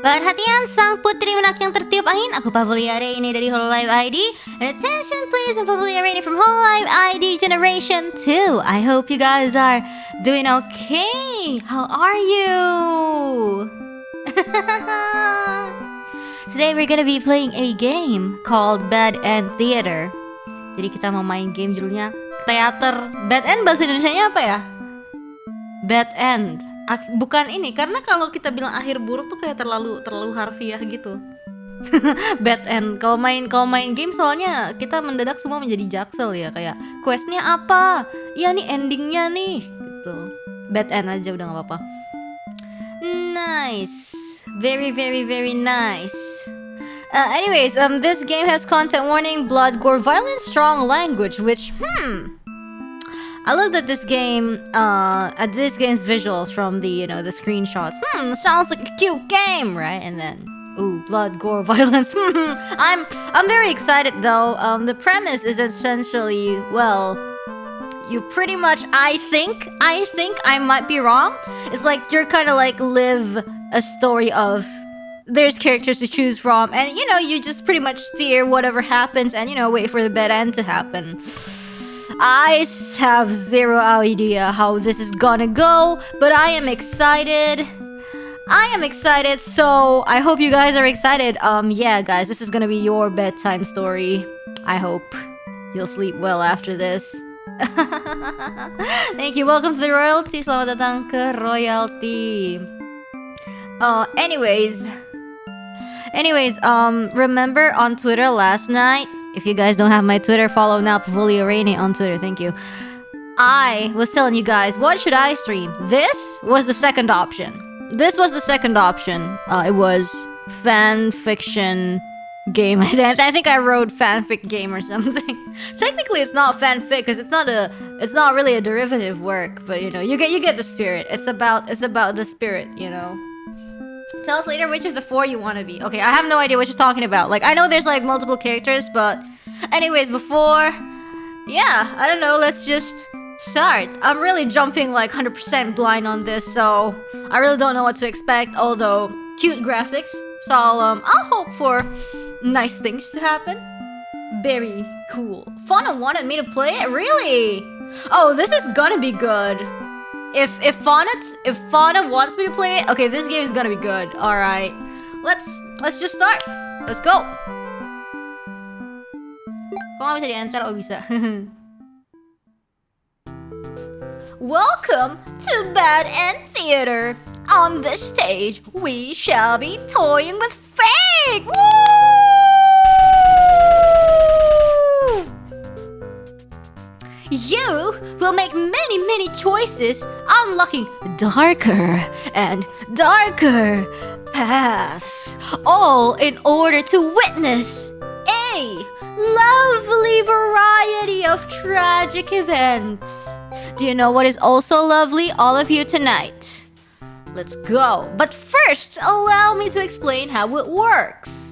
Perhatian sang putri merak yang tertiup angin. Aku Pavolia Reine dari hololiveID. And attention please, I'm Pavolia Reine from hololiveID Generation 2. I hope you guys are doing okay. How are you? Today we're gonna be playing a game called Bed and Theater. Jadi kita mau main game judulnya Theater. Bed and bahasa Indonesianya apa ya? Bed end. Bukan ini, karena kalau kita bilang akhir buruk tuh kayak terlalu harfiah gitu. Bad end. Kalau main game soalnya kita mendadak semua menjadi jaksel ya, kayak questnya apa? Iya nih endingnya nih gitu. Bad end aja udah nggak apa-apa. Nice. Very nice. Anyways, this game has content warning, blood, gore, violence, strong language, which I looked at this game, at this game's visuals from the, the screenshots. Sounds like a cute game, right? And then, ooh, blood, gore, violence. I'm very excited though. The premise is essentially, well, you pretty much, I think I might be wrong. It's like you're kind of like live a story of there's characters to choose from, and you just pretty much steer whatever happens, and wait for the bad end to happen. I have zero idea how this is gonna go, but I am excited. So I hope you guys are excited. Yeah, guys, this is gonna be your bedtime story. I hope you'll sleep well after this. Thank you. Welcome to the royalty. Selamat datang ke royalty. Anyways, remember on Twitter last night? If you guys don't have my Twitter, follow now, Pavolia Reine on Twitter, thank you. I was telling you guys, what should I stream? This was the second option. It was fan fiction game. I think I wrote fanfic game or something. Technically, it's not fanfic because it's not really a derivative work. But you get the spirit. It's about the spirit. Tell us later which of the four you want to be. Okay, I have no idea what you're talking about. Like, I know there's like multiple characters, but anyways, I don't know, let's just start. I'm really jumping like 100% blind on this, so I really don't know what to expect, although cute graphics. So I'll hope for nice things to happen. Very cool. Fauna wanted me to play it? Really? Oh, this is gonna be good. If Fauna wants me to play it, okay, this game is gonna be good. All right, let's just start. Let's go. Kok nggak bisa di-enter? Oh, bisa. Welcome to Bed and Theater. On this stage, we shall be toying with fate. Woo! You will make many choices, unlocking darker and darker paths, all in order to witness a lovely variety of tragic events. Do you know what is also lovely? All of you tonight. Let's go. But first, allow me to explain how it works.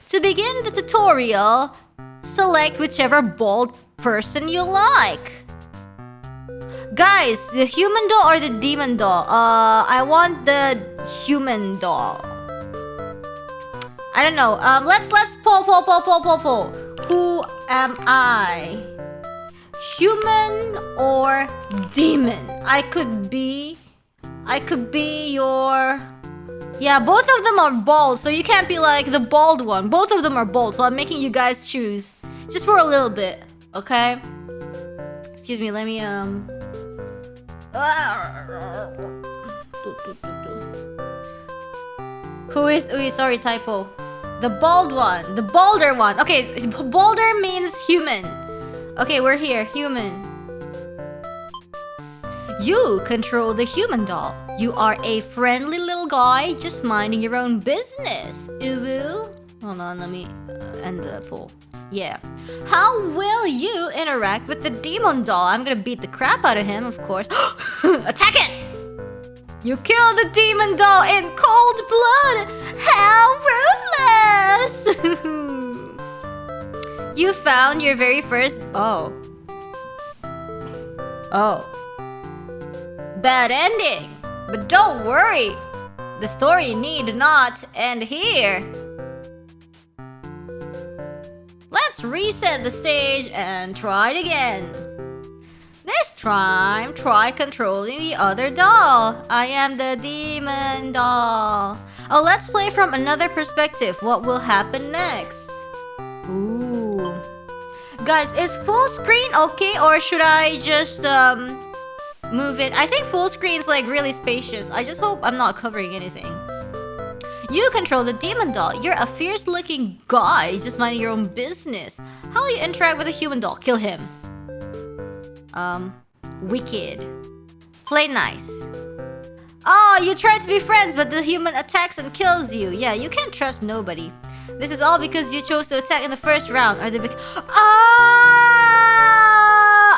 To begin the tutorial, select whichever bold person you like. Guys, the human doll or the demon doll? I want the human doll. I don't know. Let's poll. Who am I? Human or demon? I could be your... Yeah, both of them are bald, so you can't be like the bald one. Both of them are bald, so I'm making you guys choose. Just for a little bit, okay? Excuse me, let me, Who is... Oh, sorry, typo. The bald one. The bolder one. Okay, bolder means human. Okay, we're here. Human. You control the human doll. You are a friendly little guy just minding your own business. Uwu. Hold on, let me end the poll. Yeah. How will you interact with the demon doll? I'm gonna beat the crap out of him, of course. Attack it! You kill the demon doll in cold blood! How ruthless! You found your very first... Oh. Bad ending. But don't worry. The story need not end here. Let's reset the stage and try it again. This time, try controlling the other doll. I am the demon doll. Oh, let's play from another perspective. What will happen next? Ooh. Guys, is full screen okay, or should I just move it? I think full screen's like really spacious. I just hope I'm not covering anything. You control the demon doll. You're a fierce looking guy, just minding your own business. How will you interact with a human doll? Kill him. Wicked. Play nice. Oh, you try to be friends, but the human attacks and kills you. Yeah, you can't trust nobody. This is all because you chose to attack in the first round. Or the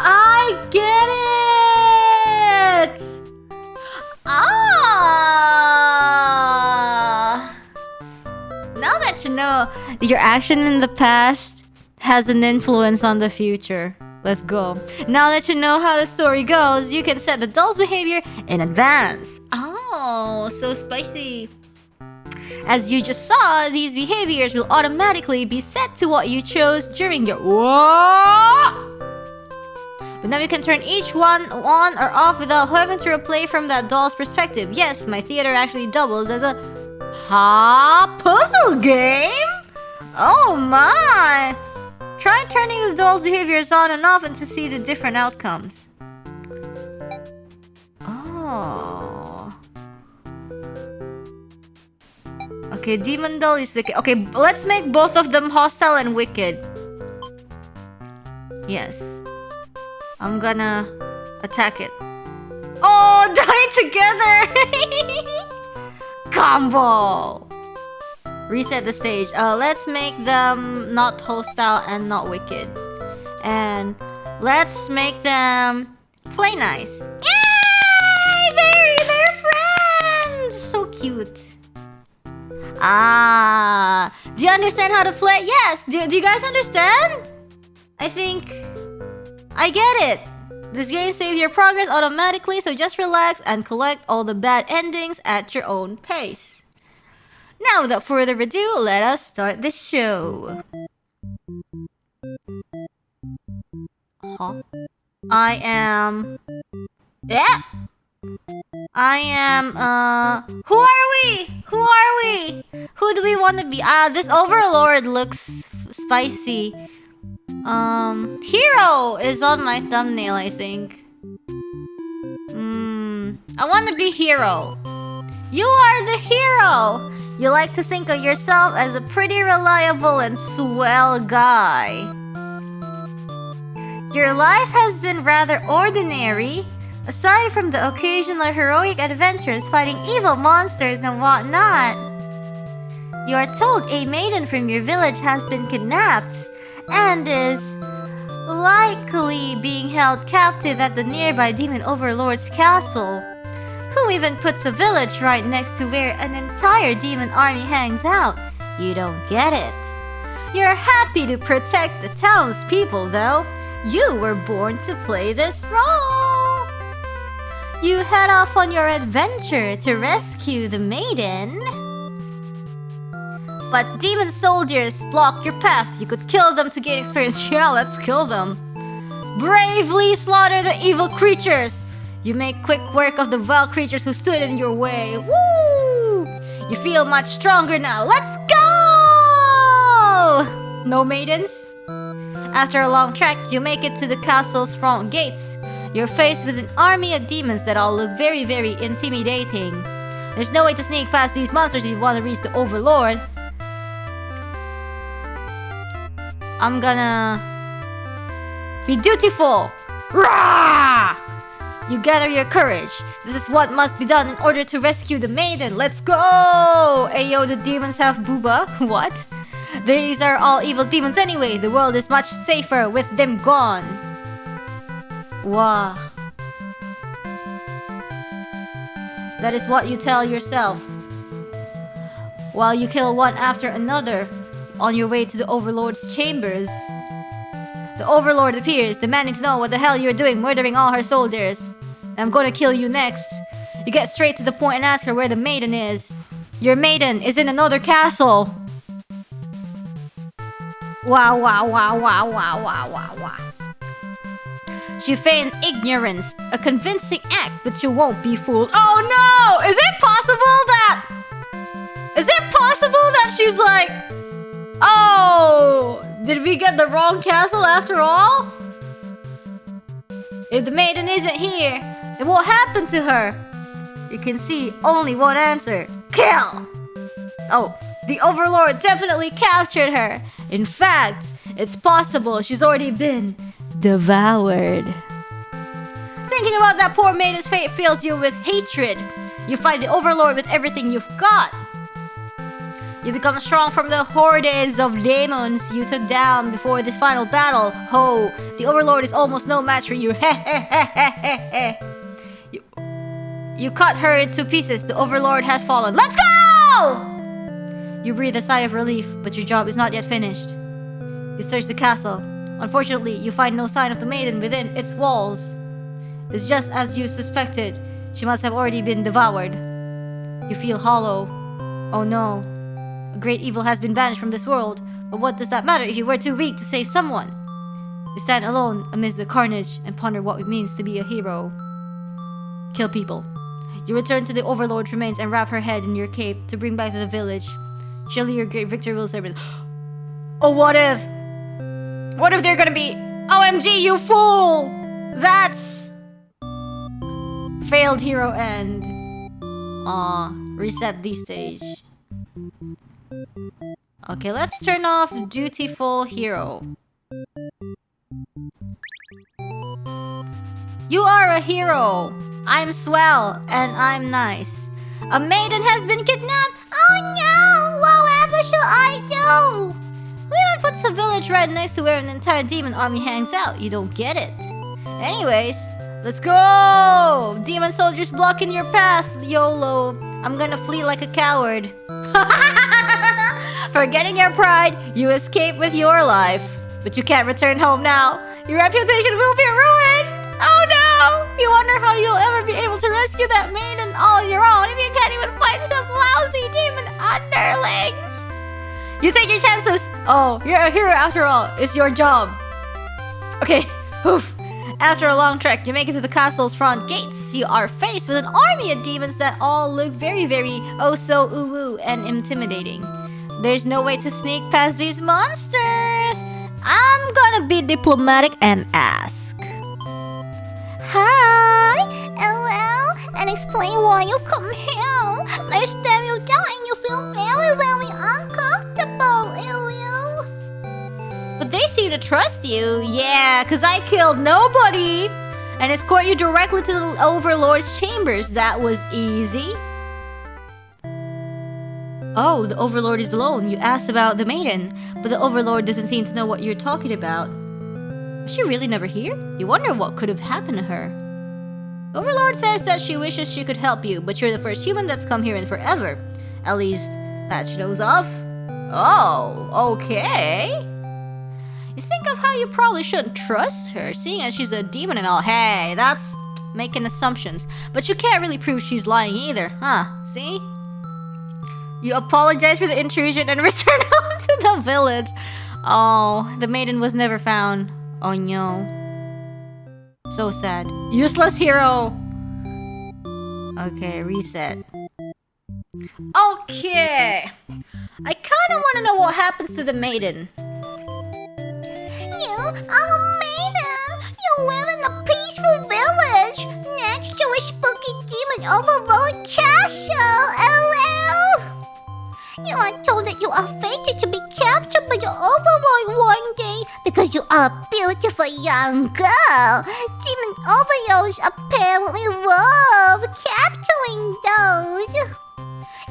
I get it! Now that you know, your action in the past has an influence on the future. Let's go. Now that you know how the story goes, you can set the doll's behavior in advance. Oh, so spicy. As you just saw, these behaviors will automatically be set to what you chose during your... Whoa! But now you can turn each one on or off without having to replay from that doll's perspective. Yes, my theater actually doubles as a puzzle game? Oh my! Try turning the doll's behaviors on and off and to see the different outcomes. Oh. Okay, demon doll is wicked. Okay, let's make both of them hostile and wicked. Yes. I'm gonna attack it. Oh, die together! Combo! Reset the stage. Let's make them not hostile and not wicked. And let's make them play nice. Yay! They're friends! So cute. Do you understand how to play? Yes! Do you guys understand? I think I get it. This game saves your progress automatically, so just relax and collect all the bad endings at your own pace. Now, without further ado, let us start the show. Huh? I am... Yeah! I am, Who are we? Who are we? Who do we want to be? This overlord looks spicy. Hero is on my thumbnail, I think. I want to be hero. You are the hero! You like to think of yourself as a pretty reliable and swell guy. Your life has been rather ordinary, aside from the occasional heroic adventures fighting evil monsters and whatnot. You are told a maiden from your village has been kidnapped and is likely being held captive at the nearby demon overlord's castle, who even puts a village right next to where an entire demon army hangs out. You don't get it. You're happy to protect the townspeople, though. You were born to play this role. You head off on your adventure to rescue the maiden. But demon soldiers block your path. You could kill them to gain experience. Yeah, let's kill them. Bravely slaughter the evil creatures. You make quick work of the vile creatures who stood in your way. Woo! You feel much stronger now. Let's go! No maidens? After a long trek, you make it to the castle's front gates. You're faced with an army of demons that all look very, very intimidating. There's no way to sneak past these monsters if you want to reach the overlord. I'm gonna be dutiful. Rah! You gather your courage. This is what must be done in order to rescue the maiden. Let's go! Ayo, the demons have booba. What? These are all evil demons anyway. The world is much safer with them gone. Wow. That is what you tell yourself while you kill one after another on your way to the Overlord's chambers. The Overlord appears, demanding to know what the hell you're doing, murdering all her soldiers. I'm gonna kill you next. You get straight to the point and ask her where the maiden is. Your maiden is in another castle. Wow, wow, wow, wow, wow, wow, wow, wow. She feigns ignorance, a convincing act, but you won't be fooled. Oh no! Is it possible that she's like, oh, did we get the wrong castle after all? If the maiden isn't here, then what happened to her? You can see only one answer. Kill! Oh, the Overlord definitely captured her. In fact, it's possible she's already been devoured. Thinking about that poor maiden's fate fills you with hatred. You fight the Overlord with everything you've got. You become strong from the hordes of demons you took down before this final battle. Ho! The Overlord is almost no match for you. You cut her into pieces. The Overlord has fallen. Let's go! You breathe a sigh of relief, but your job is not yet finished. You search the castle. Unfortunately, you find no sign of the maiden within its walls. It's just as you suspected. She must have already been devoured. You feel hollow. Oh no. A great evil has been banished from this world. But what does that matter if you were too weak to save someone? You stand alone amidst the carnage and ponder what it means to be a hero. Kill people. You return to the Overlord's remains and wrap her head in your cape to bring back to the village. Surely your great victory will serve it. Oh, what if? What if they're gonna be... OMG, you fool! That's... failed hero end. Aw, reset the stage. Okay, let's turn off dutiful hero. You are a hero. I'm swell and I'm nice. A maiden has been kidnapped. Oh no! Whatever shall I do? Who even puts a village right next to where an entire demon army hangs out? You don't get it. Anyways, let's go! Demon soldiers blocking your path, YOLO. I'm gonna flee like a coward. Forgetting your pride, you escape with your life. But you can't return home now. Your reputation will be ruined. Oh no! You wonder how you'll ever be able to rescue that maiden all on your own if you can't even fight some lousy demon underlings. You take your chances. Oh, you're a hero after all. It's your job. Okay, oof. After a long trek, you make it to the castle's front gates. You are faced with an army of demons that all look very, very oh so ooh and intimidating. There's no way to sneak past these monsters. I'm gonna be diplomatic and ask. Hi, hello, and explain why you come here. Last time you die and you feel very, very uncomfortable, But they seem to trust you. Yeah, because I killed nobody and escort you directly to the Overlord's chambers. That was easy. Oh, the Overlord is alone. You asked about the maiden, but the Overlord doesn't seem to know what you're talking about. Was she really never here? You wonder what could have happened to her. The Overlord says that she wishes she could help you, but you're the first human that's come here in forever. At least, that shows off. Oh, okay. You think of how you probably shouldn't trust her, seeing as she's a demon and all. Hey, that's making assumptions. But you can't really prove she's lying either, huh? See? You apologize for the intrusion and return home to the village. Oh, the maiden was never found. Oh no. So sad. Useless hero. Okay, reset. Okay. I kinda wanna know what happens to the maiden. You are a maiden. You live in a peaceful village next to a spooky demon overlord castle. LL. You are told that you are fated to be captured by the Overlord one day because you are a beautiful young girl. Demon overlords apparently love capturing those.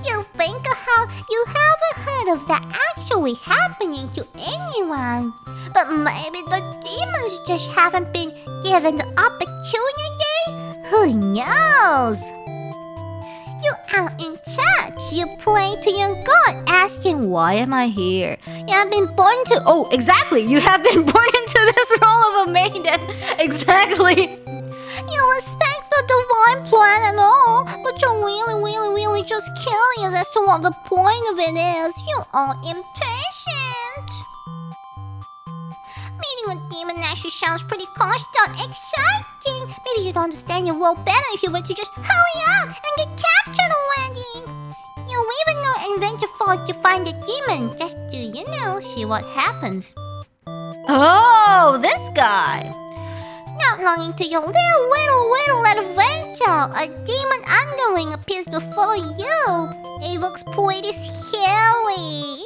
You think of how you haven't heard of that actually happening to anyone. But maybe the demons just haven't been given the opportunity? Who knows? You are in church. You pray to your God, asking, why am I here? You have been born to... Oh, exactly. You have been born into this role of a maiden. Exactly. You expect the divine plan at all. But you really just curious as to what the point of it is. You are impatient. Meeting a demon actually sounds pretty gosh darn exciting. Maybe you'd understand your role better if you were to just hurry up and get captured already. You even know adventure falls to find the demon, just to, see what happens. Oh, this guy. Not long into your little adventure, a demon underling appears before you. It looks pretty scary.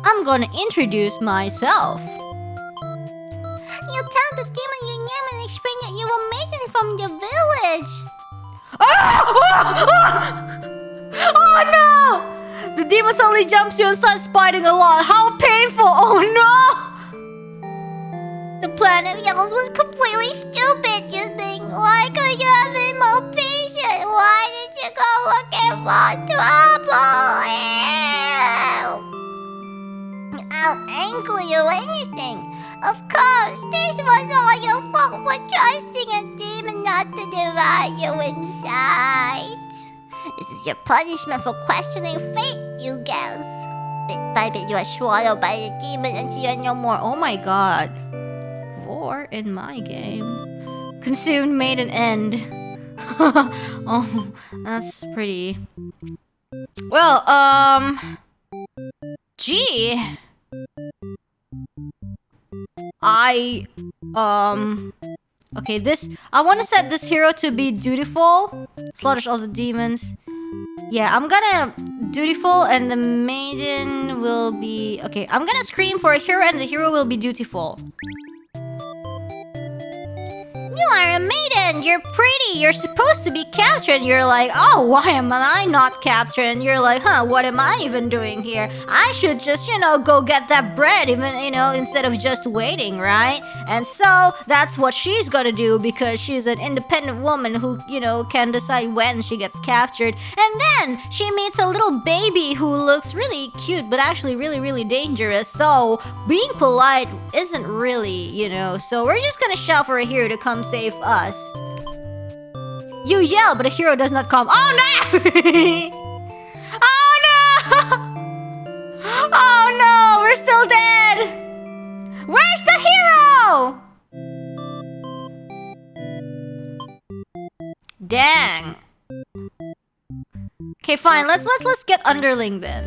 I'm gonna introduce myself. You tell the demon your name and explain that you were maiden from the village. Oh no! The demon suddenly jumps you and starts biting a lot. How painful! Oh no! The plan of yours was completely stupid, you think. Why could you have been more patient? Why did you go looking for trouble? I'll ankle you or anything. Of course, this was all your fault for trusting a demon not to devour you inside. This is your punishment for questioning fate, you guess. Bit by bit, you are swallowed by the demon until you're no more. Oh my god. War in my game. Consumed, made an end. Oh, that's pretty. Well, gee. Okay, I want to set this hero to be dutiful. Slaughters all the demons. Yeah, I'm gonna dutiful and the maiden will be... Okay, I'm gonna scream for a hero and the hero will be dutiful. You are a maiden. You're pretty. You're supposed to be captured. And you're like, oh, why am I not captured? And you're like, what am I even doing here? I should just, go get that bread, even, instead of just waiting, right? And so that's what she's gonna do because she's an independent woman who, can decide when she gets captured. And then she meets a little baby who looks really cute, but actually really, really dangerous. So being polite isn't really, so we're just gonna shout for a hero to come save us. You yell, but a hero does not come. Oh no! Oh no! Oh no! We're still dead! Where's the hero? Dang. Okay, fine. Let's get underling then.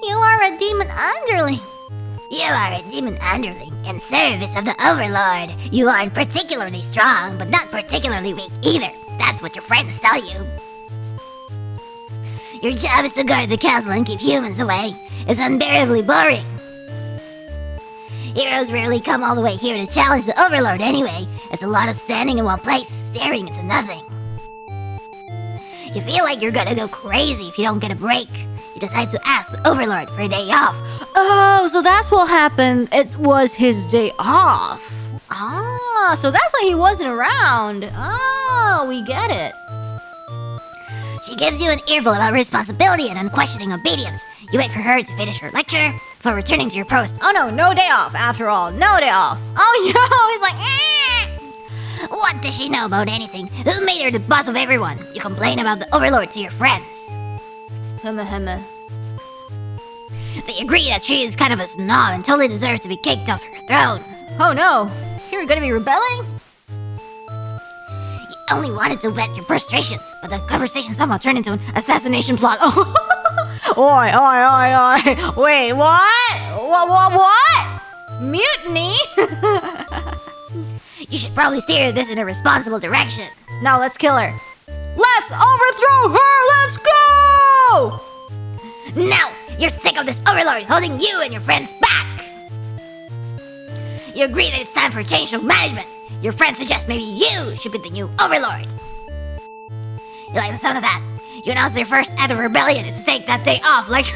You are a demon underling. You are a demon underling in service of the Overlord. You aren't particularly strong, but not particularly weak either. That's what your friends tell you. Your job is to guard the castle and keep humans away. It's unbearably boring. Heroes rarely come all the way here to challenge the Overlord anyway. It's a lot of standing in one place, staring into nothing. You feel like you're gonna go crazy if you don't get a break. You decide to ask the Overlord for a day off. Oh, so that's what happened. It was his day off. Ah, so that's why he wasn't around. Oh, we get it. She gives you an earful about responsibility and unquestioning obedience. You wait for her to finish her lecture before returning to your post. Oh no day off after all. No day off. Oh no, he's like, What does she know about anything? Who made her the boss of everyone? You complain about the Overlord to your friends. Hema. They agree that she is kind of a snob and totally deserves to be kicked off her throne. Oh no, you're gonna be rebelling? You only wanted to vent your frustrations, but the conversation somehow turned into an assassination plot. Oi. Wait, what? Mutiny? You should probably steer this in a responsible direction. Now let's kill her. Let's overthrow her! Let's go! Now, you're sick of this Overlord holding you and your friends back. You agree that it's time for a change of management. Your friends suggest maybe you should be the new Overlord. You like the sound of that? You announce your first act of rebellion is to take that day off like...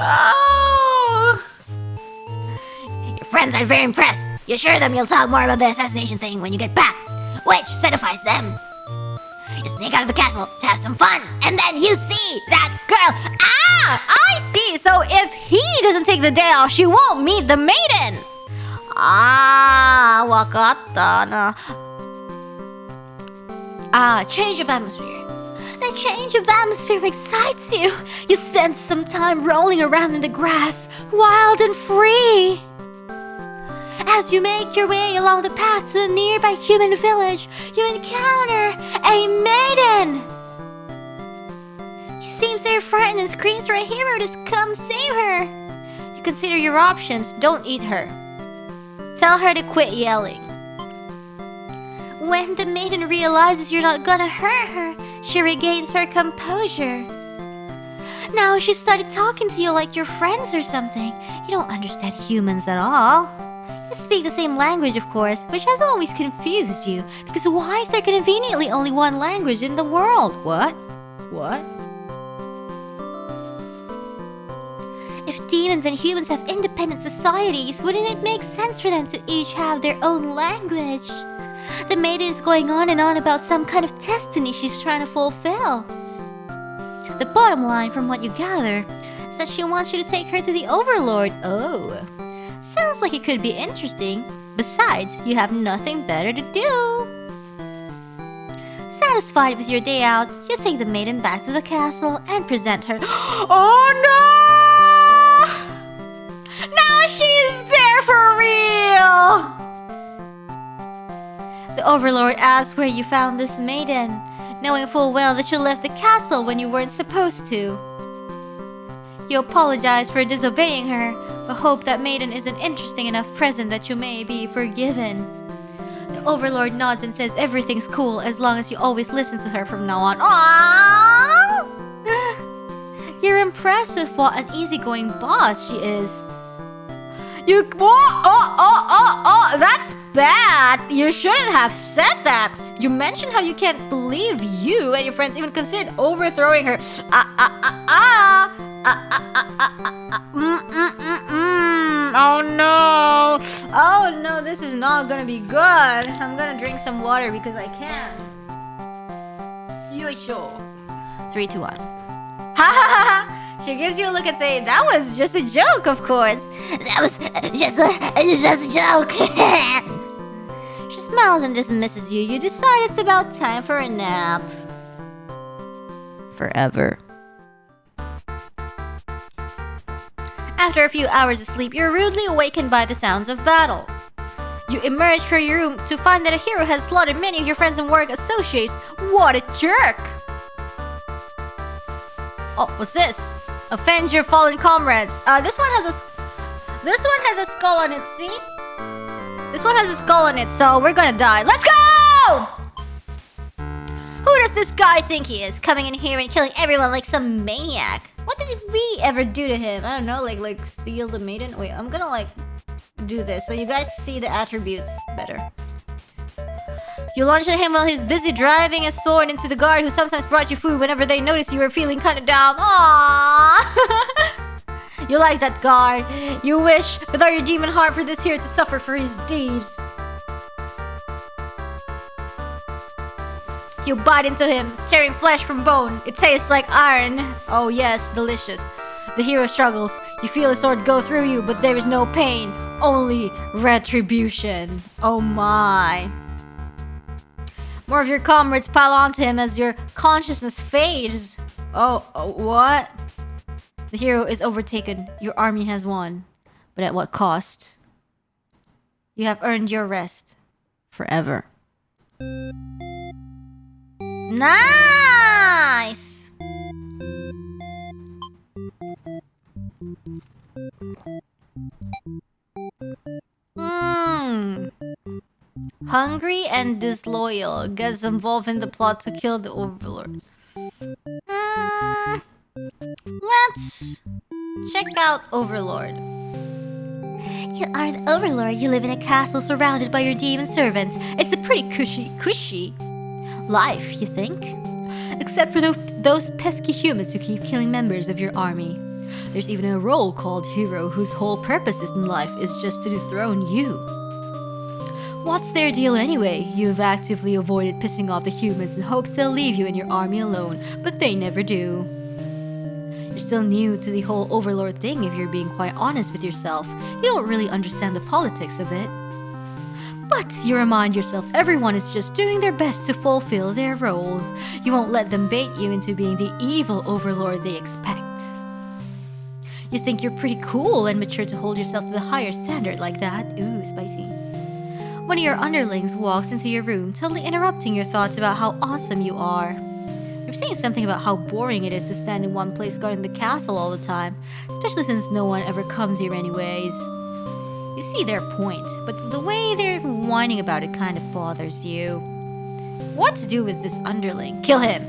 Oh. Your friends are very impressed. You assure them you'll talk more about the assassination thing when you get back, which satisfies them. You sneak out of the castle to have some fun, and then you see that girl. Ah, I see. So if he doesn't take the day off, she won't meet the maiden. Ah, wakatta na. Ah, change of atmosphere. The change of atmosphere excites you. You spend some time rolling around in the grass, wild and free. As you make your way along the path to the nearby human village, you encounter a maiden. She seems very frightened and screams for a hero to come save her. You consider your options. Don't eat her. Tell her to quit yelling. When the maiden realizes you're not gonna hurt her, she regains her composure. Now she started talking to you like you're friends or something. You don't understand humans at all. You speak the same language, of course, which has always confused you. Because why is there conveniently only one language in the world? What? What? If demons and humans have independent societies, wouldn't it make sense for them to each have their own language? The maiden is going on and on about some kind of destiny she's trying to fulfill. The bottom line, from what you gather, is that she wants you to take her to the Overlord. Oh. Sounds like it could be interesting. Besides, you have nothing better to do. Satisfied with your day out, you take the maiden back to the castle and present her. Oh no! Now she's there for real! The Overlord asks where you found this maiden, knowing full well that you left the castle when you weren't supposed to. You apologize for disobeying her, but hope that maiden is an interesting enough present that you may be forgiven. The Overlord nods and says everything's cool as long as you always listen to her from now on. Aww! You're impressed with what an easygoing boss she is. You that's bad. You shouldn't have said that. You mentioned how you can't believe you and your friends even considered overthrowing her. Oh no. Oh no, this is not gonna be good. I'm gonna drink some water because I can. Yoisho. 3, 2, 1. Ha ha ha! She gives you a look and say, that was just a joke, of course. That was just a joke. She smiles and dismisses you. You decide it's about time for a nap. Forever. After a few hours of sleep, you're rudely awakened by the sounds of battle. You emerge from your room to find that a hero has slaughtered many of your friends and work associates. What a jerk! Oh, what's this? Avenge your fallen comrades. This one has a skull on it, see? This one has a skull on it, so we're gonna die. Let's go! Who does this guy think he is? Coming in here and killing everyone like some maniac. What did we ever do to him? I don't know, like steal the maiden? Wait, I'm gonna do this so you guys see the attributes better. You lunge at him while he's busy driving a sword into the guard who sometimes brought you food whenever they noticed you were feeling kinda down. Aww! You like that guard. You wish with all your demon heart for this hero to suffer for his deeds. You bite into him, tearing flesh from bone. It tastes like iron. Oh yes, delicious. The hero struggles. You feel his sword go through you, but there is no pain. Only retribution. Oh my. More of your comrades pile onto him as your consciousness fades. Oh, what? The hero is overtaken. Your army has won. But at what cost? You have earned your rest. Forever. Nice! Hungry and disloyal. Gets involved in the plot to kill the Overlord. Let's check out Overlord. You are the Overlord. You live in a castle surrounded by your demon servants. It's a pretty cushy life, you think? Except for those pesky humans who keep killing members of your army. There's even a role called hero whose whole purpose in life is just to dethrone you. What's their deal anyway? You've actively avoided pissing off the humans in hopes they'll leave you and your army alone, but they never do. You're still new to the whole overlord thing if you're being quite honest with yourself. You don't really understand the politics of it. But you remind yourself everyone is just doing their best to fulfill their roles. You won't let them bait you into being the evil overlord they expect. You think you're pretty cool and mature to hold yourself to the higher standard like that. Ooh, spicy. One of your underlings walks into your room, totally interrupting your thoughts about how awesome you are. You're saying something about how boring it is to stand in one place guarding the castle all the time, especially since no one ever comes here anyways. You see their point, but the way they're whining about it kind of bothers you. What to do with this underling? Kill him!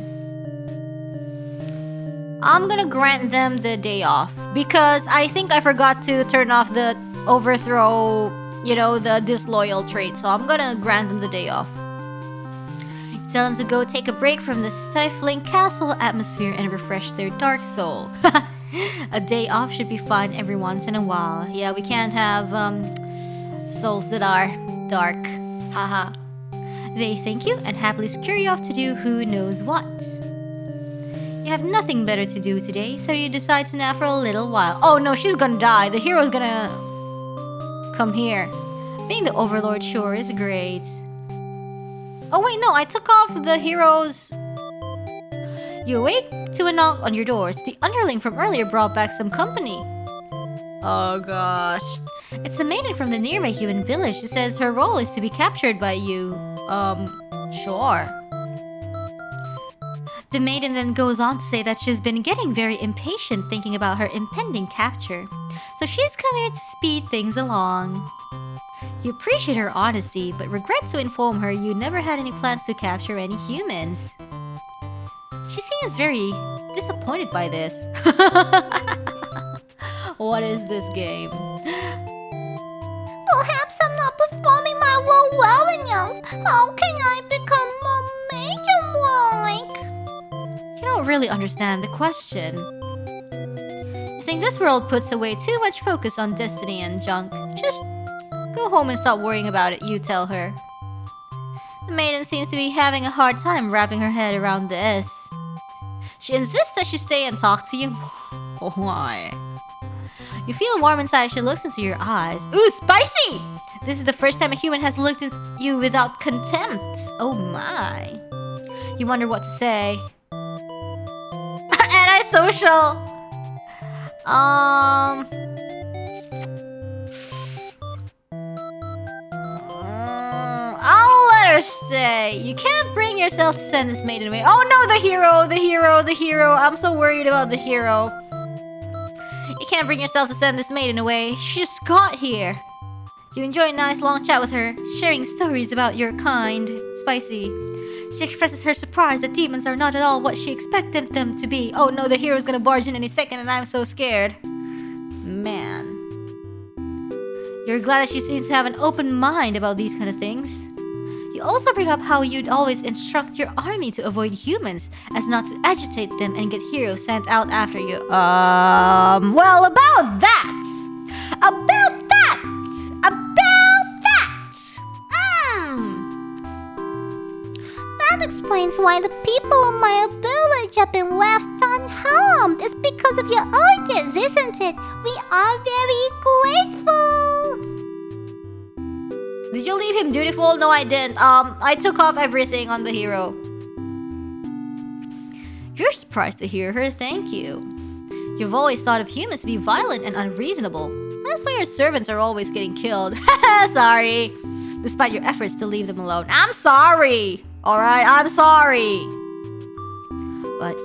I'm gonna grant them the day off, because I think I forgot to turn off the overthrow, the disloyal trait, so I'm gonna grant them the day off. You tell them to go take a break from the stifling castle atmosphere and refresh their dark soul. A day off should be fine every once in a while. Yeah, we can't have souls that are dark. Haha. They thank you and happily scurry you off to do who knows what. You have nothing better to do today, so you decide to nap for a little while. Oh no, she's gonna die. The hero's gonna come here. Being the overlord sure is great. Oh wait, no, I took off the hero's... You awake to a knock on your doors. The underling from earlier brought back some company. Oh gosh. It's a maiden from the nearby human village. It says her role is to be captured by you. Sure. The maiden then goes on to say that she's been getting very impatient thinking about her impending capture. So she's come here to speed things along. You appreciate her honesty, but regret to inform her you never had any plans to capture any humans. She seems very disappointed by this. What is this game? Perhaps I'm not performing my role well enough. How can I become more maiden-like? You don't really understand the question. You think this world puts away too much focus on destiny and junk. Just go home and stop worrying about it, you tell her. The maiden seems to be having a hard time wrapping her head around this. She insists that she stay and talk to you. Why? You feel warm inside as she looks into your eyes. Ooh, spicy! This is the first time a human has looked at you without contempt. Oh my. You wonder what to say. Antisocial! I'll let her stay. You can't bring yourself to send this maiden away. Oh no, the hero. I'm so worried about the hero. You can't bring yourself to send this maiden away. She just got here. You enjoy a nice long chat with her, sharing stories about your kind. Spicy. She expresses her surprise that demons are not at all what she expected them to be. Oh no, the hero's gonna barge in any second and I'm so scared. Man. You're glad that she seems to have an open mind about these kind of things. You also bring up how you'd always instruct your army to avoid humans, as not to agitate them and get heroes sent out after you. Well, about that! That explains why the people in my village have been left unharmed. It's because of your orders, isn't it? We are very grateful. Did you leave him dutiful? No, I didn't. I took off everything on the hero. You're surprised to hear her thank you. You've always thought of humans to be violent and unreasonable. That's why your servants are always getting killed. Sorry. Despite your efforts to leave them alone. I'm sorry. Alright, I'm sorry. But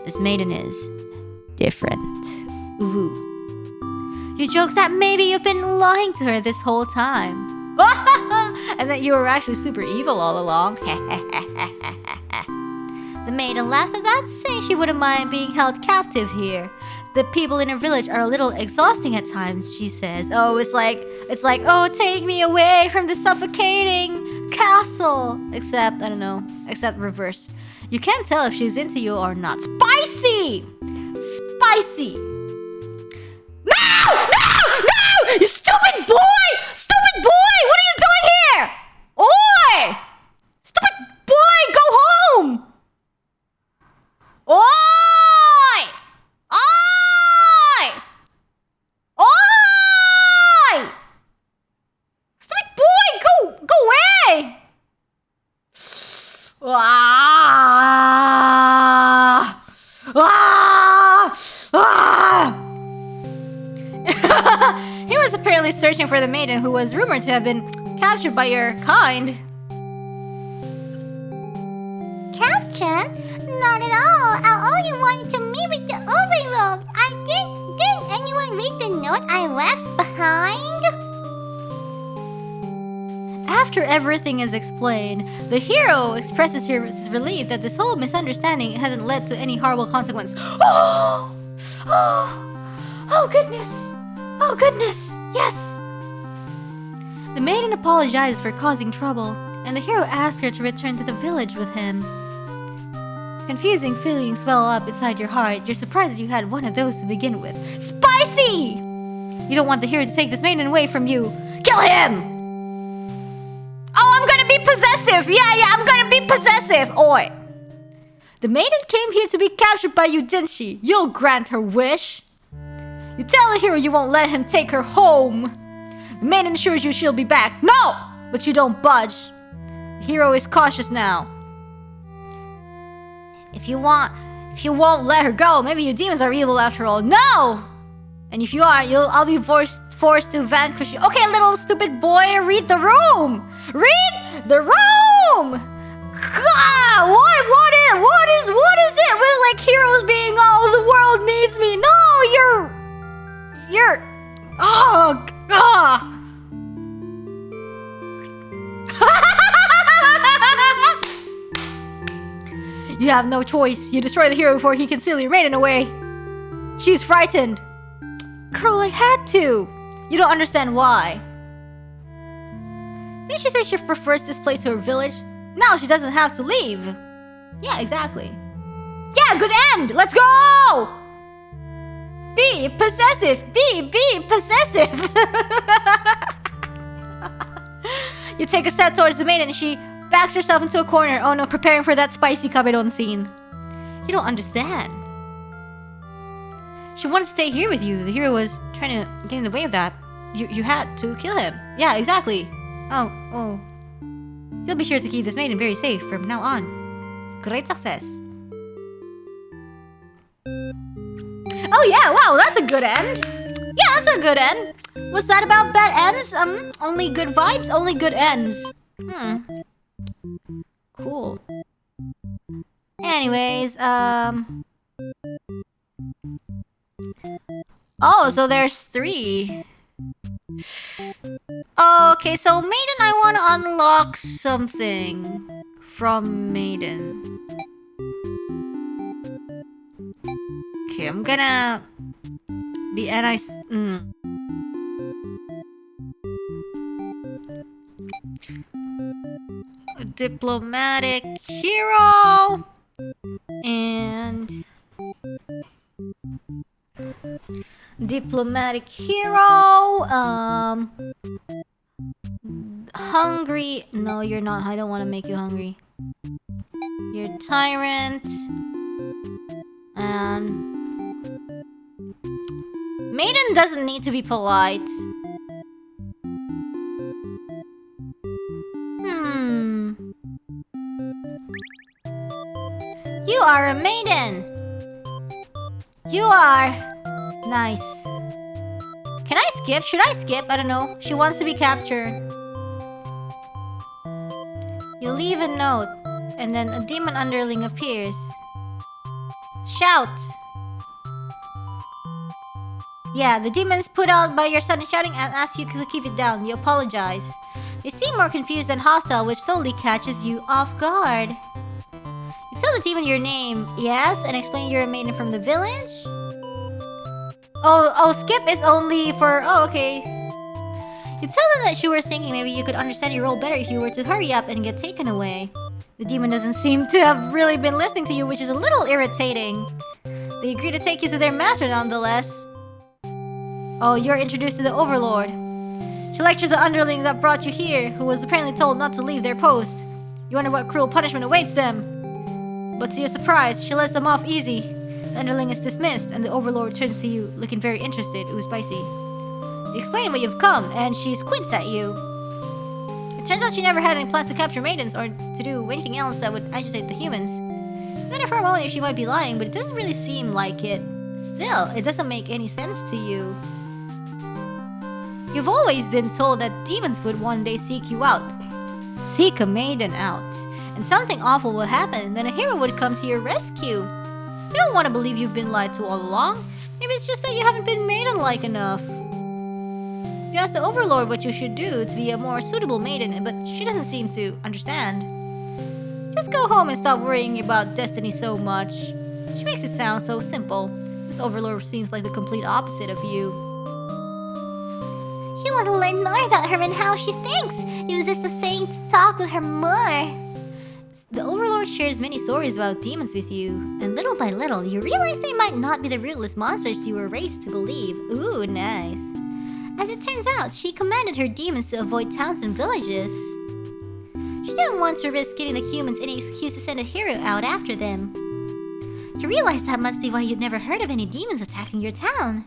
this maiden is different. Ooh. You joke that maybe you've been lying to her this whole time. And that you were actually super evil all along. The maiden laughs at that, saying she wouldn't mind being held captive here. The people in her village are a little exhausting at times, she says. Oh, it's like, oh, take me away from the suffocating castle. Except, I don't know, except reverse. You can't tell if she's into you or not. Spicy! Spicy! No! No! No! You stupid boy! Stupid boy! What are you doing here? Ah! Ah! Ah! He was apparently searching for the maiden who was rumored to have been captured by your kind. Captured? Not at all. I only wanted to meet with the overlord. Didn't anyone read the note I left behind? After everything is explained, the hero expresses his relief that this whole misunderstanding hasn't led to any horrible consequence. Oh! Oh! Oh goodness! Oh goodness! Yes! The maiden apologizes for causing trouble, and the hero asks her to return to the village with him. Confusing feelings well up inside your heart. You're surprised that you had one of those to begin with. Spicy! You don't want the hero to take this maiden away from you. Kill him! Oh, I'm gonna be possessive! Yeah, I'm gonna be possessive! Oi! The maiden came here to be captured by you, didn't she? You'll grant her wish. You tell the hero you won't let him take her home. The maiden assures you she'll be back. No! But you don't budge. The hero is cautious now. If you won't let her go, maybe you demons are evil after all. No! And if you are, I'll be forced to vanquish you. Okay, little stupid boy, read the room! Read the room! God, what is it with like heroes being all the world needs me? No, you're oh god. You have no choice. You destroy the hero before he can steal your maiden away. She's frightened. Girl, I had to. You don't understand why. Didn't she say she prefers this place to her village? Now she doesn't have to leave. Yeah, exactly. Yeah, good end. Let's go. Be possessive. Be possessive. You take a step towards the maiden and she backs herself into a corner. Oh no, preparing for that spicy cabedon scene. You don't understand. She wanted to stay here with you. The hero was trying to get in the way of that. You had to kill him. Yeah, exactly. Oh. You'll be sure to keep this maiden very safe from now on. Great success. Oh yeah, wow, that's a good end. Yeah, that's a good end. What's that about bad ends? Only good vibes, only good ends. Cool. Anyways, oh, so there's 3. Okay, so Maiden, I want to unlock something from Maiden. Okay, I'm gonna be nice. A diplomatic hero and diplomatic hero. Hungry. No, you're not. I don't want to make you hungry. You're tyrant. And Maiden doesn't need to be polite. You are a maiden. You are nice. Can I skip? Should I skip? I don't know. She wants to be captured. You leave a note, and then a demon underling appears. Shout! Yeah, the demon's put out by your son shouting and asks you to keep it down. You apologize. They seem more confused than hostile, which totally catches you off guard. You tell the demon your name, yes, and explain you're a maiden from the village? Oh, skip is only for... Oh, okay. You tell them that you were thinking maybe you could understand your role better if you were to hurry up and get taken away. The demon doesn't seem to have really been listening to you, which is a little irritating. They agree to take you to their master nonetheless. Oh, you're introduced to the overlord. She lectures the underling that brought you here, who was apparently told not to leave their post. You wonder what cruel punishment awaits them. But to your surprise, she lets them off easy. The underling is dismissed, and the overlord turns to you, looking very interested. Ooh, spicy. You explain where you've come, and she squints at you. It turns out she never had any plans to capture maidens or to do anything else that would agitate the humans. Then for a moment she might be lying, but it doesn't really seem like it. Still, it doesn't make any sense to you. You've always been told that demons would one day seek you out. Seek a maiden out. And something awful will happen, and then a hero would come to your rescue. You don't want to believe you've been lied to all along. Maybe it's just that you haven't been maiden-like enough. You ask the Overlord what you should do to be a more suitable maiden, but she doesn't seem to understand. Just go home and stop worrying about destiny so much. She makes it sound so simple. This Overlord seems like the complete opposite of you. You want to learn more about her and how she thinks. Use this as saying to talk with her more. The Overlord shares many stories about demons with you, and little by little, you realize they might not be the ruthless monsters you were raised to believe. Ooh, nice. As it turns out, she commanded her demons to avoid towns and villages. She didn't want to risk giving the humans any excuse to send a hero out after them. You realize that must be why you'd never heard of any demons attacking your town.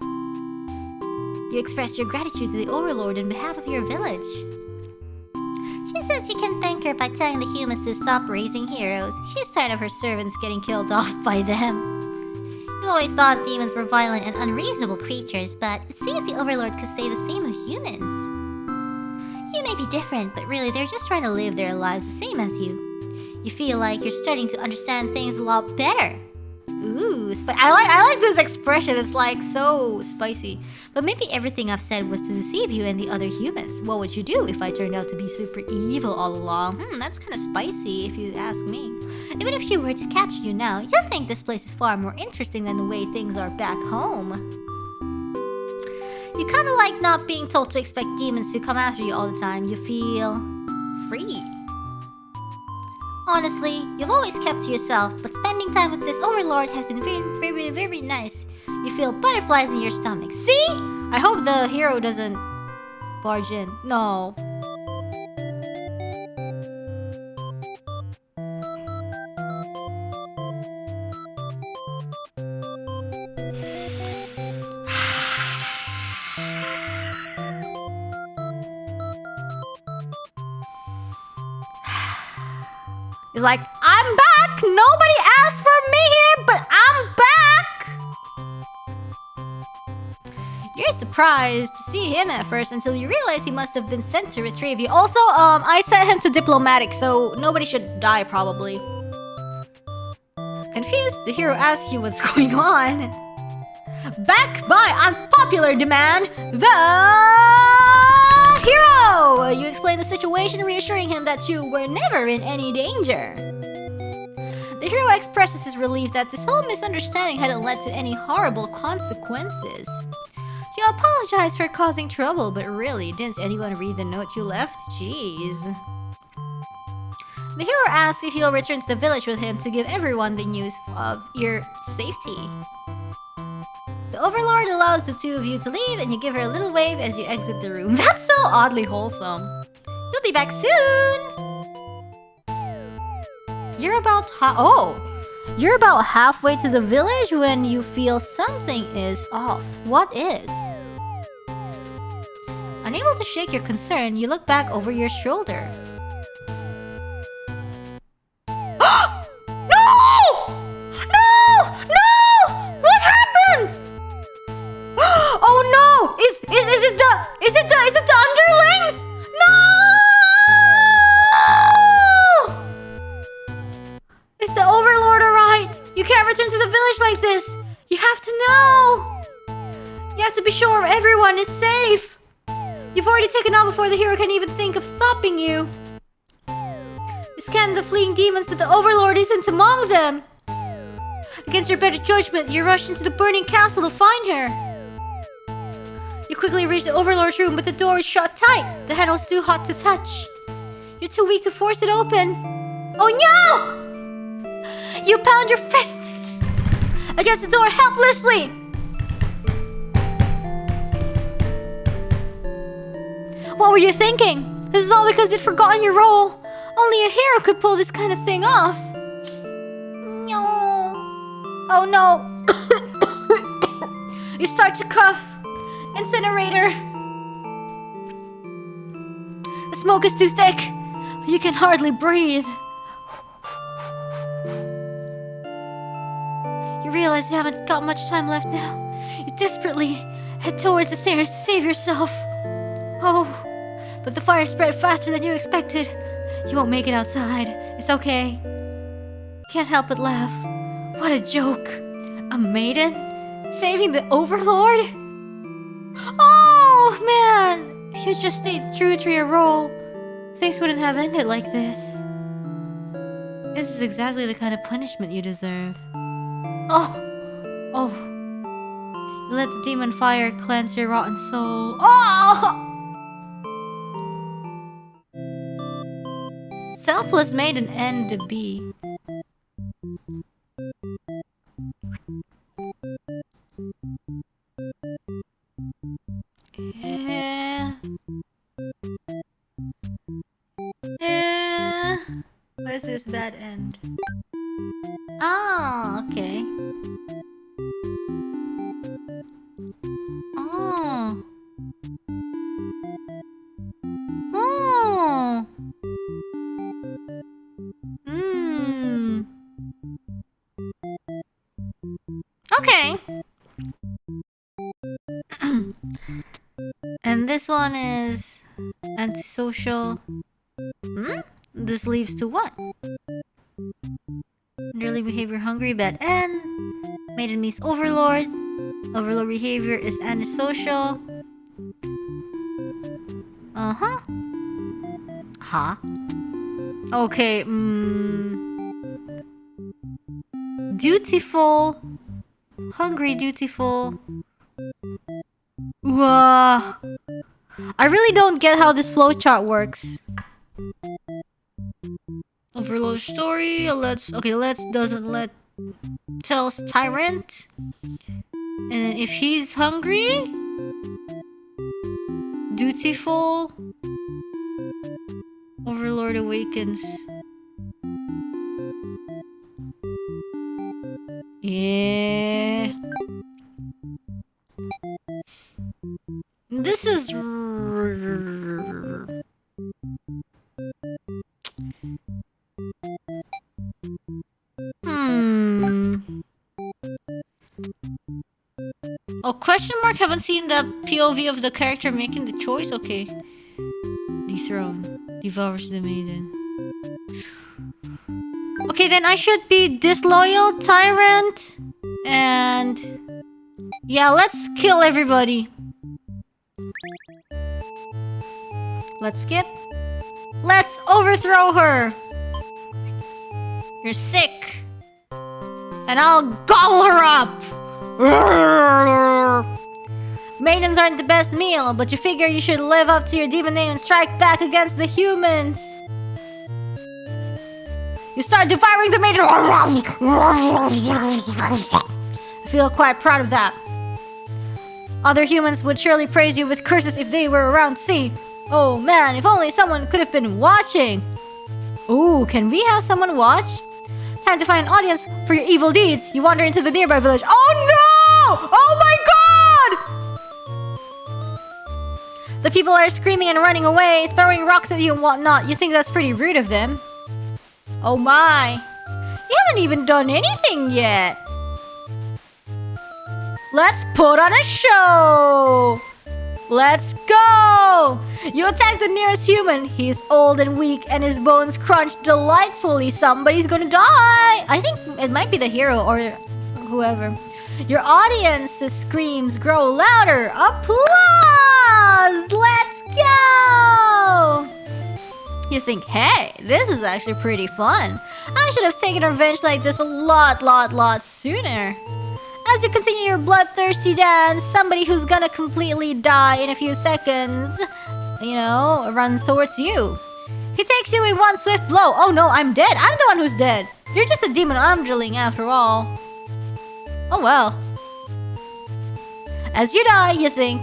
You expressed your gratitude to the Overlord on behalf of your village. She says you can thank her by telling the humans to stop raising heroes. She's tired of her servants getting killed off by them. You always thought demons were violent and unreasonable creatures, but it seems the Overlord could say the same of humans. You may be different, but really they're just trying to live their lives the same as you. You feel like you're starting to understand things a lot better. Ooh, I like this expression. It's like so spicy. But maybe everything I've said was to deceive you and the other humans. What would you do if I turned out to be super evil all along? That's kind of spicy if you ask me. Even if she were to capture you now, you'll think this place is far more interesting than the way things are back home. You kind of like not being told to expect demons to come after you all the time. You feel free. Honestly, you've always kept to yourself, but spending time with this Overlord has been very, very nice. You feel butterflies in your stomach. See? I hope the hero doesn't barge in. No. He's like, I'm back! Nobody asked for me here, but I'm back! You're surprised to see him at first until you realize he must have been sent to retrieve you. Also, I sent him to diplomatic, so nobody should die probably. Confused, the hero asks you what's going on. Back by unpopular demand, the hero! You explain the situation, reassuring him that you were never in any danger. The hero expresses his relief that this whole misunderstanding hadn't led to any horrible consequences. You apologize for causing trouble, but really, didn't anyone read the note you left? Jeez. The hero asks if you'll return to the village with him to give everyone the news of your safety. The Overlord allows the two of you to leave, and you give her a little wave as you exit the room. That's so oddly wholesome. You'll be back soon! You're about halfway to the village when you feel something is off. What is? Unable to shake your concern, you look back over your shoulder. Is it the underlings? No! Is the Overlord alright? You can't return to the village like this. You have to know. You have to be sure everyone is safe. You've already taken out before the hero can even think of stopping you. You scan the fleeing demons, but the Overlord isn't among them. Against your better judgment, you rush into the burning castle to find her. You quickly reach the Overlord's room, but the door is shut tight. The handle's too hot to touch. You're too weak to force it open. Oh no! You pound your fists against the door helplessly. What were you thinking? This is all because you'd forgotten your role. Only a hero could pull this kind of thing off. No. Oh no! You start to cough. Incinerator. A smoke is too thick. You can hardly breathe. You realize you haven't got much time left now. You desperately head towards the stairs to save yourself. Oh, but the fire spread faster than you expected. You won't make it outside. It's okay. Can't help but laugh. What a joke. A maiden? Saving the Overlord? Oh, man! If you just stayed true to your role, things wouldn't have ended like this. This is exactly the kind of punishment you deserve. Oh. You let the demon fire cleanse your rotten soul. Oh! Selfless made an end to be. What is this bad end? Oh, okay. Oh. Oh. Okay. And this one is antisocial. This leads to what? Early behavior, hungry, bad end. Maiden meets overlord. Overlord behavior is antisocial. Huh? Okay, dutiful. Hungry, dutiful. Wah. I really don't get how this flowchart works. Overlord story. Let's doesn't let tells tyrant. And if he's hungry, dutiful, Overlord awakens. Yeah. This is Oh, question mark? Haven't seen the POV of the character making the choice? Okay. Dethrone. Devours the maiden. Okay, then I should be disloyal, tyrant, and... yeah, let's kill everybody. Let's skip. Let's overthrow her. You're sick. And I'll gobble her up. Maidens aren't the best meal, but you figure you should live up to your demon name and strike back against the humans. You start devouring the maiden. I feel quite proud of that. Other humans would surely praise you with curses if they were around to see. Oh man, if only someone could have been watching. Ooh, can we have someone watch? Time to find an audience for your evil deeds. You wander into the nearby village. Oh no! Oh my god! The people are screaming and running away, throwing rocks at you and whatnot. You think that's pretty rude of them. Oh my. You haven't even done anything yet. Let's put on a show! Let's go! You attack the nearest human. He's old and weak and his bones crunch delightfully. Somebody's gonna die! I think it might be the hero or whoever. Your audience's screams grow louder. Applause! Let's go! You think, hey, this is actually pretty fun. I should have taken revenge like this a lot sooner. As you continue your bloodthirsty dance, somebody who's gonna completely die in a few seconds, runs towards you. He takes you in one swift blow. Oh no, I'm dead. I'm the one who's dead. You're just a demon I'm drilling after all. Oh well. As you die, you think,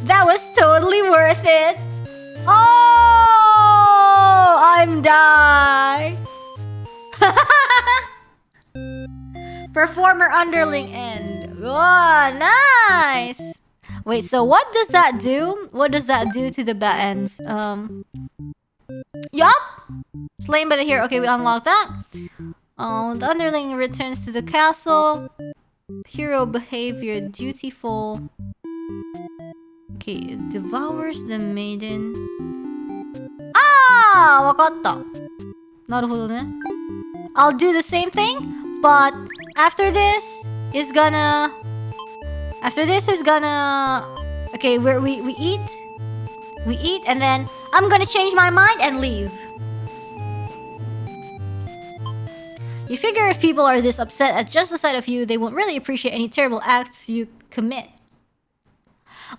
that was totally worth it. Oh, I'm die. Performer underling end. Oh, nice. Wait, so what does that do? What does that do to the bad ends? Yup! Slain by the hero. Okay, we unlock that. The underling returns to the castle. Hero behavior dutiful. Okay, devours the maiden. Ah! Wakatta. Naruhodo ne. I'll do the same thing, but after this is gonna... Okay, we eat. We eat, and then I'm gonna change my mind and leave. You figure if people are this upset at just the sight of you, they won't really appreciate any terrible acts you commit.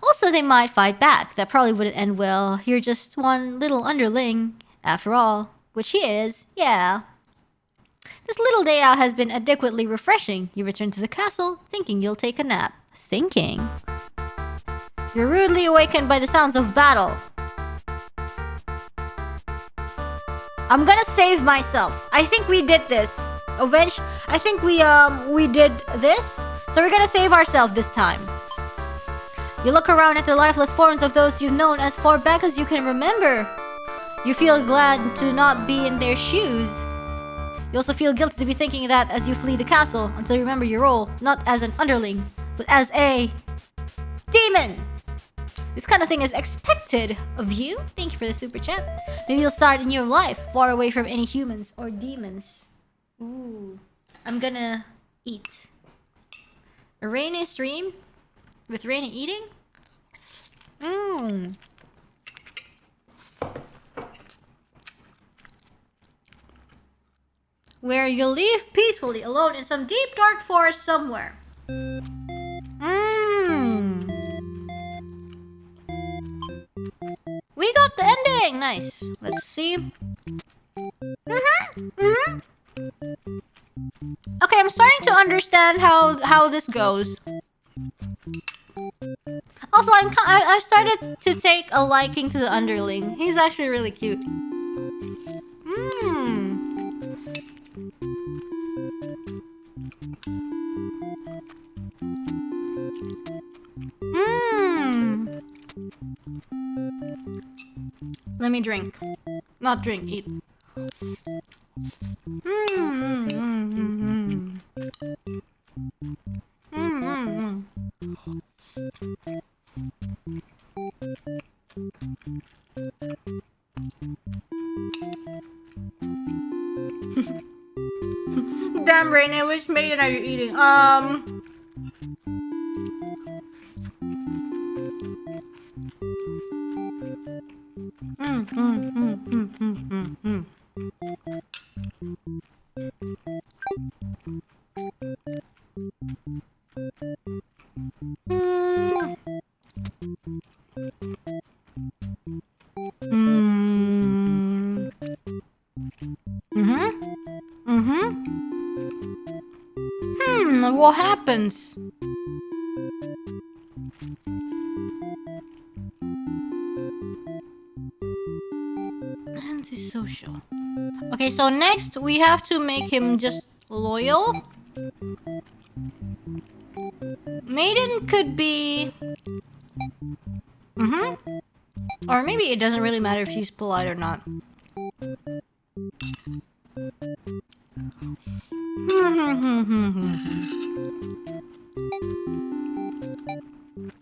Also, they might fight back. That probably wouldn't end well. You're just one little underling, after all. Which he is, yeah. This little day out has been adequately refreshing. You return to the castle, thinking you'll take a nap. Thinking. You're rudely awakened by the sounds of battle. I'm gonna save myself. I think we did this. I think we did this. So we're gonna save ourselves this time. You look around at the lifeless forms of those you've known as far back as you can remember. You feel glad to not be in their shoes. You also feel guilty to be thinking that as you flee the castle until you remember your role, not as an underling, but as a demon. This kind of thing is expected of you. Thank you for the super chat. Maybe you'll start a new life, far away from any humans or demons. Ooh. I'm gonna eat. A rainy stream with rainy eating? Mmm. Where you live peacefully alone in some deep dark forest somewhere. Mmm. We got the ending! Nice. Let's see. Okay, I'm starting to understand how this goes. Also, I've started to take a liking to the underling. He's actually really cute. Mmm. Mmm. Let me drink. Not drink, eat. Damn, Reine, which maiden are you eating? What happens? Antisocial. Okay, so next we have to make him just loyal. Maiden could be... Or maybe it doesn't really matter if she's polite or not.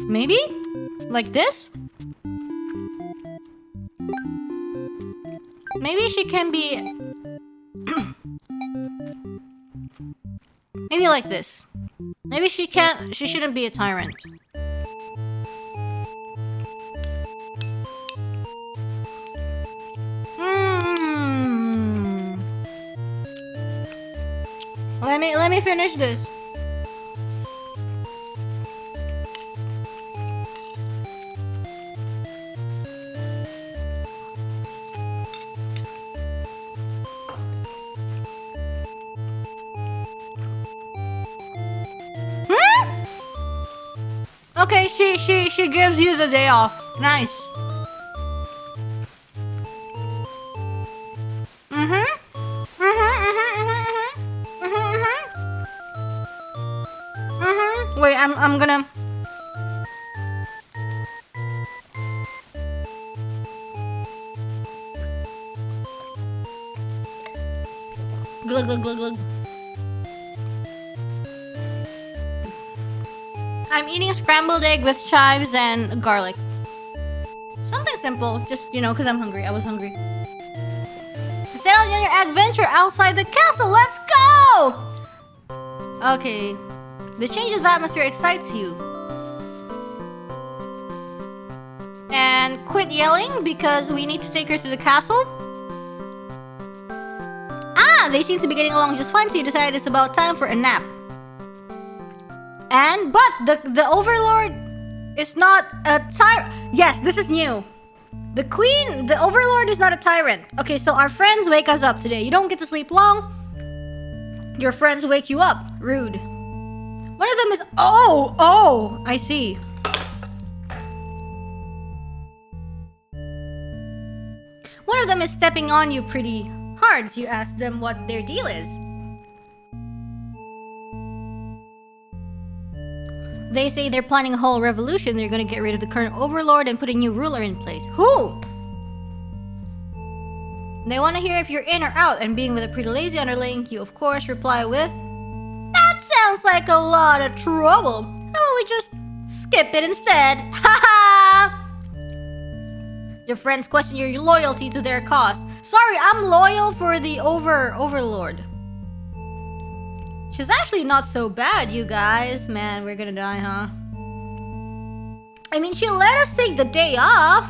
Maybe? Like this? Maybe she can be... Maybe like this. Maybe she shouldn't be a tyrant. Let me finish this. Okay, she gives you the day off. Nice. Wait, I'm gonna... Glug, glug, glug, glug. I'm eating a scrambled egg with chives and garlic. Something simple, just, you know, because I'm hungry. I was hungry. Set out on your adventure outside the castle. Let's go! Okay. The change of atmosphere excites you. And quit yelling because we need to take her to the castle. Ah, they seem to be getting along just fine, so you decide it's about time for a nap. But the overlord is not a tyrant. Yes, this is new. The overlord is not a tyrant. Okay, so our friends wake us up today. You don't get to sleep long. Your friends wake you up. Rude. One of them is, oh, I see. One of them is stepping on you pretty hard, so you ask them what their deal is. They say they're planning a whole revolution. They're gonna get rid of the current overlord and put a new ruler in place. Who? They want to hear if you're in or out, and being with a pretty lazy underling, you of course reply with, "That sounds like a lot of trouble. How about we just skip it instead?" Haha! Your friends question your loyalty to their cause. Sorry, I'm loyal for the overlord. She's actually not so bad, you guys. Man, we're gonna die, huh? I mean, she let us take the day off.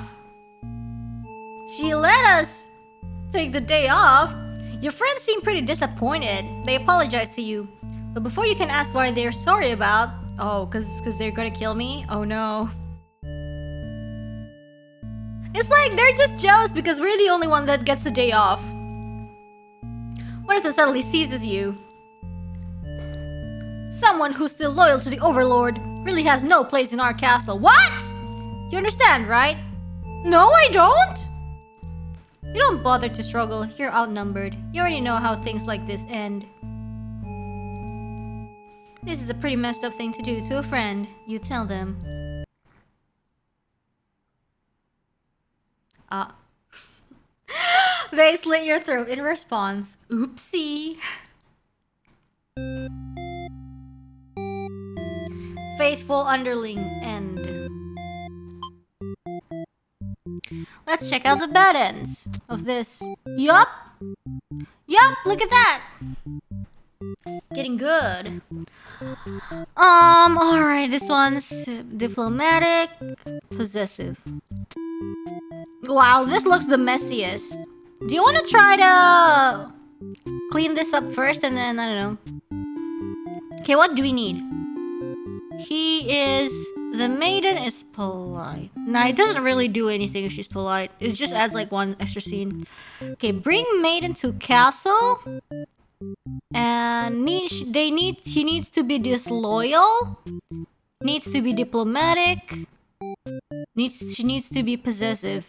Your friends seem pretty disappointed. They apologize to you. But before you can ask why they're sorry about... Oh, cause they're gonna kill me? Oh no. It's like they're just jealous because we're the only one that gets the day off. What if it suddenly seizes you? Someone who's still loyal to the overlord really has no place in our castle. What? You understand, right? No, I don't. You don't bother to struggle. You're outnumbered. You already know how things like this end. This is a pretty messed up thing to do to a friend. You tell them. They slit your throat in response. Oopsie. Faithful underling end. Let's check out the bad ends of this. Yup, look at that. Getting good. Alright, this one's diplomatic, possessive. Wow, this looks the messiest. Do you want to try to clean this up first and then, I don't know. Okay, what do we need? The maiden is polite. Nah, it doesn't really do anything if she's polite. It just adds like one extra scene. Okay, bring maiden to castle. And he needs to be disloyal. Needs to be diplomatic. She needs to be possessive.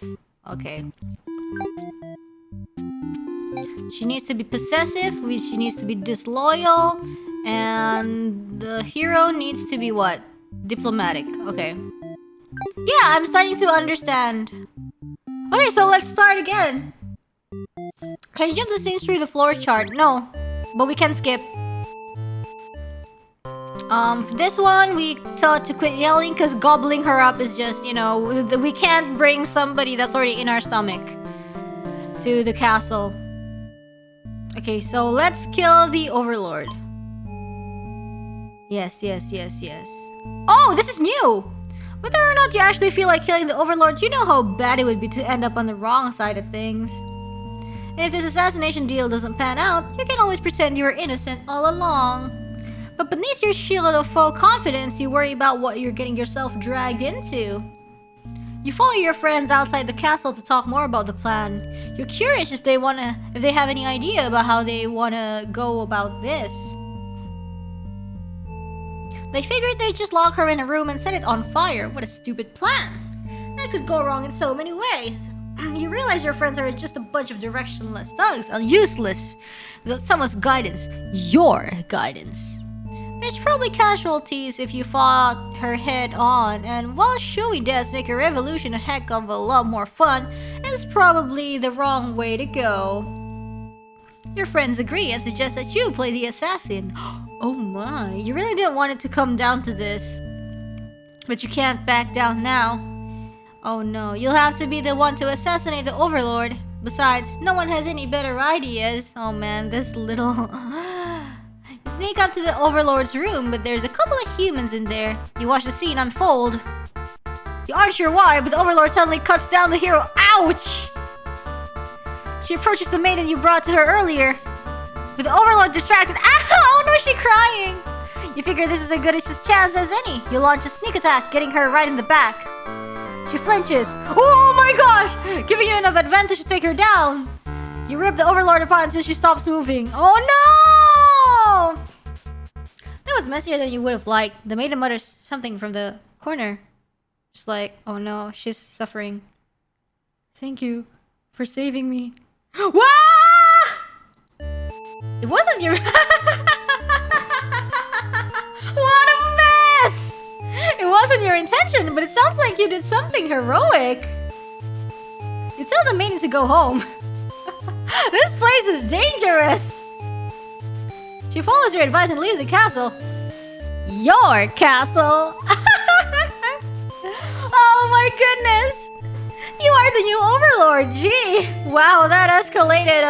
Okay. She needs to be possessive, she needs to be disloyal, and the hero needs to be what? Diplomatic. Okay. Yeah, I'm starting to understand. Okay, so let's start again. Can you jump the scenes through the floor chart? No, but we can skip. For this one, we taught to quit yelling because gobbling her up is just, you know, we can't bring somebody that's already in our stomach to the castle. Okay, so let's kill the overlord. Yes. Oh, this is new! Whether or not you actually feel like killing the overlord, you know how bad it would be to end up on the wrong side of things. And if this assassination deal doesn't pan out, you can always pretend you were innocent all along. But beneath your shield of faux confidence, you worry about what you're getting yourself dragged into. You follow your friends outside the castle to talk more about the plan. You're curious if they have any idea about how they wanna go about this. They figured they'd just lock her in a room and set it on fire. What a stupid plan. That could go wrong in so many ways. You realize your friends are just a bunch of directionless thugs, useless without someone's guidance, your guidance. There's probably casualties if you fought her head on, and while showy deaths make a revolution a heck of a lot more fun, it's probably the wrong way to go. Your friends agree and suggest that you play the assassin. Oh my, you really didn't want it to come down to this. But you can't back down now. Oh no, you'll have to be the one to assassinate the Overlord. Besides, no one has any better ideas. Oh man, this little... You sneak up to the Overlord's room, but there's a couple of humans in there. You watch the scene unfold. You aren't sure why, but the Overlord suddenly cuts down the hero. Ouch! She approaches the maiden you brought to her earlier. With the Overlord distracted, oh no, she's crying! You figure this is as good a chance as any. You launch a sneak attack, getting her right in the back. She flinches. Oh my gosh! Giving you enough advantage to take her down. You rip the Overlord apart until she stops moving. Oh no! That was messier than you would have liked. The maiden mutters something from the corner. Just like, oh no, she's suffering. Thank you for saving me. Wah! It wasn't your... What a mess! It wasn't your intention, but it sounds like you did something heroic. You tell the maiden to go home. This place is dangerous. She follows your advice and leaves the castle. Your castle? Oh my goodness! You are the new Overlord, gee! Wow, that escalated,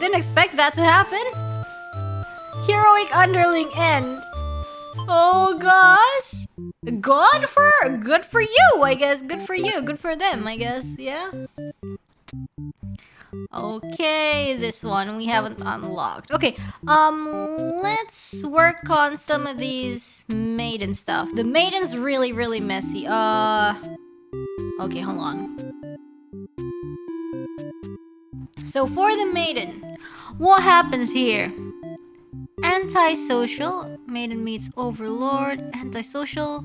didn't expect that to happen. Heroic underling end. Oh gosh! Good for you, I guess. Good for you, good for them, I guess, yeah? Okay, this one we haven't unlocked. Okay, let's work on some of these maiden stuff. The maiden's really, really messy. Okay, hold on. So for the maiden, what happens here? Antisocial. Maiden meets Overlord. Antisocial.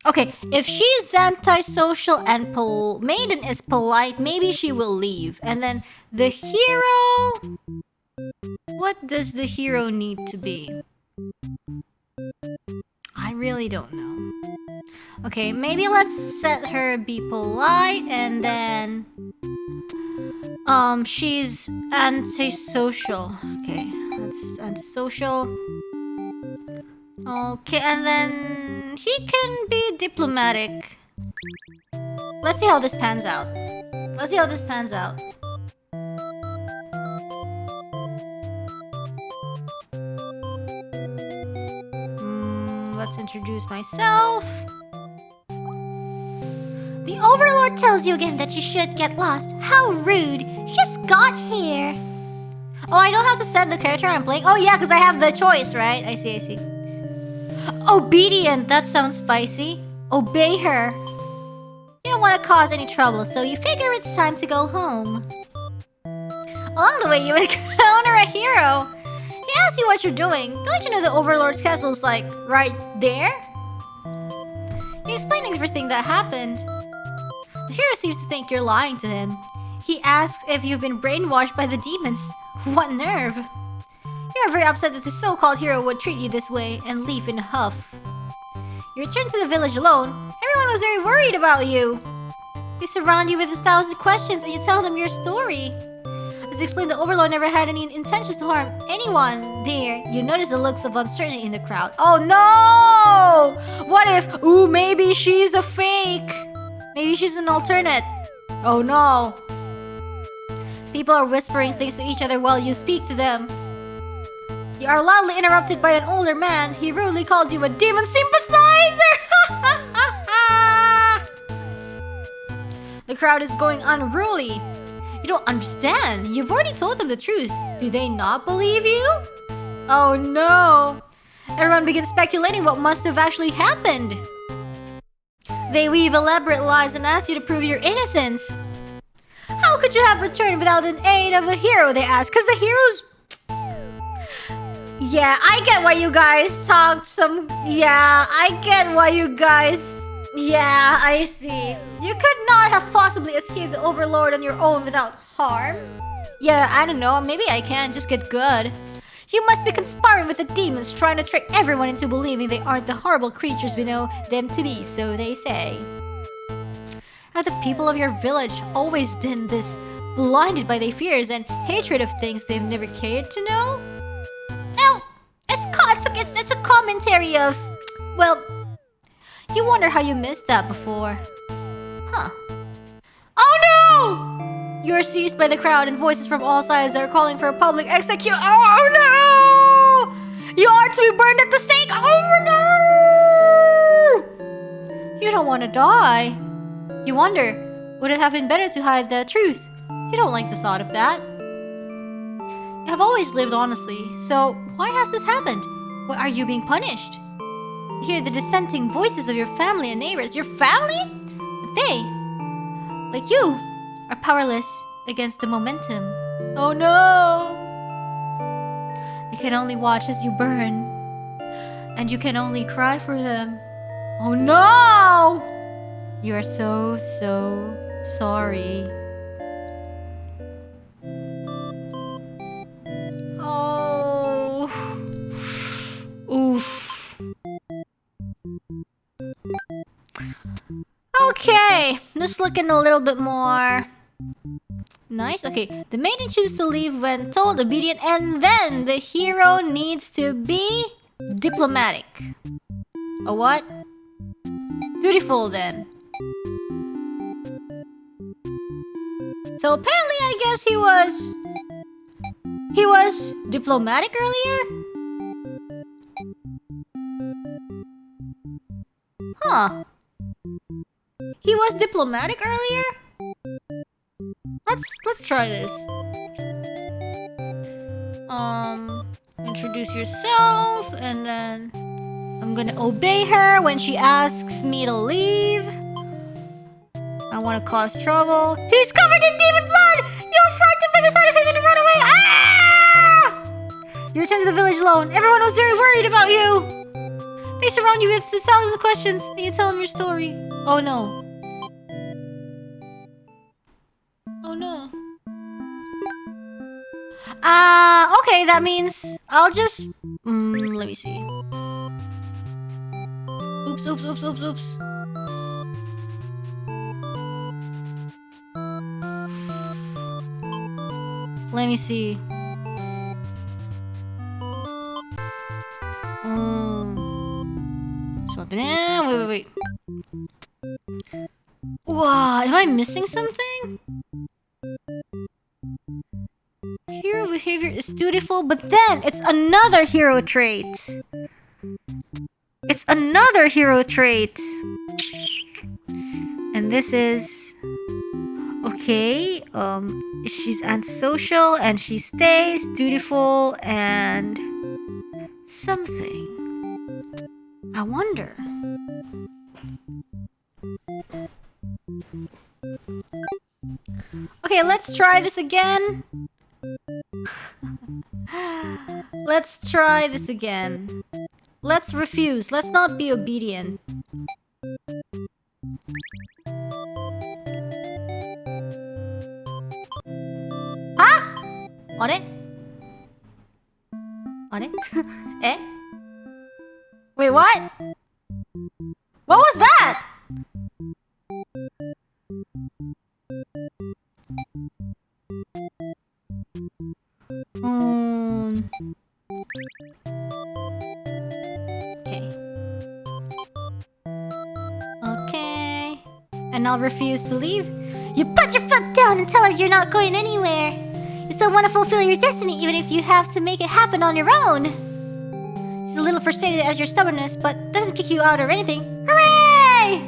Okay, if she's antisocial and maiden is polite, maybe she will leave. And then the hero... What does the hero need to be? I really don't know. Okay, maybe let's set her be polite and then... she's antisocial. Okay, that's antisocial. Okay, and then he can be diplomatic. Let's see how this pans out. Let's see how this pans out. Let's introduce myself. The Overlord tells you again that you should get lost. How rude. Just got here. Oh, I don't have to set the character I'm playing? Oh yeah, because I have the choice, right? I see, I see. Obedient, that sounds spicy. Obey her. You don't want to cause any trouble, so you figure it's time to go home. Along the way, you encounter a hero. He asks you what you're doing. Don't you know the Overlord's castle is like right there? You explain everything that happened. The hero seems to think you're lying to him. He asks if you've been brainwashed by the demons. What nerve! You're very upset that the so-called hero would treat you this way and leave in a huff. You return to the village alone. Everyone was very worried about you. They surround you with 1,000 questions and you tell them your story. As you explain, the Overlord never had any intentions to harm anyone there. You notice the looks of uncertainty in the crowd. Oh no! What if, ooh, maybe she's a fake? Maybe she's an alternate. Oh no. People are whispering things to each other while you speak to them. You are loudly interrupted by an older man. He rudely calls you a demon sympathizer! The crowd is going unruly. You don't understand. You've already told them the truth. Do they not believe you? Oh no. Everyone begins speculating what must have actually happened. They weave elaborate lies and ask you to prove your innocence. How could you have returned without the aid of a hero, they ask? Because the hero's... Yeah, I get why you guys talked some... Yeah, I get why you guys... Yeah, I see. You could not have possibly escaped the Overlord on your own without harm. Yeah, I don't know. Maybe I can just get good. You must be conspiring with the demons, trying to trick everyone into believing they aren't the horrible creatures we know them to be, so they say. Have the people of your village always been this blinded by their fears and hatred of things they've never cared to know? Oh, it's a commentary of... Well, you wonder how you missed that before. Huh. Oh no! You are seized by the crowd and voices from all sides are calling for a public execution. Oh no! You are to be burned at the stake. Oh no! You don't want to die. You wonder, would it have been better to hide the truth? You don't like the thought of that. You have always lived honestly, so why has this happened? Why are you being punished? You hear the dissenting voices of your family and neighbors. Your family? But they, like you, are powerless against the momentum. Oh no! They can only watch as you burn, and you can only cry for them. Oh no! You are so sorry. Oh. Oof. Okay, just looking a little bit more nice. Okay, the maiden chooses to leave when told, obedient, and then the hero needs to be diplomatic. A what? Dutiful then. So apparently I guess he was diplomatic earlier? Huh. He was diplomatic earlier? Let's try this. Introduce yourself, and then I'm gonna obey her when she asks me to leave. I wanna cause trouble. He's covered in demon blood! You're frightened by the sight of him and run away! Ah! You return to the village alone. Everyone was very worried about you. They surround you with 1,000 questions, and you tell them your story. Oh no. Oh no. Okay, that means I'll just... let me see. Oops. Let me see. Wait. Wow, am I missing something? Hero behavior is dutiful, but then it's another hero trait. It's another hero trait. And this is... Okay, she's antisocial and she stays dutiful and... something. I wonder. Okay, let's try this again. Let's try this again. Let's refuse. Let's not be obedient. Huh? On it? Eh? Wait, what? What was that? Okay. And I'll refuse to leave. You put your foot down and tell her you're not going anywhere. You still want to fulfill your destiny even if you have to make it happen on your own. She's a little frustrated at your stubbornness, but doesn't kick you out or anything. Hooray!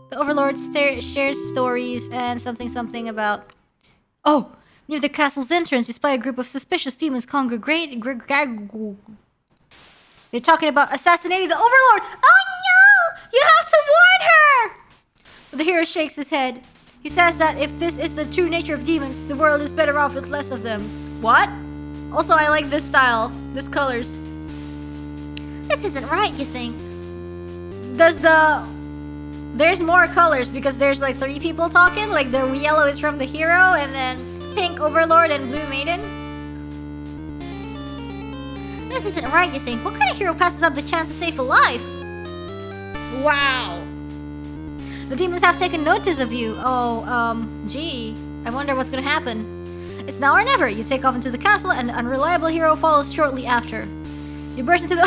The Overlord shares stories and something about... Oh! Near the castle's entrance, you spy a group of suspicious demons congregate... They're talking about assassinating the Overlord! Oh no! You have to warn her! But the hero shakes his head. He says that if this is the true nature of demons, the world is better off with less of them. What? Also, I like this style. This colors. This isn't right, you think? There's more colors because there's like 3 people talking. Like the yellow is from the hero and then pink Overlord and blue maiden. This isn't right, you think? What kind of hero passes up the chance to save a life? Wow. The demons have taken notice of you. Oh, gee. I wonder what's gonna happen. It's now or never. You take off into the castle and the unreliable hero follows shortly after. You burst into the...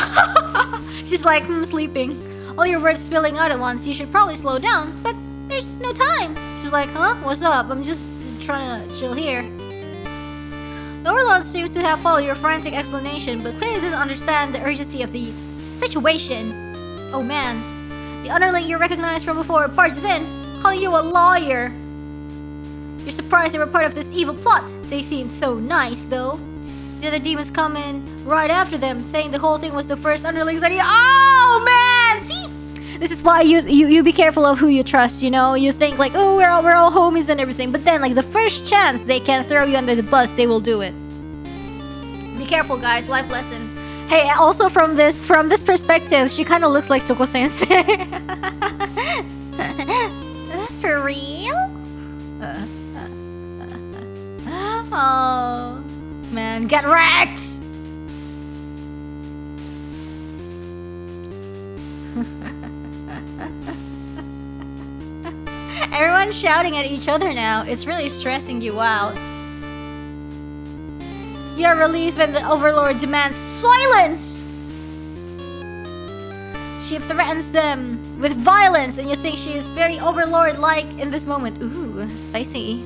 She's like, sleeping. All your words spilling out at once. You should probably slow down, but there's no time. She's like, huh? What's up? I'm just trying to chill here. The Overlord seems to have followed your frantic explanation, but clearly doesn't understand the urgency of the situation. Oh man. The underling you recognized from before barges in, calling you a lawyer. You're surprised they were part of this evil plot. They seemed so nice, though. The other demons come in right after them, saying the whole thing was the first underling's idea. Oh man! See? This is why you be careful of who you trust, you know? You think like, oh, we're all homies and everything, but then like the first chance they can throw you under the bus, they will do it. Be careful, guys. Life lesson. Hey, also from this perspective, she kind of looks like Choco Sensei. For real? Oh man, get wrecked! Everyone's shouting at each other now. It's really stressing you out. You are relieved when the Overlord demands silence! She threatens them with violence, and you think she is very Overlord-like in this moment. Ooh, spicy.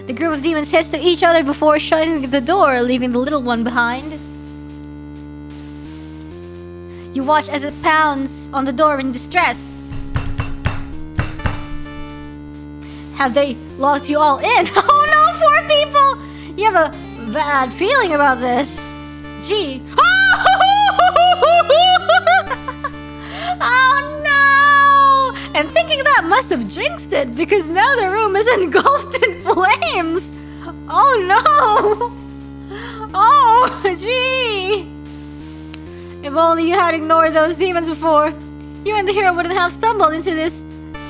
The group of demons hiss to each other before shutting the door, leaving the little one behind. You watch as it pounds on the door in distress. Have they locked you all in? Oh no, 4 people! You have a bad feeling about this. Gee. Oh no! And thinking that must have jinxed it, because now the room is engulfed in flames. Oh no! Oh, gee! If only you had ignored those demons before, you and the hero wouldn't have stumbled into this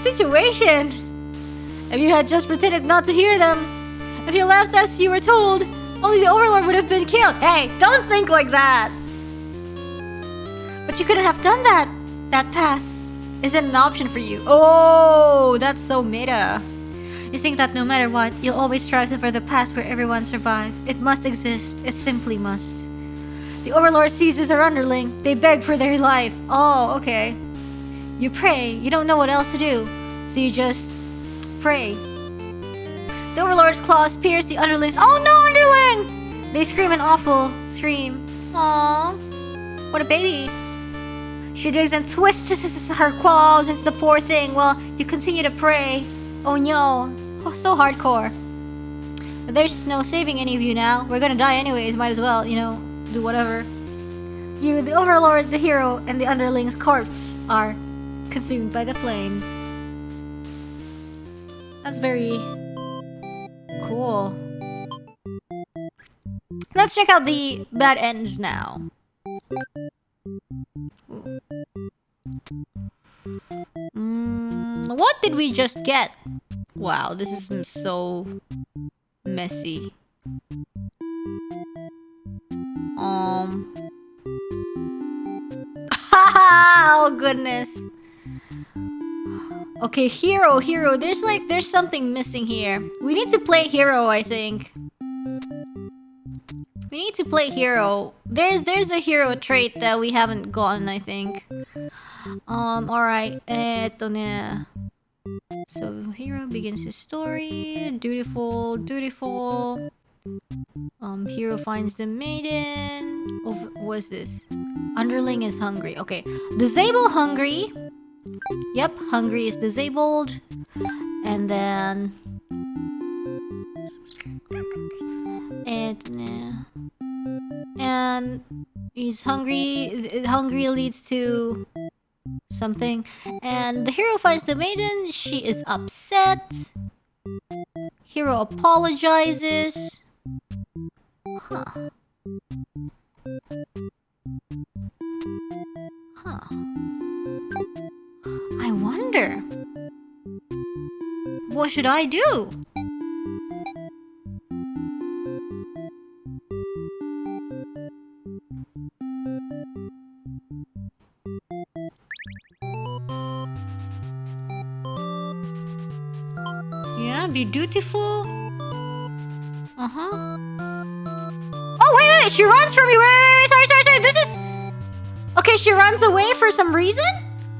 situation. If you had just pretended not to hear them, if you left as you were told, only the Overlord would have been killed. Hey, don't think like that! But you couldn't have done that. That path isn't an option for you. Oh, that's so meta. You think that no matter what, you'll always strive for the path where everyone survives. It must exist. It simply must. The Overlord seizes her underling. They beg for their life. Oh, okay. You pray. You don't know what else to do. So you just pray. The Overlord's claws pierce the underlings. Oh no, underling! They scream an awful scream. Aww. What a baby. She digs and twists her claws into the poor thing while you continue to pray. Oh no. Oh, so hardcore. But there's no saving any of you now. We're gonna die anyways. Might as well, you know, do whatever. You, the Overlord, the hero, and the underling's corpse are consumed by the flames. That's very cool. Let's check out the bad ends now. What did we just get? Wow, this is so messy. Oh goodness. Okay, hero. There's something missing here. We need to play hero, I think. We need to play hero. There's a hero trait that we haven't gotten, I think. Alright. Eto ne. So, hero begins his story. Dutiful. Hero finds the maiden. What's this? Underling is hungry. Okay. Disable hungry. Yep, hungry is disabled. And then... And he's hungry. Hungry leads to something. And the hero finds the maiden. She is upset. Hero apologizes. Huh. I wonder. What should I do? Yeah, be dutiful. Wait, she runs from me. Wait. Sorry. This is... Okay, she runs away for some reason?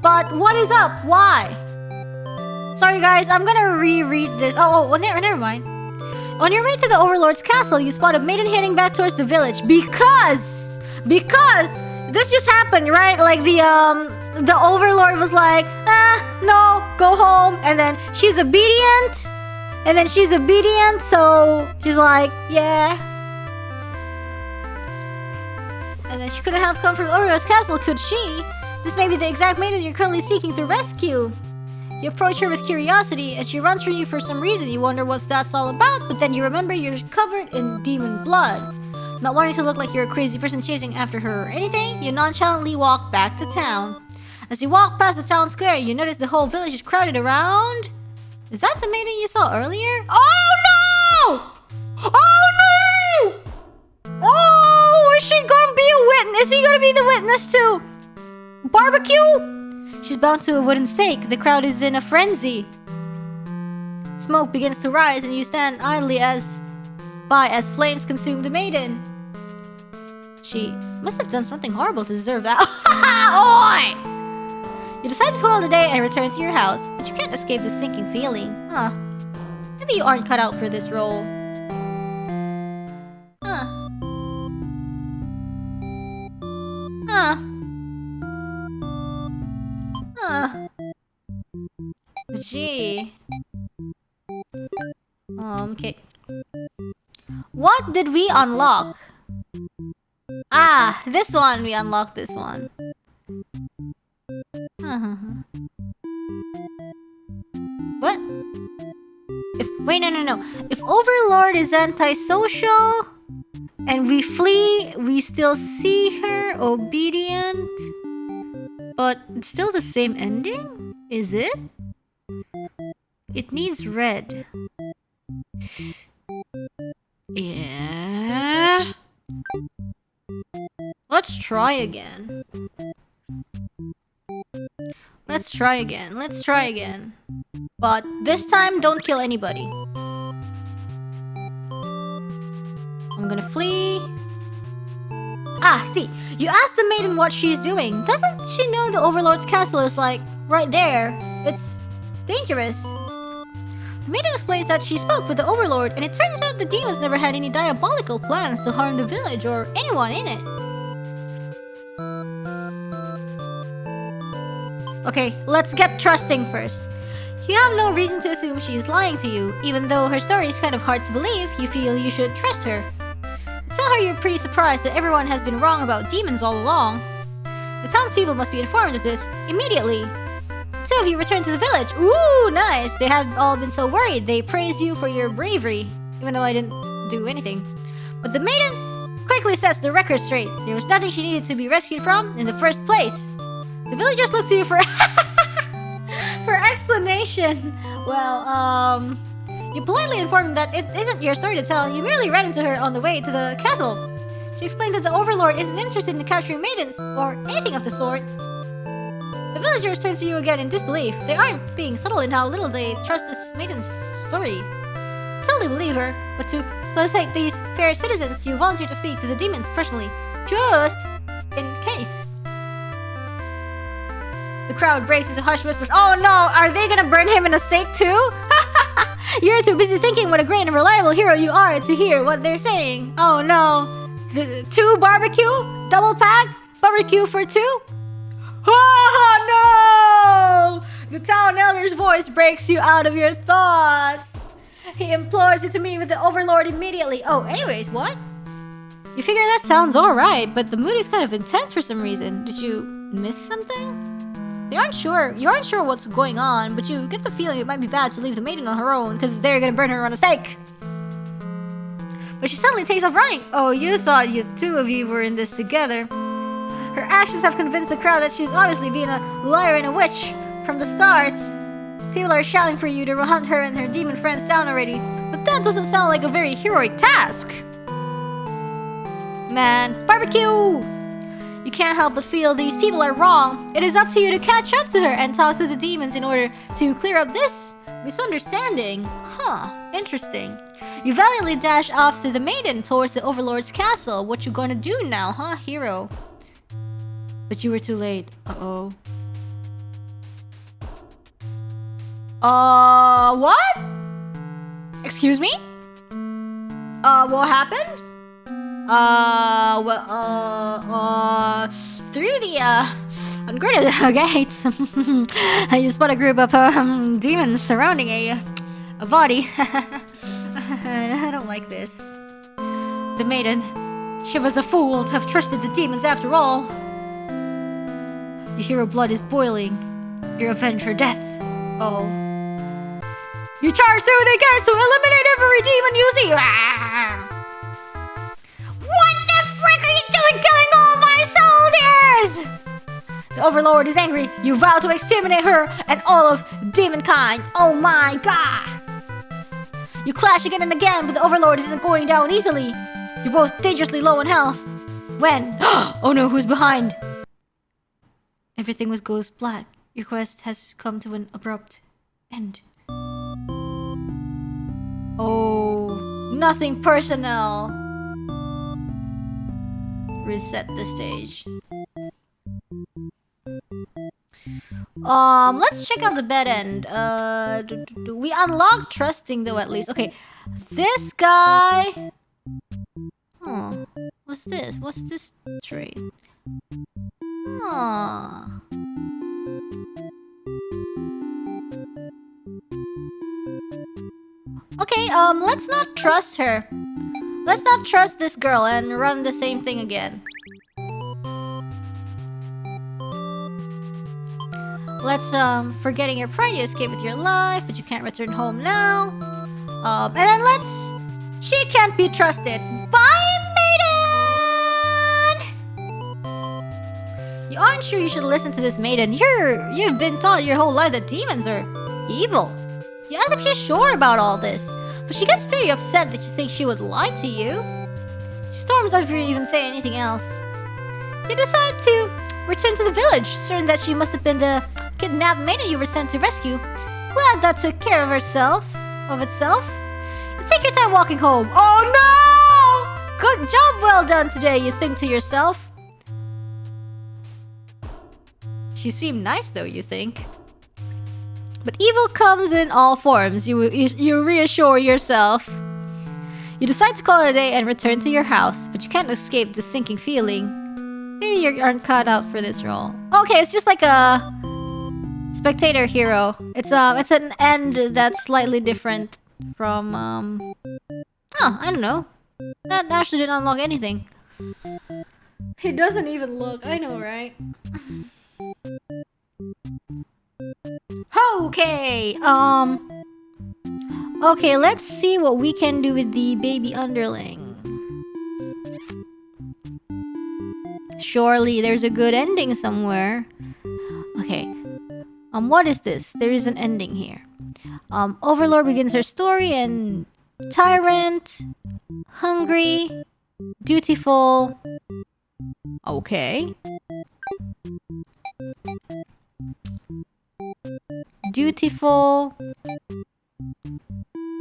But what is up? Why? Sorry, guys. I'm gonna reread this. Never mind. On your way to the Overlord's castle, you spot a maiden heading back towards the village because this just happened, right? Like the Overlord was like, no, go home. And then she's obedient. So she's like, yeah. And then she couldn't have come from the Overlord's castle, could she? This may be the exact maiden you're currently seeking to rescue. You approach her with curiosity, and she runs from you for some reason. You wonder what that's all about, but then you remember you're covered in demon blood. Not wanting to look like you're a crazy person chasing after her or anything, you nonchalantly walk back to town. As you walk past the town square, you notice the whole village is crowded around... Is that the maiden you saw earlier? Oh no! Oh, is she gonna be a witness? Is he gonna be the witness to barbecue? She's bound to a wooden stake. The crowd is in a frenzy. Smoke begins to rise, and you stand idly as flames consume the maiden. She must have done something horrible to deserve that. Oi! You decide to call it a day and return to your house, but you can't escape this sinking feeling. Maybe you aren't cut out for this role. Gee. Okay. What did we unlock? This one. We unlocked this one. What? Wait, no. If Overlord is antisocial and we flee, we still see her obedient. But it's still the same ending? Is it? It needs red. Yeah. Let's try again. But this time, don't kill anybody. I'm gonna flee. See. You ask the maiden what she's doing. Doesn't she know the Overlord's castle is like right there? It's dangerous. The maiden explains that she spoke with the Overlord, and it turns out the demons never had any diabolical plans to harm the village or anyone in it. Okay, let's get trusting first. You have no reason to assume she is lying to you. Even though her story is kind of hard to believe, you feel you should trust her. Tell her you're pretty surprised that everyone has been wrong about demons all along. The townspeople must be informed of this immediately. Two of you return to the village. Ooh, nice! They had all been so worried. They praised you for your bravery, even though I didn't do anything. But the maiden quickly sets the record straight. There was nothing she needed to be rescued from in the first place. The villagers look to you for for explanation. Well, you politely inform them that it isn't your story to tell. You merely ran into her on the way to the castle. She explained that the Overlord isn't interested in capturing maidens or anything of the sort. The villagers turn to you again in disbelief. They aren't being subtle in how little they trust this maiden's story. Totally believe her, but to facilitate these fair citizens, you volunteer to speak to the demons personally, just in case. The crowd breaks into hushed whispers. Oh no, are they gonna burn him in a stake too? You're too busy thinking what a great and reliable hero you are to hear what they're saying. Oh no. Two barbecue? Double pack? Barbecue for two? Oh no! The town elder's voice breaks you out of your thoughts. He implores you to meet with the Overlord immediately. Oh, anyways, what? You figure that sounds alright, but the mood is kind of intense for some reason. Did you miss something? You aren't sure what's going on, but you get the feeling it might be bad to leave the maiden on her own, because they're gonna burn her on a stake. But she suddenly takes off running. Oh, you thought you two of you were in this together. Her actions have convinced the crowd that she's obviously been a liar and a witch from the start. People are shouting for you to hunt her and her demon friends down already, but that doesn't sound like a very heroic task. Man, barbecue! You can't help but feel these people are wrong. It is up to you to catch up to her and talk to the demons in order to clear up this Misunderstanding? Huh, interesting. You valiantly dash off to the maiden towards the Overlord's castle. What you gonna do now, huh, hero? But you were too late. Uh-oh. What? Excuse me? What happened? Through the, unguarded gates, you spot a group of, demons surrounding a body. I don't like this. The maiden. She was a fool to have trusted the demons after all. Your hero blood is boiling. You avenge her death. Oh. You charge through the gates to eliminate every demon you see! Ah! What the frick are you doing killing all my soldiers? The Overlord is angry. You vow to exterminate her and all of demonkind. Oh my god! You clash again and again, but the Overlord isn't going down easily. You're both dangerously low in health. When? Oh no, who's behind? Everything was ghost black. Your quest has come to an abrupt end. Oh, nothing personal. Reset the stage. Let's check out the bed end. We unlocked trusting though at least. Okay, this guy. Oh, what's this? What's this trait? Huh. Okay, let's not trust her. Let's not trust this girl and run the same thing again. Let's, forgetting your pride, you escape with your life, but you can't return home now. And then let's... She can't be trusted. Bye, maiden! You aren't sure you should listen to this maiden. You've been taught your whole life that demons are evil. You ask if she's sure about all this, but she gets very upset that you think she would lie to you. She storms off if you even say anything else. You decide to return to the village, certain that she must have been the kidnapped maiden you were sent to rescue. Glad that took care of itself. You take your time walking home. Oh no! Good job, well done today, you think to yourself. She seemed nice though, you think. But evil comes in all forms. You reassure yourself. You decide to call it a day and return to your house, but you can't escape the sinking feeling. Maybe you aren't cut out for this role. Okay, it's just like a spectator hero. It's an end that's slightly different from oh, I don't know. That actually didn't unlock anything. He doesn't even look. I know, right? Okay, okay, let's see what we can do with the baby underling. Surely there's a good ending somewhere. Okay, what is this? There is an ending here. Overlord begins her story and tyrant, hungry, dutiful. Okay. Dutiful.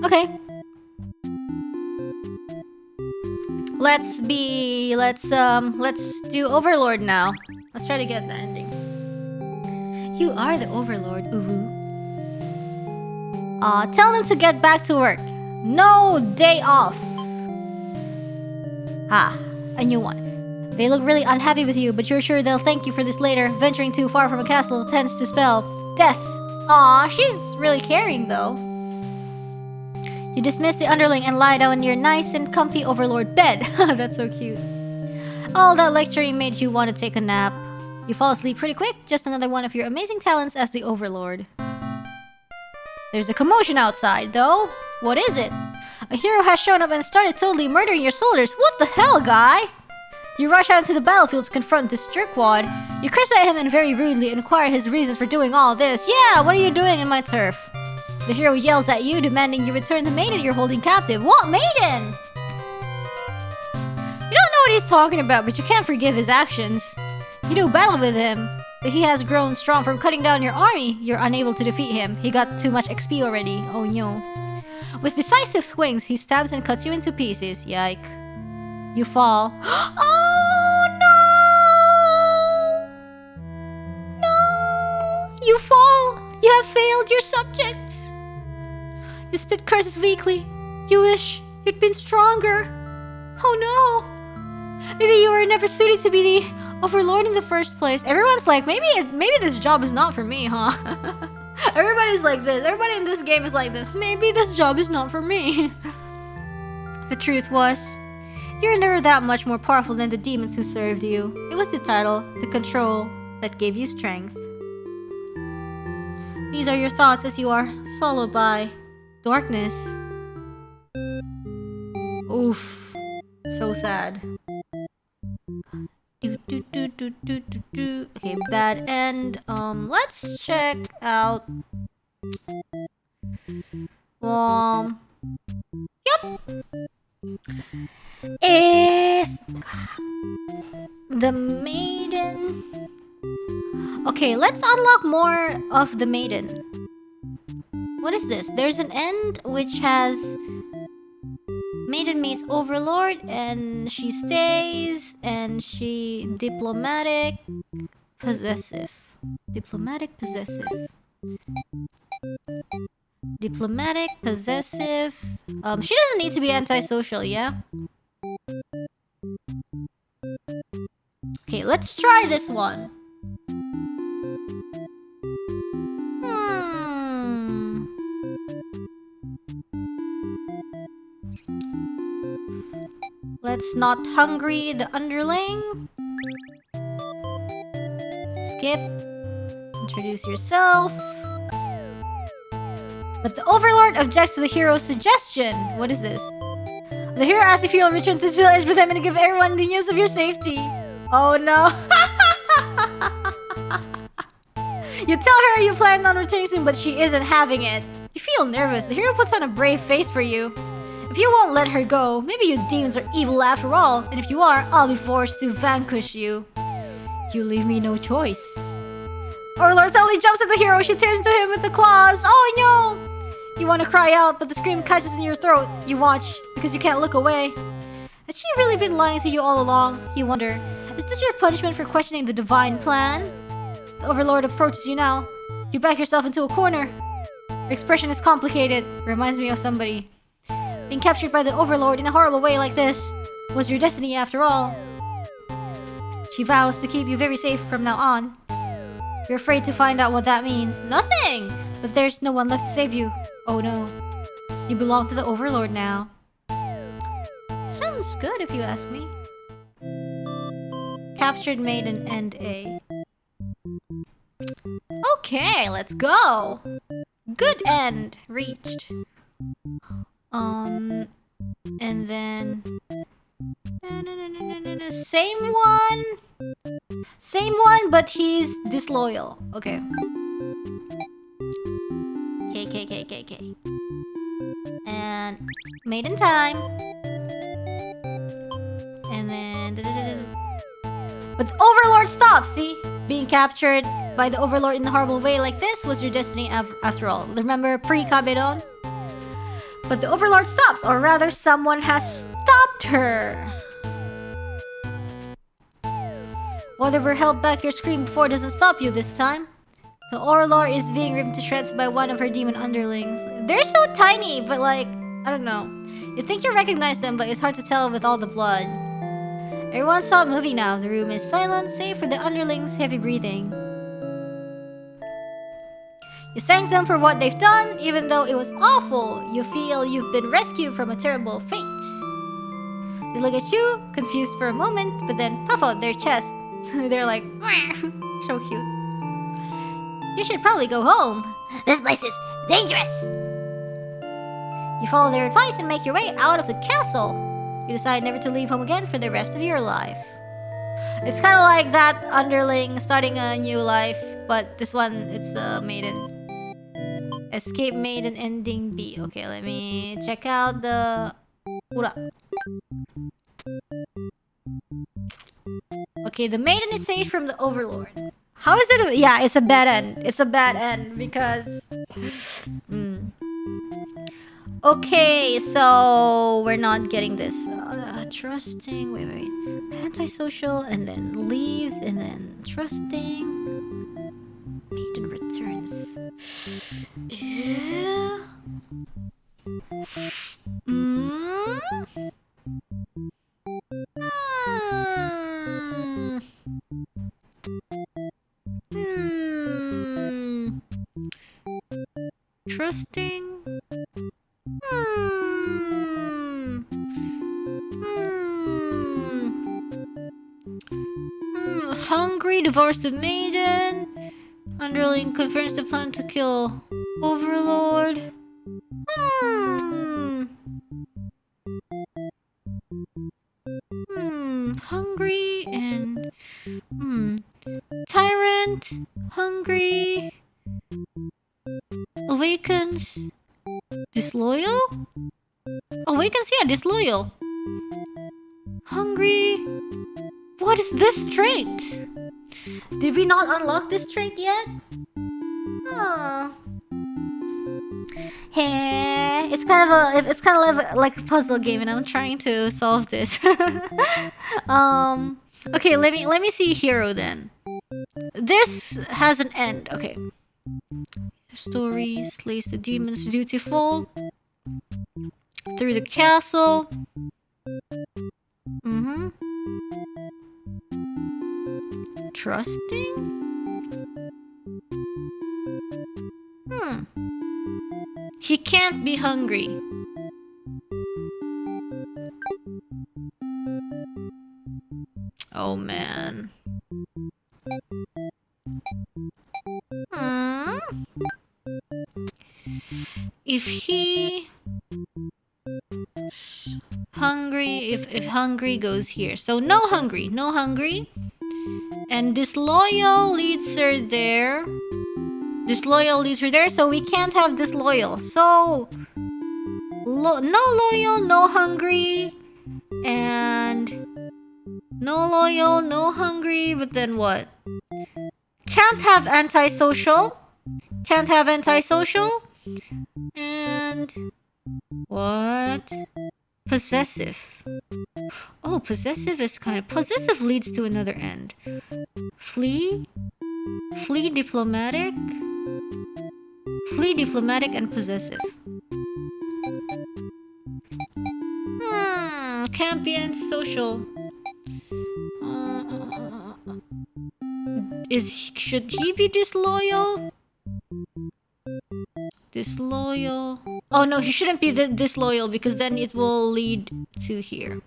Okay. Let's do Overlord now. Let's try to get the ending. You are the Overlord, uhu. Tell them to get back to work. No day off. Ah, a new one. They look really unhappy with you, but you're sure they'll thank you for this later. Venturing too far from a castle tends to spell death. Aw, she's really caring though. You dismiss the underling and lie down in your nice and comfy Overlord bed. That's so cute. All that lecturing made you want to take a nap. You fall asleep pretty quick, just another one of your amazing talents as the Overlord. There's a commotion outside though. What is it? A hero has shown up and started totally murdering your soldiers. What the hell, guy? You rush out into the battlefield to confront this jerkwad. You curse at him and very rudely inquire his reasons for doing all this. Yeah, what are you doing in my turf? The hero yells at you, demanding you return the maiden you're holding captive. What maiden? You don't know what he's talking about, but you can't forgive his actions. You do battle with him. But he has grown strong from cutting down your army. You're unable to defeat him. He got too much XP already. Oh no. With decisive swings, he stabs and cuts you into pieces. Yike. You fall. Oh no! No! You fall! You have failed your subjects! You spit curses weakly. You wish you'd been stronger. Oh no! Maybe you were never suited to be the overlord in the first place. Everyone's like, maybe this job is not for me, huh? Everybody's like this. Everybody in this game is like this. Maybe this job is not for me. The truth was, you're never that much more powerful than the demons who served you. It was the title, the control, that gave you strength. These are your thoughts as you are swallowed by darkness. Oof. So sad. Okay, bad end. Let's check out. Yep. The maiden. Okay, let's unlock more of the maiden. What is this? There's an end which has maiden meets overlord, and she stays, and she diplomatic possessive. Diplomatic possessive. Diplomatic possessive. She doesn't need to be antisocial, yeah? Okay, let's try this one. Let's not hungry the underling. Skip. Introduce yourself. But the overlord objects to the hero's suggestion. What is this? The hero asks if you'll return to this village with him and give everyone the news of your safety. Oh no. You tell her you plan on returning soon, but she isn't having it. You feel nervous. The hero puts on a brave face for you. If you won't let her go, maybe you demons are evil after all. And if you are, I'll be forced to vanquish you. You leave me no choice. Overlord suddenly jumps at the hero. She turns to him with the claws. Oh no! You want to cry out, but the scream catches in your throat. You watch, because you can't look away. Has she really been lying to you all along? You wonder. Is this your punishment for questioning the divine plan? The overlord approaches you now. You back yourself into a corner. Her expression is complicated. Reminds me of somebody. Being captured by the overlord in a horrible way like this was your destiny after all. She vows to keep you very safe from now on. You're afraid to find out what that means. Nothing! But there's no one left to save you. Oh no. You belong to the overlord now. Sounds good if you ask me. Captured maiden end A. Okay, let's go. Good end reached. And then same one, but he's disloyal. Okay. K. And maiden time. And then but the overlord stops. See, being captured by the overlord in a horrible way like this was your destiny after all. Remember pre-Kabedon? But the overlord stops, or rather someone has stopped her. Whatever held back your scream before doesn't stop you this time. The overlord is being ripped to shreds by one of her demon underlings. They're so tiny, but like, I don't know. You think you recognize them, but it's hard to tell with all the blood. Everyone saw a movie now. The room is silent, save for the underlings' heavy breathing. You thank them for what they've done, even though it was awful. You feel you've been rescued from a terrible fate. They look at you, confused for a moment, but then puff out their chest. They're like, so cute. You should probably go home. This place is dangerous. You follow their advice and make your way out of the castle. You decide never to leave home again for the rest of your life. It's kind of like that underling starting a new life, but this one, it's the maiden. Escape maiden ending B. Okay, let me check out the Ura. Okay, the maiden is saved from the overlord. How is it? Yeah, it's a bad end. It's a bad end because. Okay, so we're not getting this. Trusting. Wait. Antisocial, and then leaves, and then trusting. Maiden returns. Yeah. Trusting. Hungry, divorced the maiden. Underling confirms the plan to kill Overlord. Hungry and tyrant. Hungry. Awakens. Disloyal? Awakens, yeah, disloyal. Hungry. What is this trait? Did we not unlock this trait yet? Oh. Hey, it's kind of like a puzzle game, and I'm trying to solve this. Okay, let me see hero then. This has an end. Okay. Story slays the demons dutiful through the castle. Trusting? He can't be hungry. Oh man. If he hungry, if hungry goes here, so no hungry, and disloyal leads her there. So we can't have disloyal. So no loyal, no hungry, and no loyal, no hungry. But then what? Can't have antisocial. And what? Possessive. Oh, possessive is possessive leads to another end. Flee diplomatic, and possessive. Can't be antisocial. Should he be disloyal? Disloyal. Oh no, he shouldn't be disloyal because then it will lead to here.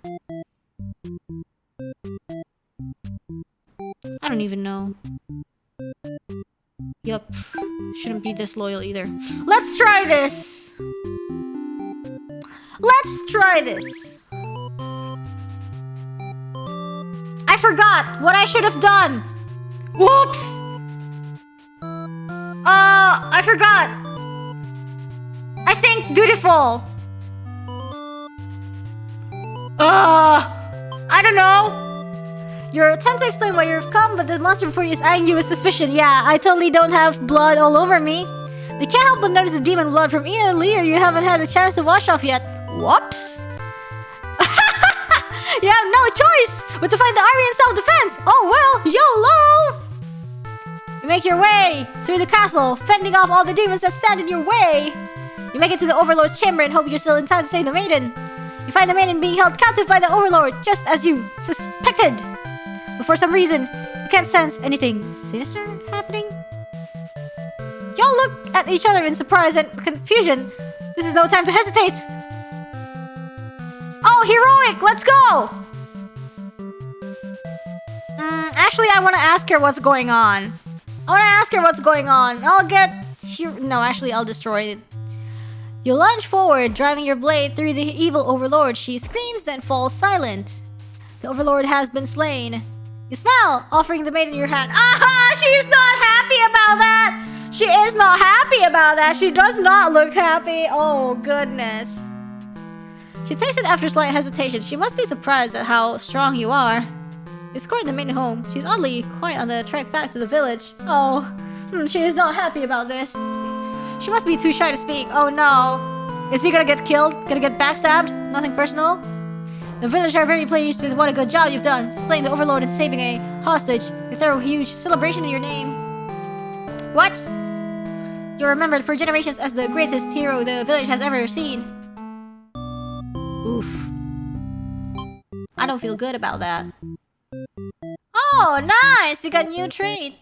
I don't even know. Yup. Shouldn't be disloyal either. Let's try this! I forgot what I should have done! Whoops! I forgot! I think dutiful! I don't know! Your attempt to explain why you've come, but the monster before you is eyeing you with suspicion. Yeah, I totally don't have blood all over me. They can't help but notice the demon blood from earlier you haven't had the chance to wash off yet. Whoops! You have no choice but to fight the army in self-defense! Oh well, YOLO! You make your way through the castle, fending off all the demons that stand in your way. You make it to the Overlord's chamber and hope you're still in time to save the maiden. You find the maiden being held captive by the Overlord, just as you suspected. But for some reason, you can't sense anything sinister happening. Y'all look at each other in surprise and confusion. This is no time to hesitate. Oh, heroic! Let's go! Actually, I want to ask her what's going on. I'll get... No, actually, I'll destroy it. You lunge forward, driving your blade through the evil Overlord. She screams, then falls silent. The Overlord has been slain. You smile, offering the maiden your hand. Aha! She's not happy about that! She is not happy about that. She does not look happy. Oh, goodness. She takes it after slight hesitation. She must be surprised at how strong you are. Escort the maiden home. She's oddly quiet on the trek back to the village. Oh, she is not happy about this. She must be too shy to speak. Oh no. Is he gonna get killed? Gonna get backstabbed? Nothing personal? The villagers are very pleased with what a good job you've done, slaying the overlord and saving a hostage. They throw a huge celebration in your name. What? You're remembered for generations as the greatest hero the village has ever seen. Oof. I don't feel good about that. Oh, nice! We got new trait.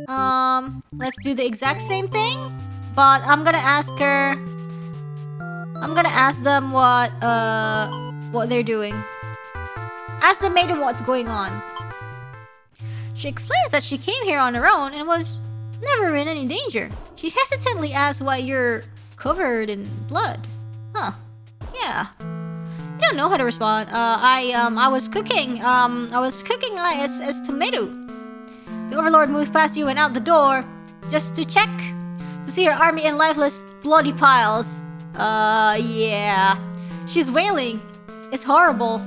Let's do the exact same thing, but I'm gonna ask her. I'm gonna ask them what they're doing. Ask the maiden what's going on. She explains that she came here on her own and was never in any danger. She hesitantly asks why you're covered in blood. Huh. Yeah. I don't know how to respond. I was cooking. It's tomato. The overlord moves past you and out the door just to check to see her army in lifeless, bloody piles. Yeah. She's wailing. It's horrible.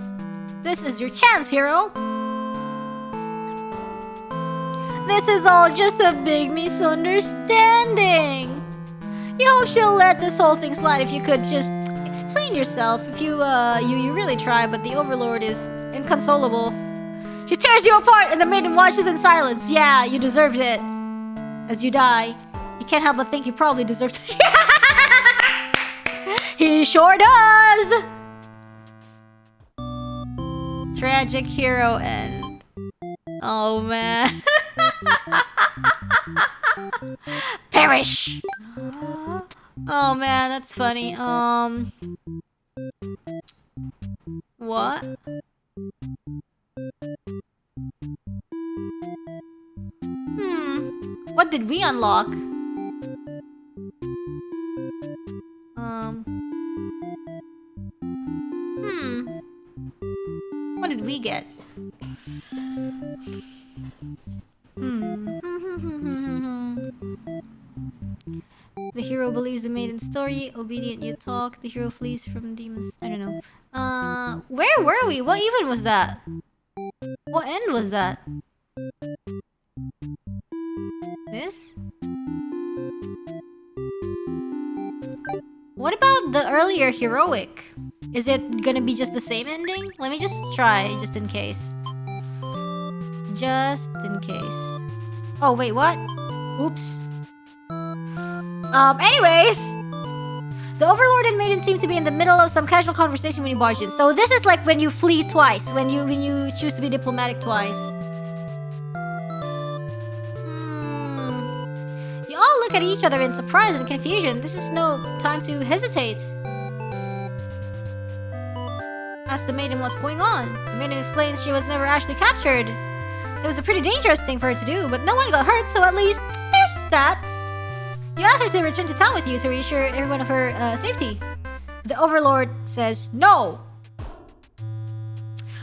This is your chance, hero. This is all just a big misunderstanding. You hope she'll let this whole thing slide if you could just explain yourself. If you really try, but the overlord is inconsolable. She tears you apart and the maiden watches in silence. Yeah, you deserved it. As you die, you can't help but think you probably deserved it. He sure does! Tragic hero end. Oh man. Perish! Oh man, that's funny. What? What did we unlock? What did we get? The hero believes the maiden's story. Obedient you talk. The hero flees from demons. I don't know. Where were we? What even was that? What end was that? This? What about the earlier heroic? Is it gonna be just the same ending? Let me just try, just in case. Just in case. Oh, wait, what? Oops. Anyways. The overlord and maiden seem to be in the middle of some casual conversation when you barge in. So this is like when you flee twice. When you choose to be diplomatic twice. You all look at each other in surprise and confusion. This is no time to hesitate. Ask the maiden what's going on. The maiden explains she was never actually captured. It was a pretty dangerous thing for her to do, but no one got hurt, so at least there's that. You asked her to return to town with you to reassure everyone of her safety. The overlord says no.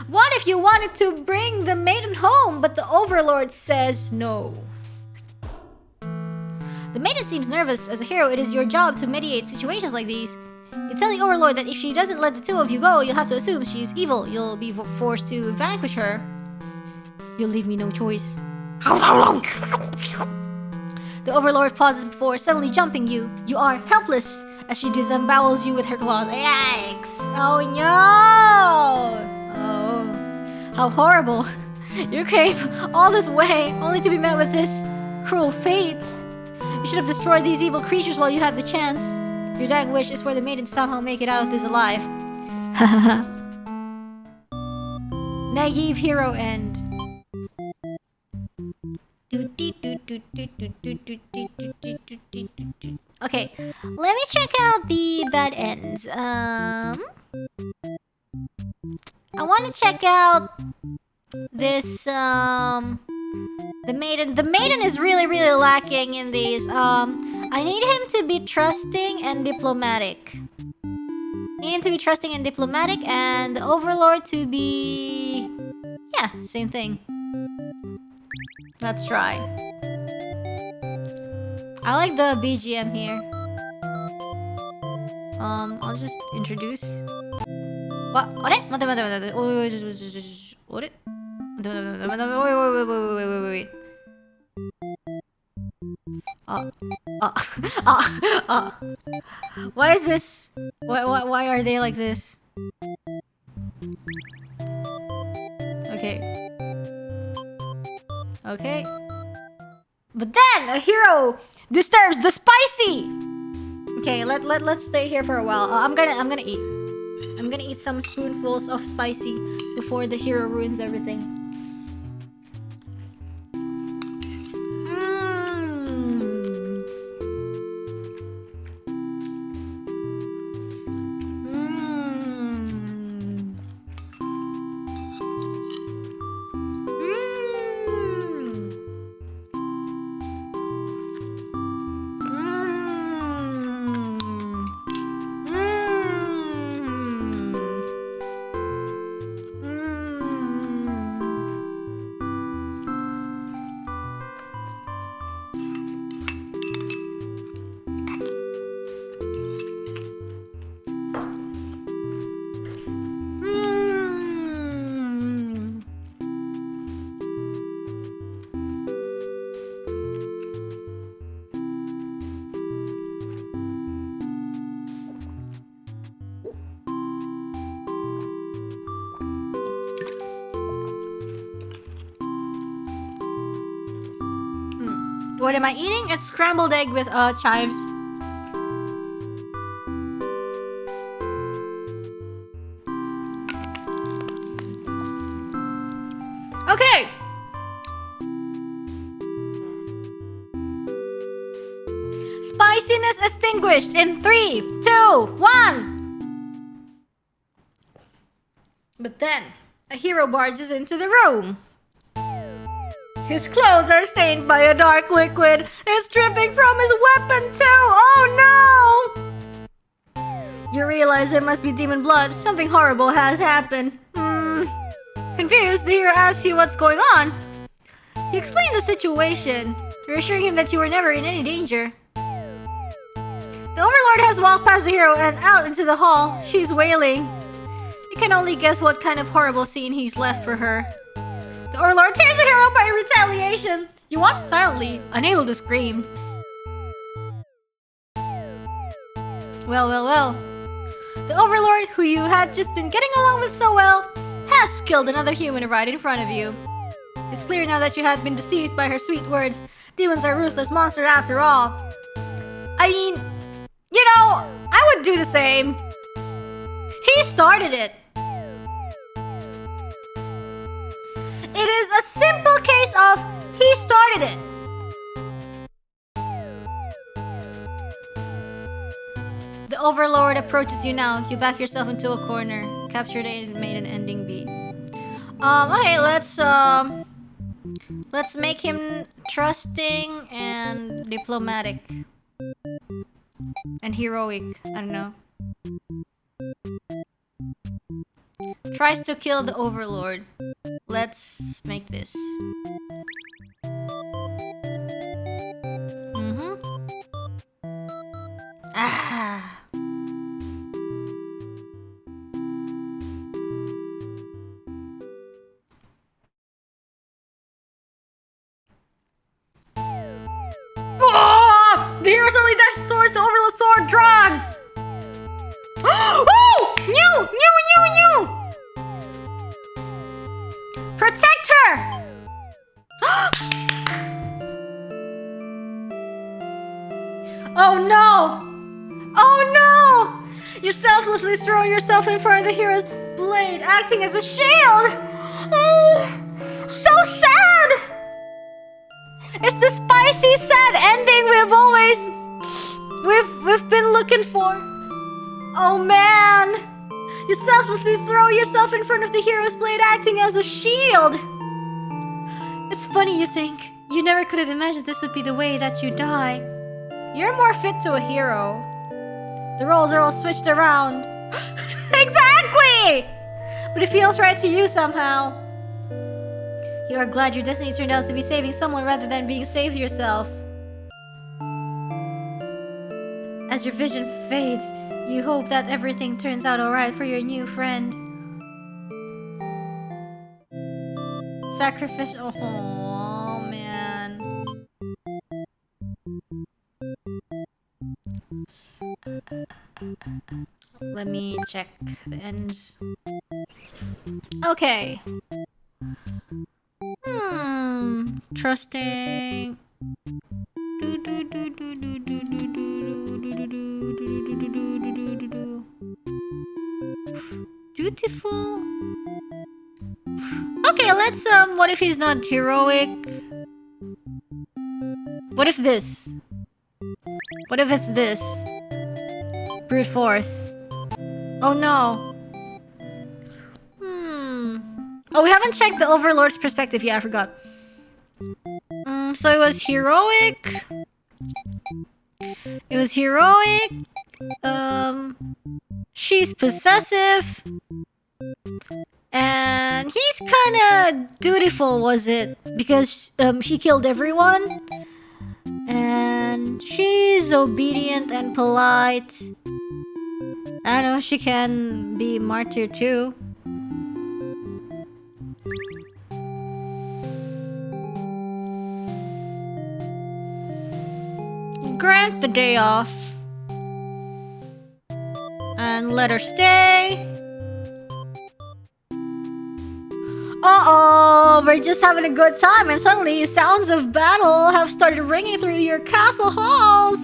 What if you wanted to bring the maiden home, but the overlord says no? The maiden seems nervous. As a hero, it is your job to mediate situations like these. You tell the overlord that if she doesn't let the two of you go, you'll have to assume she's evil. You'll be forced to vanquish her. You'll leave me no choice. The overlord pauses before suddenly jumping you. You are helpless as she disembowels you with her claws. Yikes! Oh no! Oh, how horrible! You came all this way only to be met with this cruel fate. You should have destroyed these evil creatures while you had the chance. Your dying wish is for the maiden to somehow make it out of this alive. Naive hero end. Okay, let me check out the bad ends. I want to check out this. The maiden. The maiden is really lacking in these. I need him to be trusting and diplomatic. Need him to be trusting and diplomatic, and the overlord to be... yeah, same thing. Let's try. I like the BGM here. I'll just introduce... What? What? Wait. Why is this? Why are they like this? Okay. Okay. But then a hero disturbs the spicy. Okay, let's stay here for a while. I'm gonna eat. I'm gonna eat some spoonfuls of spicy before the hero ruins everything. What am I eating? It's scrambled egg with chives. Okay. Spiciness extinguished in 3, 2, 1. But then a hero barges into the room. His clothes are stained by a dark liquid. It's dripping from his weapon too. Oh no! You realize it must be demon blood. Something horrible has happened. Confused, the hero asks you what's going on. You explain the situation, reassuring him that you were never in any danger. The Overlord has walked past the hero and out into the hall. She's wailing. You can only guess what kind of horrible scene he's left for her. The Overlord tears the hero by retaliation. You watch silently, unable to scream. Well. The Overlord, who you had just been getting along with so well, has killed another human right in front of you. It's clear now that you had been deceived by her sweet words. Demons are ruthless monsters after all. I mean, you know, I would do the same. He started it. It is a simple case of he started it. The Overlord approaches you now. You back yourself into a corner. Captured it and made an ending B. Okay, let's make him trusting and diplomatic. And heroic. I don't know. Tries to kill the Overlord. Let's make this. Ah. Oh! The hero suddenly dashes towards the Overlord sword drawn. Oh! New! Protect her! Oh no! You selflessly throw yourself in front of the hero's blade, acting as a shield! Oh, so sad! It's the spicy, sad ending we've been looking for. Oh man! You selflessly throw yourself in front of the hero's blade, acting as a shield! It's funny you think. You never could have imagined this would be the way that you die. You're more fit to a hero. The roles are all switched around. Exactly! But it feels right to you somehow. You are glad your destiny turned out to be saving someone rather than being saved yourself. As your vision fades, you hope that everything turns out alright for your new friend. Sacrificial. Oh, man. Let me check the ends. Okay. Trusting. Dutiful. Okay, let's what if he's not heroic? What if this? What if it's this? Brute force. Oh no. Oh, we haven't checked the Overlord's perspective yet, I forgot. So it was heroic. It was heroic. She's possessive. And he's kinda dutiful, was it? Because she killed everyone. And she's obedient and polite. I know she can be martyr too. Grant the day off. And let her stay. Uh-oh, we're just having a good time and suddenly sounds of battle have started ringing through your castle halls.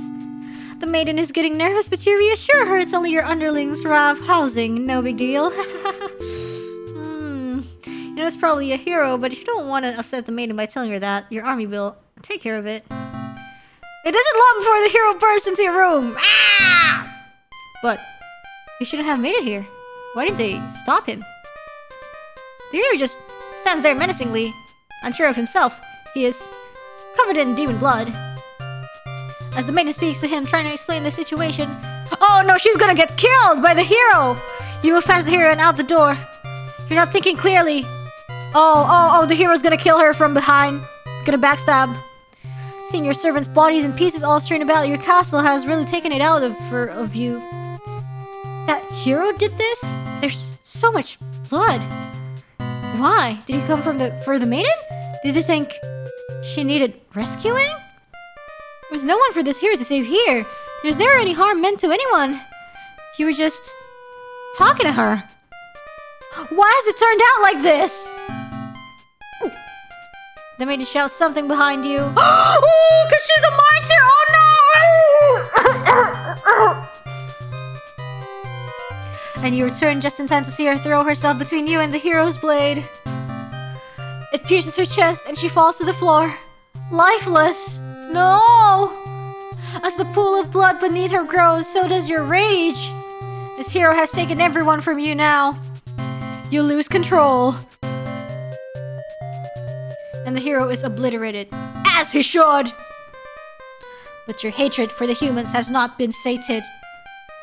The maiden is getting nervous, but you reassure her it's only your underlings housing, no big deal. You know, it's probably a hero, but you don't want to upset the maiden by telling her that. Your army will take care of it. It isn't long before the hero bursts into your room. Ah! But you shouldn't have made it here. Why did they stop him? The hero just stands there menacingly, unsure of himself. He is covered in demon blood. As the maiden speaks to him, trying to explain the situation. Oh no, she's gonna get killed by the hero! You move past the hero and out the door. You're not thinking clearly. Oh, the hero's gonna kill her from behind. Gonna backstab. Seeing your servant's bodies in pieces all strewn about your castle has really taken it out of you. That hero did this? There's so much blood. Why? Did he come for the maiden? Did they think she needed rescuing? There's no one for this hero to save here. There's never any harm meant to anyone. You were just talking to her. Why has it turned out like this? The maiden shouts something behind you. Oh, because she's a martyr! Oh no! And you return just in time to see her throw herself between you and the hero's blade. It pierces her chest and she falls to the floor. Lifeless! No! As the pool of blood beneath her grows, so does your rage. This hero has taken everyone from you now. You lose control. And the hero is obliterated. As he should! But your hatred for the humans has not been sated.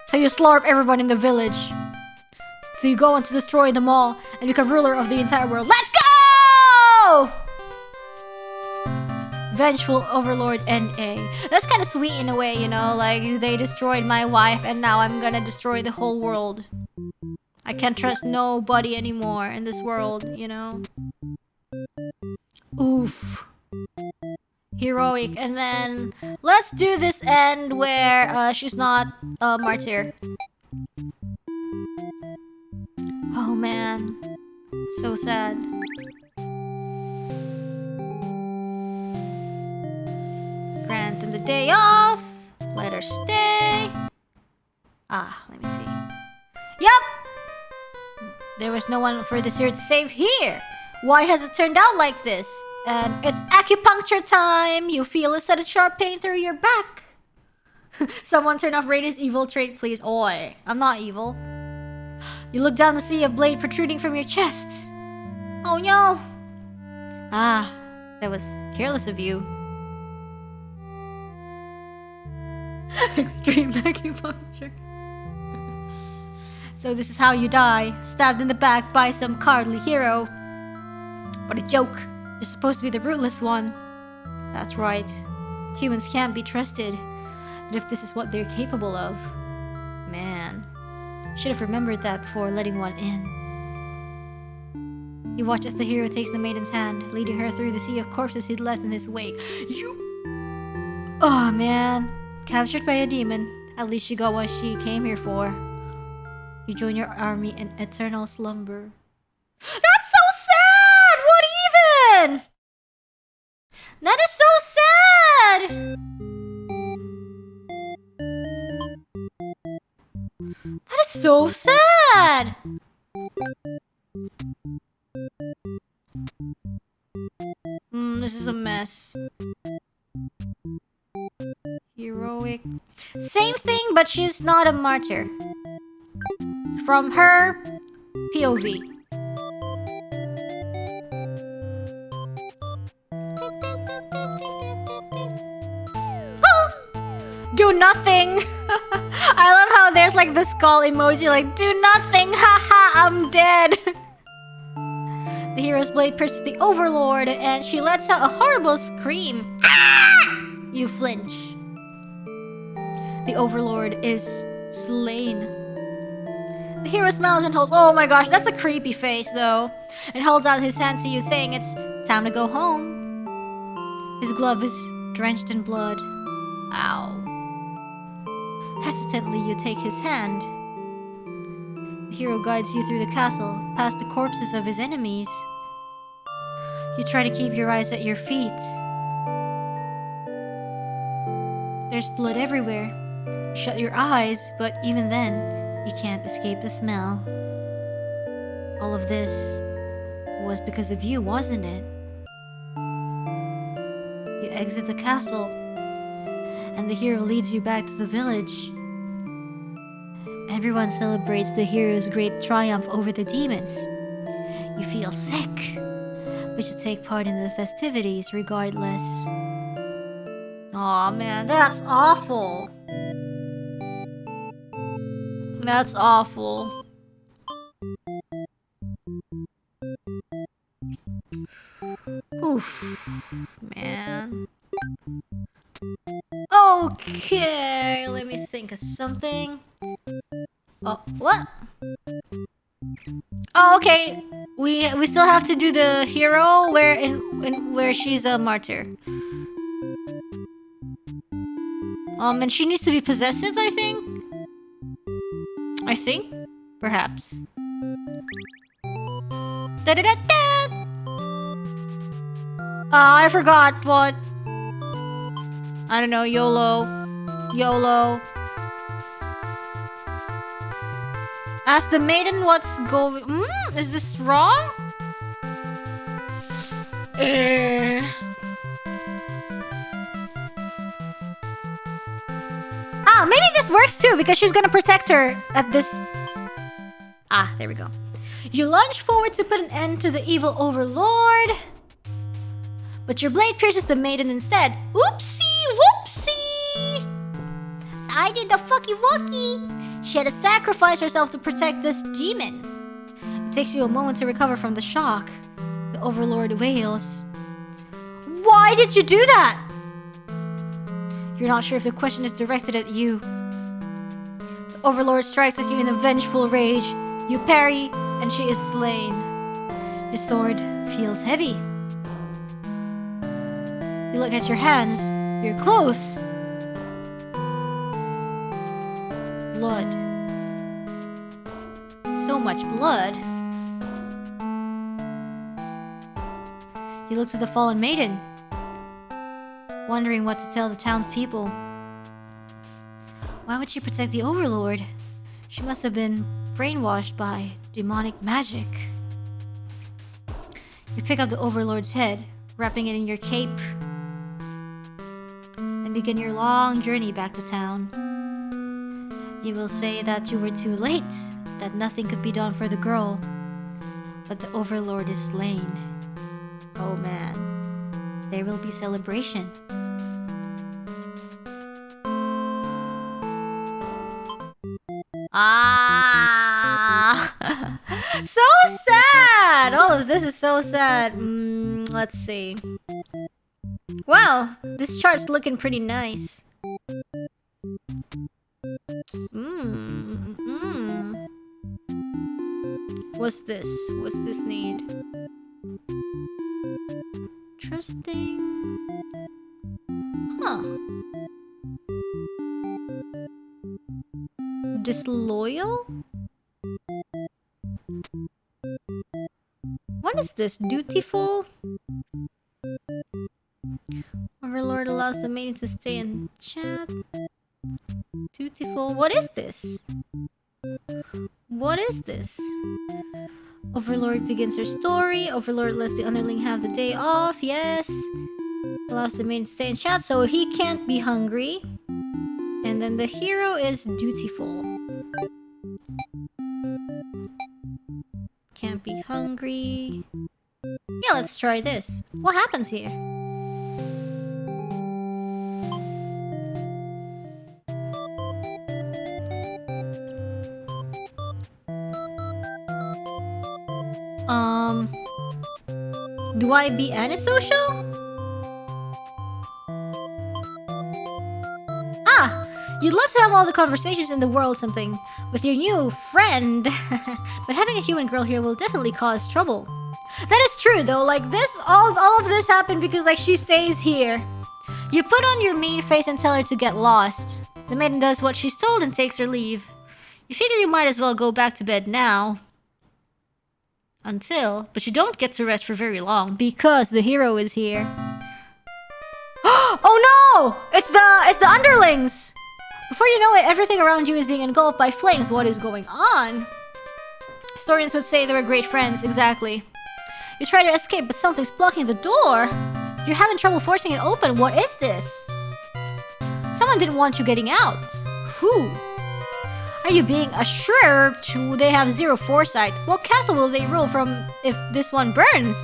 So you slaughter everyone in the village. So you go on to destroy them all and become ruler of the entire world. Let's go! Vengeful Overlord N.A. That's kind of sweet in a way, you know? Like, they destroyed my wife and now I'm gonna destroy the whole world. I can't trust nobody anymore in this world, you know? Oof. Heroic. And then let's do this end where she's not a martyr. Oh man. So sad. Grant them the day off. Let her stay. Let me see. Yup! There was no one for this hero to save here. Why has it turned out like this? And it's acupuncture time! You feel a sudden sharp pain through your back. Someone turn off Rainer's evil trait, please. Oi, I'm not evil. You look down to see a blade protruding from your chest. Oh no! That was careless of you. Extreme acupuncture. So this is how you die. Stabbed in the back by some cowardly hero. What a joke. You're supposed to be the ruthless one. That's right. Humans can't be trusted. But if this is what they're capable of... Man. Should have remembered that before letting one in. You watch as the hero takes the maiden's hand, leading her through the sea of corpses he'd left in his wake. Oh man. Captured by a demon. At least she got what she came here for. You join your army in eternal slumber. That's so sad! What even? That is so sad! That is so sad! This is a mess. Heroic. Same thing, but she's not a martyr. From her POV. Do nothing! I love how there's like the skull emoji, like, do nothing! Haha, I'm dead! The hero's blade pierces the overlord, and she lets out a horrible scream. Ah! You flinch. The overlord is slain. The hero smiles and holds— oh my gosh, that's a creepy face though. And holds out his hand to you, saying it's time to go home. His glove is drenched in blood. Ow. Hesitantly, you take his hand. The hero guides you through the castle, past the corpses of his enemies. You try to keep your eyes at your feet. There's blood everywhere. You shut your eyes, but even then, you can't escape the smell. All of this was because of you, wasn't it? You exit the castle, and the hero leads you back to the village. Everyone celebrates the hero's great triumph over the demons. You feel sick, but you take part in the festivities regardless. Aw man, that's awful. That's awful. Oof, man. Okay, let me think of something. Oh, what? Oh, okay. We still have to do the hero where she's a martyr. And she needs to be possessive, I think. Perhaps. Da-da-da-da! I forgot what. I don't know, YOLO. Ask the maiden what's going. Is this wrong? Maybe this works too, because she's gonna protect her at this. There we go. You lunge forward to put an end to the evil overlord, but your blade pierces the maiden instead. Oopsie whoopsie! I did the fucky wucky. She had to sacrifice herself to protect this demon. It takes you a moment to recover from the shock. The overlord wails. Why did you do that? You're not sure if the question is directed at you. The overlord strikes at you in a vengeful rage. You parry, and she is slain. Your sword feels heavy. You look at your hands, your clothes. Blood. So much blood. You look to the fallen maiden, wondering what to tell the townspeople. Why would she protect the overlord? She must have been brainwashed by demonic magic. You pick up the overlord's head, wrapping it in your cape, and begin your long journey back to town. You will say that you were too late, that nothing could be done for the girl, but the overlord is slain. Oh man, there will be celebration. So sad! All of this is so sad. Let's see. Wow, this chart's looking pretty nice. What's this? What's this need? Interesting. Huh. Disloyal? What is this? Dutiful? Overlord allows the maiden to stay and chat. Dutiful. What is this? What is this? Overlord begins her story. Overlord lets the underling have the day off. Yes. Allows the maiden to stay and chat so he can't be hungry. And then the hero is dutiful. Can't be hungry. Yeah, let's try this. What happens here? Do I be antisocial? Ah! You'd love to have all the conversations in the world something with your new friend. But having a human girl here will definitely cause trouble. That is true though, like this, all of this happened because like she stays here. You put on your mean face and tell her to get lost. The maiden does what she's told and takes her leave. You figure you might as well go back to bed now. But you don't get to rest for very long because the hero is here. Oh no! It's the underlings! Before you know it, everything around you is being engulfed by flames. What is going on? Historians would say they were great friends, exactly. You try to escape, but something's blocking the door. You're having trouble forcing it open. What is this? Someone didn't want you getting out. Who? Are you being assured to they have zero foresight? What castle will they rule from if this one burns?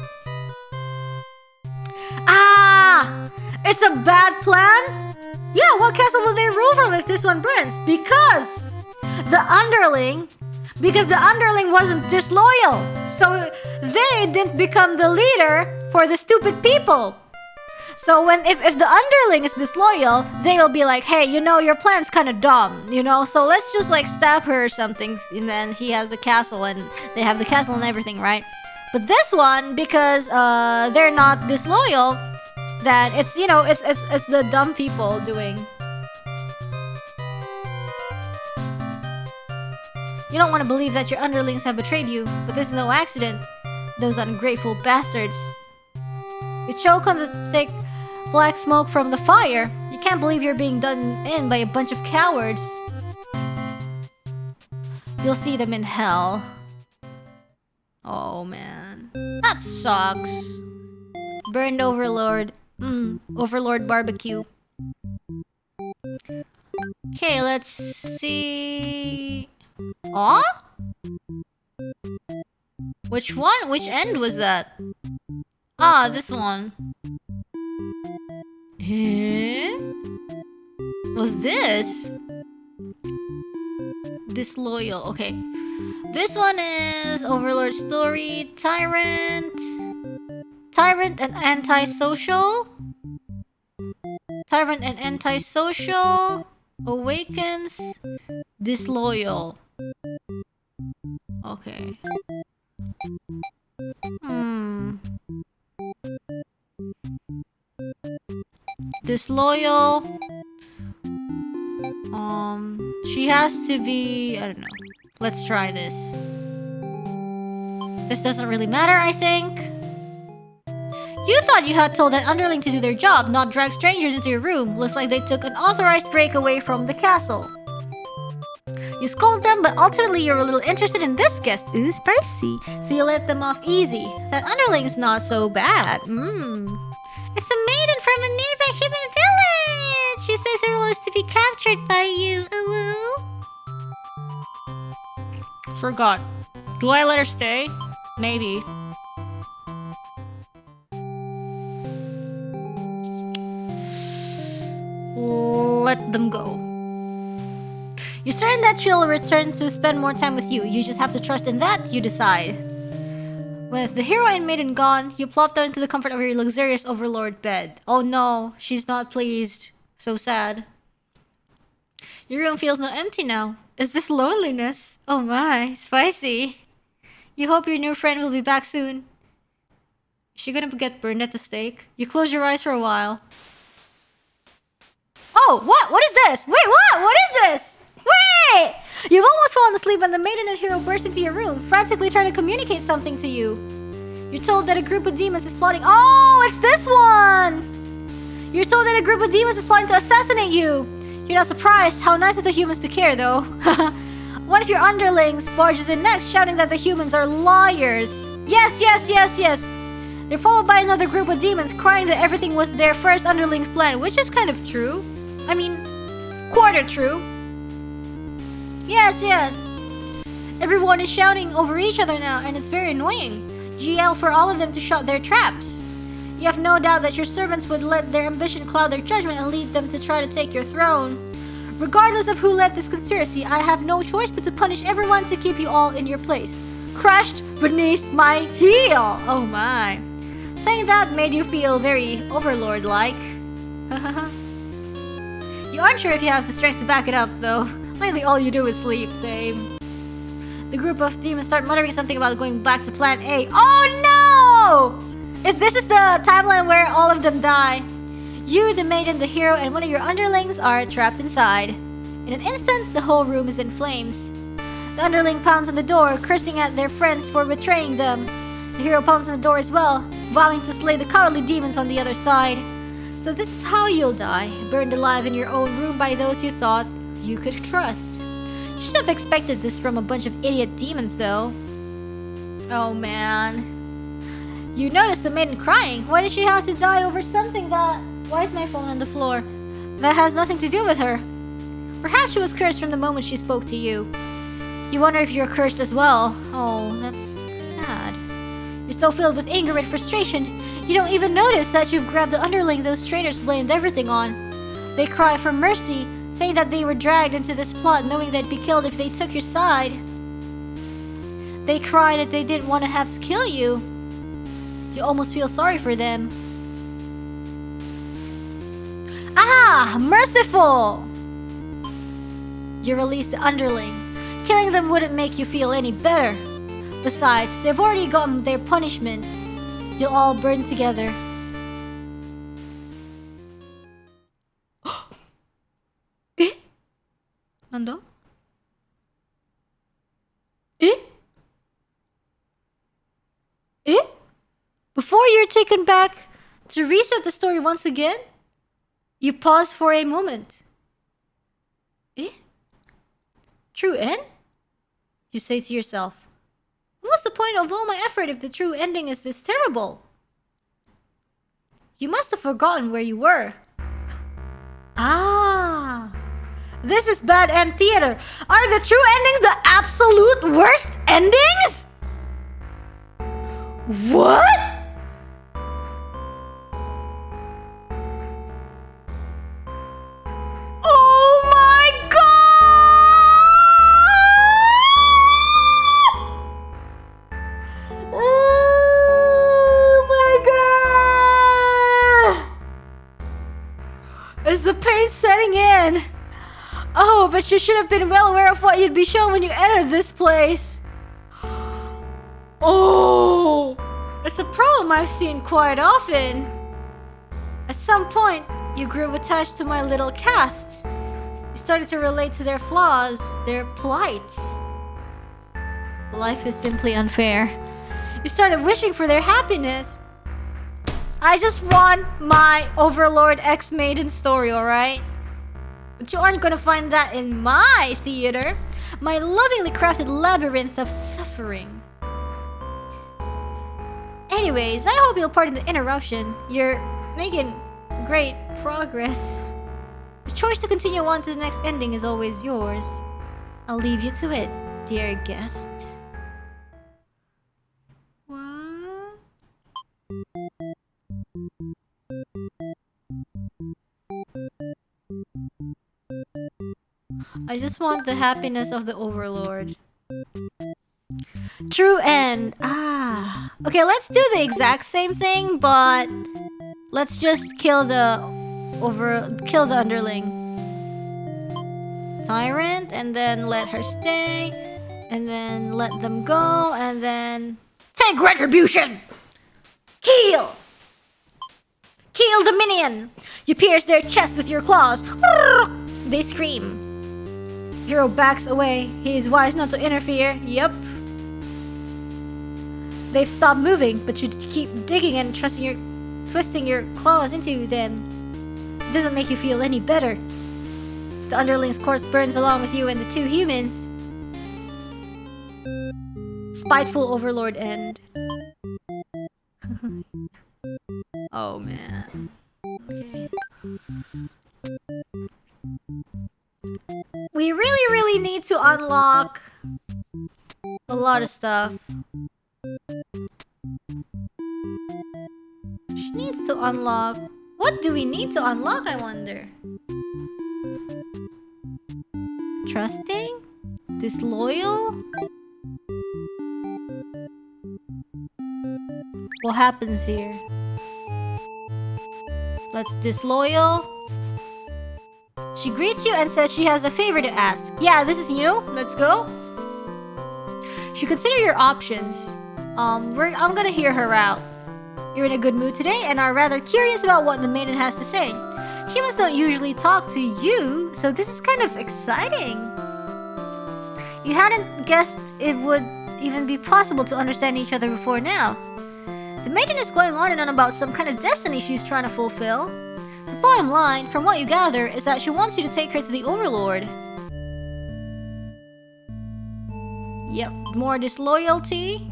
Ah! It's a bad plan? Yeah, what castle will they rule from if this one burns? Because the underling wasn't disloyal. So they didn't become the leader for the stupid people. So if the underling is disloyal, they will be like, hey, you know, your plan's kind of dumb, you know? So let's just like stab her or something, and then he has the castle, and they have the castle and everything, right? But this one, because they're not disloyal, that it's, you know, it's the dumb people doing. You don't want to believe that your underlings have betrayed you, but this is no accident. Those ungrateful bastards. You choke on the thick black smoke from the fire. You can't believe you're being done in by a bunch of cowards. You'll see them in hell. Oh man. That sucks. Burned Overlord. Overlord barbecue. Okay, let's see. Aw? Which one? Which end was that? Ah, this one. Eh? What's this? Disloyal. Okay. This one is Overlord Story. Tyrant. Tyrant and antisocial. Tyrant and antisocial. Awakens. Disloyal. Okay. Disloyal. She has to be... I don't know. Let's try this. This doesn't really matter, I think. You thought you had told that underling to do their job, not drag strangers into your room. Looks like they took an authorized break away from the castle. You scold them, but ultimately you're a little interested in this guest. Ooh, spicy. So you let them off easy. That underling's not so bad. It's a maiden from a nearby human village. She says her role is to be captured by you. Forgot. Do I let her stay? Maybe. Let them go. You're certain that she'll return to spend more time with you. You just have to trust in that, you decide. With the hero and maiden gone, you plop down into the comfort of your luxurious overlord bed. Oh no, she's not pleased. So sad. Your room feels no empty now. Is this loneliness? Oh my, spicy. You hope your new friend will be back soon. Is she gonna get burned at the stake? You close your eyes for a while. Oh, what? What is this? Wait, what? What is this? Wait! You've almost fallen asleep when the maiden and hero burst into your room, frantically trying to communicate something to you. You're told that a group of demons is plotting— Oh, it's this one! You're told that a group of demons is plotting to assassinate you. You're not surprised. How nice of the humans to care, though. One of your underlings barges in next, shouting that the humans are liars. Yes, yes, yes, yes. They're followed by another group of demons, crying that everything was their first underling's plan, which is kind of true. I mean, quarter true. Yes, yes. Everyone is shouting over each other now, and it's very annoying. You yell for all of them to shut their traps. You have no doubt that your servants would let their ambition cloud their judgment and lead them to try to take your throne. Regardless of who led this conspiracy, I have no choice but to punish everyone to keep you all in your place. Crushed beneath my heel! Oh my. Saying that made you feel very overlord-like. You aren't sure if you have the strength to back it up, though. Lately all you do is sleep, same. The group of demons start muttering something about going back to plan A. Oh no! This is the timeline where all of them die. You, the maiden, the hero, and one of your underlings are trapped inside. In an instant, the whole room is in flames. The underling pounds on the door, cursing at their friends for betraying them. The hero pounds on the door as well, vowing to slay the cowardly demons on the other side. So this is how you'll die, burned alive in your own room by those you thought you could trust. You should have expected this from a bunch of idiot demons, though. Oh man. You noticed the maiden crying. Why did she have to die over something that... Why is my phone on the floor? That has nothing to do with her. Perhaps she was cursed from the moment she spoke to you. You wonder if you're cursed as well. Oh, that's sad. You're so filled with anger and frustration, you don't even notice that you've grabbed the underling those traitors blamed everything on. They cry for mercy, saying that they were dragged into this plot knowing they'd be killed if they took your side. They cry that they didn't want to have to kill you. You almost feel sorry for them. Ah! Merciful! You release the underling. Killing them wouldn't make you feel any better. Besides, they've already gotten their punishment. You'll all burn together. Eh? Nando? Eh? Eh? Before you're taken back to reset the story once again, you pause for a moment. Eh? True end? You say to yourself. What's the point of all my effort if the true ending is this terrible? You must have forgotten where you were. Ah, this is bad end theater. Are the true endings the absolute worst endings? What? Oh my god! Oh my god! Is the pain setting in? Oh, but you should have been well aware of what you'd be shown when you entered this place. Oh, it's a problem I've seen quite often. At some point, you grew attached to my little cast. You started to relate to their flaws, their plights. Life is simply unfair. You started wishing for their happiness. I just want my Overlord X-Maiden story, alright? But you aren't gonna find that in my theater. My lovingly crafted labyrinth of suffering. Anyways, I hope you'll pardon the interruption. You're making great progress. The choice to continue on to the next ending is always yours. I'll leave you to it, dear guest. What? I just want the happiness of the Overlord. True end. Ah. Okay, let's do the exact same thing, but let's just kill the underling. Tyrant, and then let her stay, and then let them go, and then take retribution. Heel! Kill the minion! You pierce their chest with your claws. They scream. Hero backs away. He is wise not to interfere. Yep. They've stopped moving, but you keep digging and twisting your claws into them. It doesn't make you feel any better. The underling's corpse burns along with you and the two humans. Spiteful overlord end. Oh man. Okay. We really need to unlock a lot of stuff. She needs to unlock... What do we need to unlock, I wonder? Trusting? Disloyal? What happens here? Let's disloyal. She greets you and says she has a favor to ask. Yeah, this is you. Let's go. She consider your options. I'm gonna hear her out. You're in a good mood today and are rather curious about what the maiden has to say. Humans don't usually talk to you, so this is kind of exciting. You hadn't guessed it would even be possible to understand each other before now. The maiden is going on and on about some kind of destiny she's trying to fulfill. The bottom line, from what you gather, is that she wants you to take her to the Overlord. Yep, more disloyalty.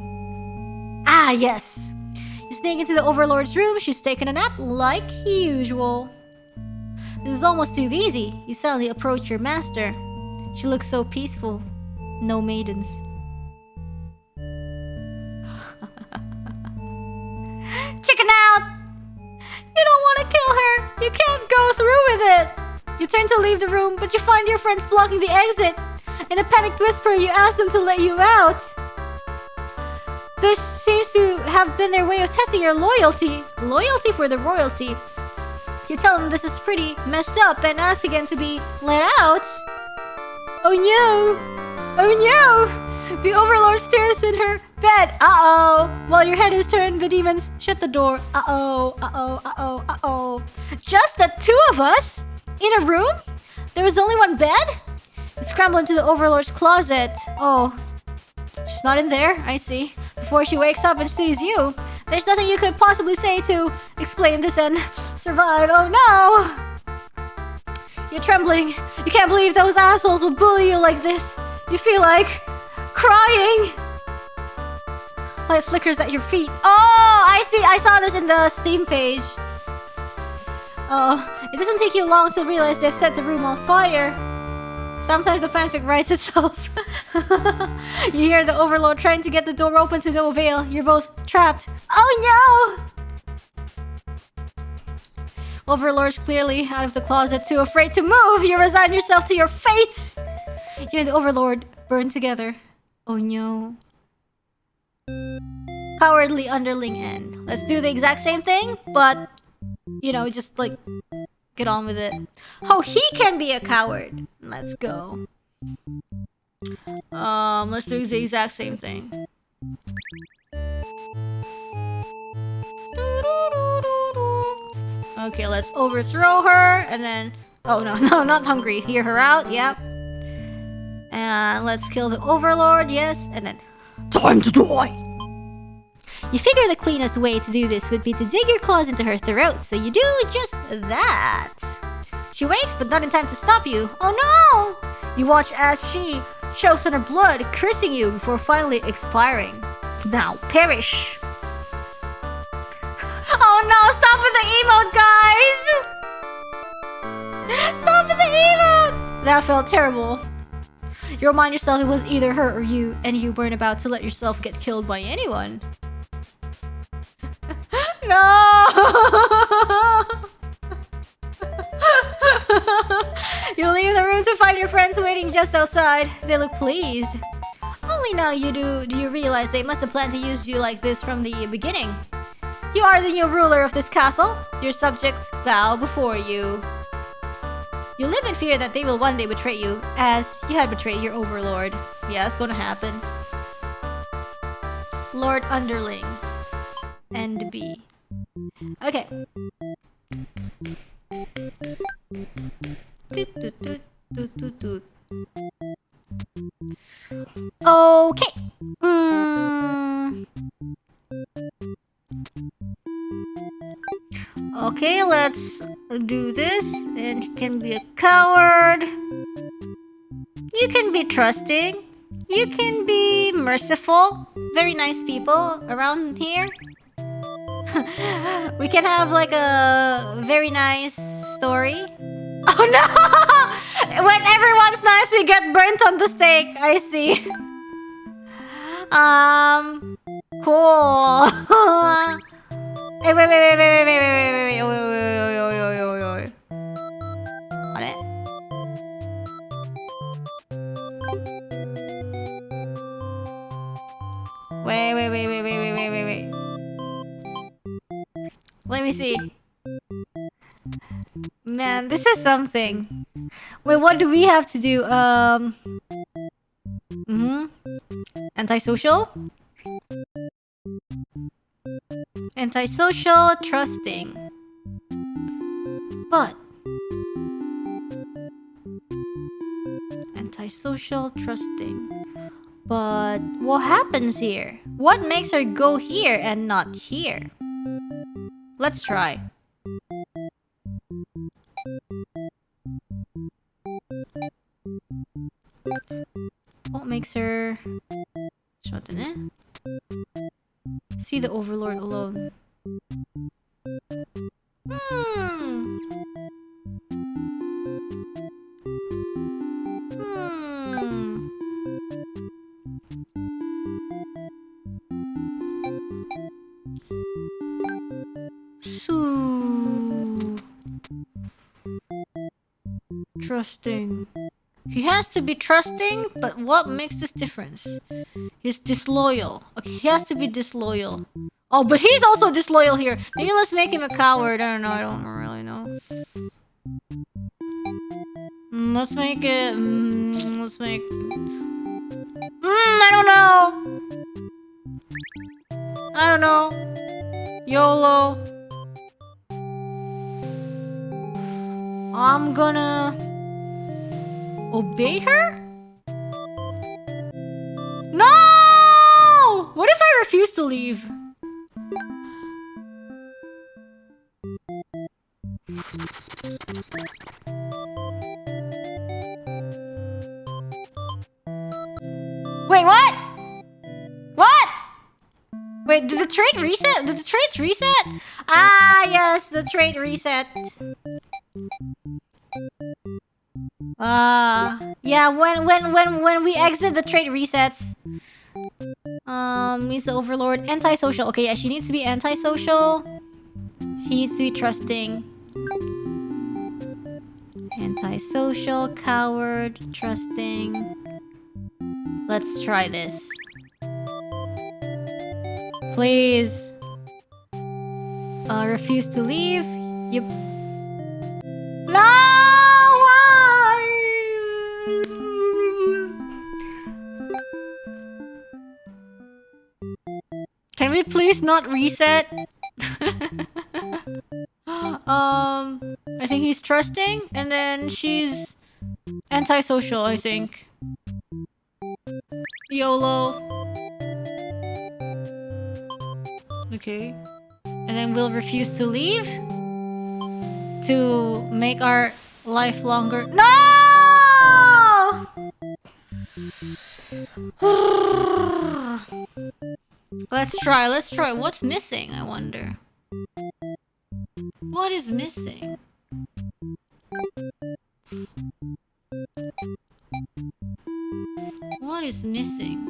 Ah, yes. You sneak into the Overlord's room, she's taking a nap like usual. This is almost too easy. You suddenly approach your master. She looks so peaceful. No maidens. Chicken out! You don't want to kill her! You can't go through with it! You turn to leave the room, but you find your friends blocking the exit. In a panicked whisper, you ask them to let you out. This seems to have been their way of testing your loyalty. Loyalty for the royalty. You tell them this is pretty messed up and ask again to be let out. Oh no! Oh no! The Overlord stares in her bed. Uh-oh! While your head is turned, the demons shut the door. Uh-oh, uh-oh, uh-oh, uh-oh. Just the two of us? In a room? There was only one bed? You scramble into the Overlord's closet. Oh. She's not in there, I see. Before she wakes up and sees you, there's nothing you could possibly say to explain this and survive. Oh no! You're trembling. You can't believe those assholes will bully you like this. You feel like crying. Light flickers at your feet. Oh, I see. I saw this in the Steam page. Oh, it doesn't take you long to realize they've set the room on fire. Sometimes the fanfic writes itself. You hear the Overlord trying to get the door open to no avail. You're both trapped. Oh no! Overlord's clearly out of the closet, too afraid to move. You resign yourself to your fate. You and the Overlord burn together. Oh no. Cowardly underling end. Let's do the exact same thing, but, you know, just like, get on with it. Oh, he can be a coward. Let's go. Let's do the exact same thing. Okay, let's overthrow her, and then... Oh, no, not hungry. Hear her out, yep. And let's kill the Overlord, yes, and then... Time to die! You figure the cleanest way to do this would be to dig your claws into her throat, so you do just that. She wakes, but not in time to stop you. Oh no! You watch as she chokes on her blood, cursing you before finally expiring. Now perish. Oh no, stop with the emote, guys! Stop with the emote! That felt terrible. You remind yourself it was either her or you, and you weren't about to let yourself get killed by anyone. No! You leave the room to find your friends waiting just outside. They look pleased. Only now do you realize they must have planned to use you like this from the beginning. You are the new ruler of this castle. Your subjects bow before you. You live in fear that they will one day betray you, as you had betrayed your overlord. Yeah, it's gonna happen. Lord Underling. and B. Okay. Toot, toot, toot, toot, toot, toot. Okay. Okay, let's do this. And you can be a coward. You can be trusting. You can be merciful. Very nice people around here. We can have like a very nice story. Oh no! When everyone's nice, we get burnt on the stake. I see. Cool. Hey, wait. Wait. Let me see. Man, this is something. Wait, what do we have to do? Antisocial? Antisocial, trusting. But antisocial, trusting. But what happens here? What makes her go here and not here? Let's try. What makes her... See the overlord alone. Trusting. He has to be trusting, but what makes this difference? He's disloyal. Okay, he has to be disloyal. Oh, but he's also disloyal here. Maybe let's make him a coward. I don't know. I don't really know. Let's make it... let's make... I don't know. YOLO. I'm gonna... obey her? No! What if I refuse to leave? Wait, what? What? Wait, did the trait reset? Did the traits reset? Ah, yes, the trait reset. Yeah, when we exit, the trait resets. Means the overlord. Antisocial. Okay, yeah, she needs to be antisocial. He needs to be trusting. Antisocial, coward, trusting. Let's try this. Please. Refuse to leave. Yep. No! Why? Can we please not reset? I think he's trusting, and then she's antisocial, I think. YOLO. Okay. And then we'll refuse to leave to make our life longer. No! Let's try. What's missing, I wonder? What is missing? What is missing?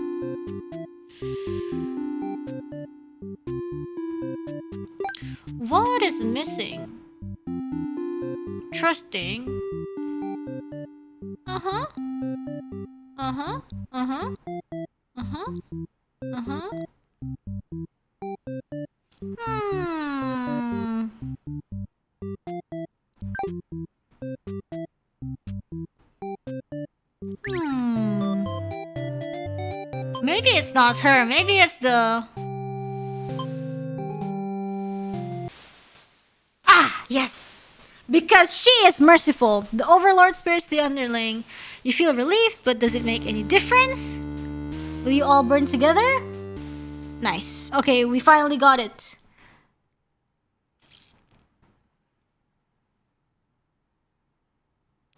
What is missing? Trusting. Uh-huh. Uh-huh. Uh-huh. Uh-huh. Uh-huh. Maybe it's not her. Maybe it's the... Yes, because she is merciful. The overlord spares the underling. You feel relief, but does it make any difference? Will you all burn together? Nice. Okay, we finally got it.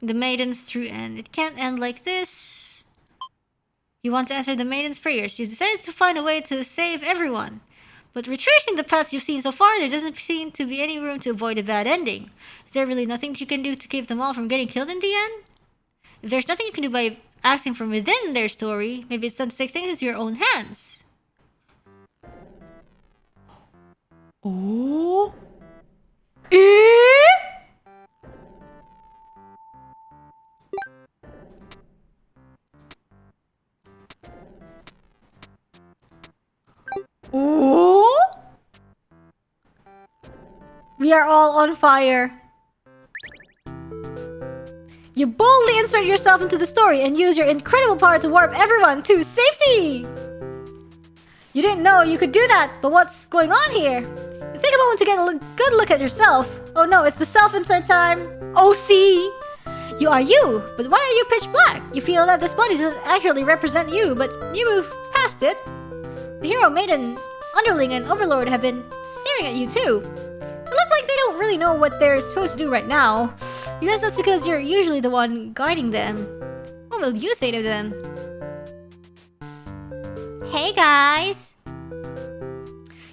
The maiden's true end. It can't end like this. You want to answer the maiden's prayers. You decided to find a way to save everyone. But retracing the paths you've seen so far, there doesn't seem to be any room to avoid a bad ending. Is there really nothing that you can do to keep them all from getting killed in the end? If there's nothing you can do by acting from within their story, maybe it's time to take things into your own hands. Oh? Oh? We are all on fire. You boldly insert yourself into the story and use your incredible power to warp everyone to safety! You didn't know you could do that, but what's going on here? You take a moment to get a good look at yourself. Oh no, it's the self-insert time. OC! You are you, but why are you pitch black? You feel that this body doesn't accurately represent you, but you move past it. The hero, maiden, underling, and overlord have been staring at you too. They look like they don't really know what they're supposed to do right now. You guess that's because you're usually the one guiding them. What will you say to them? Hey guys!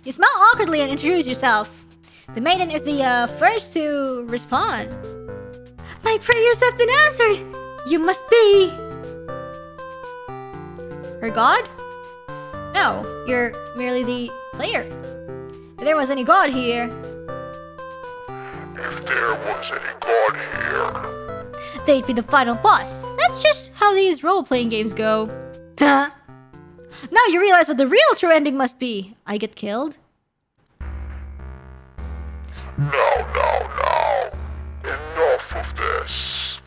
You smile awkwardly and introduce yourself. The maiden is the first to respond. My prayers have been answered! You must be... her god? No, you're merely the player. If there was any god here... If there was any god here... they'd be the final boss. That's just how these role-playing games go. Now you realize what the real true ending must be. I get killed? No. Enough of this.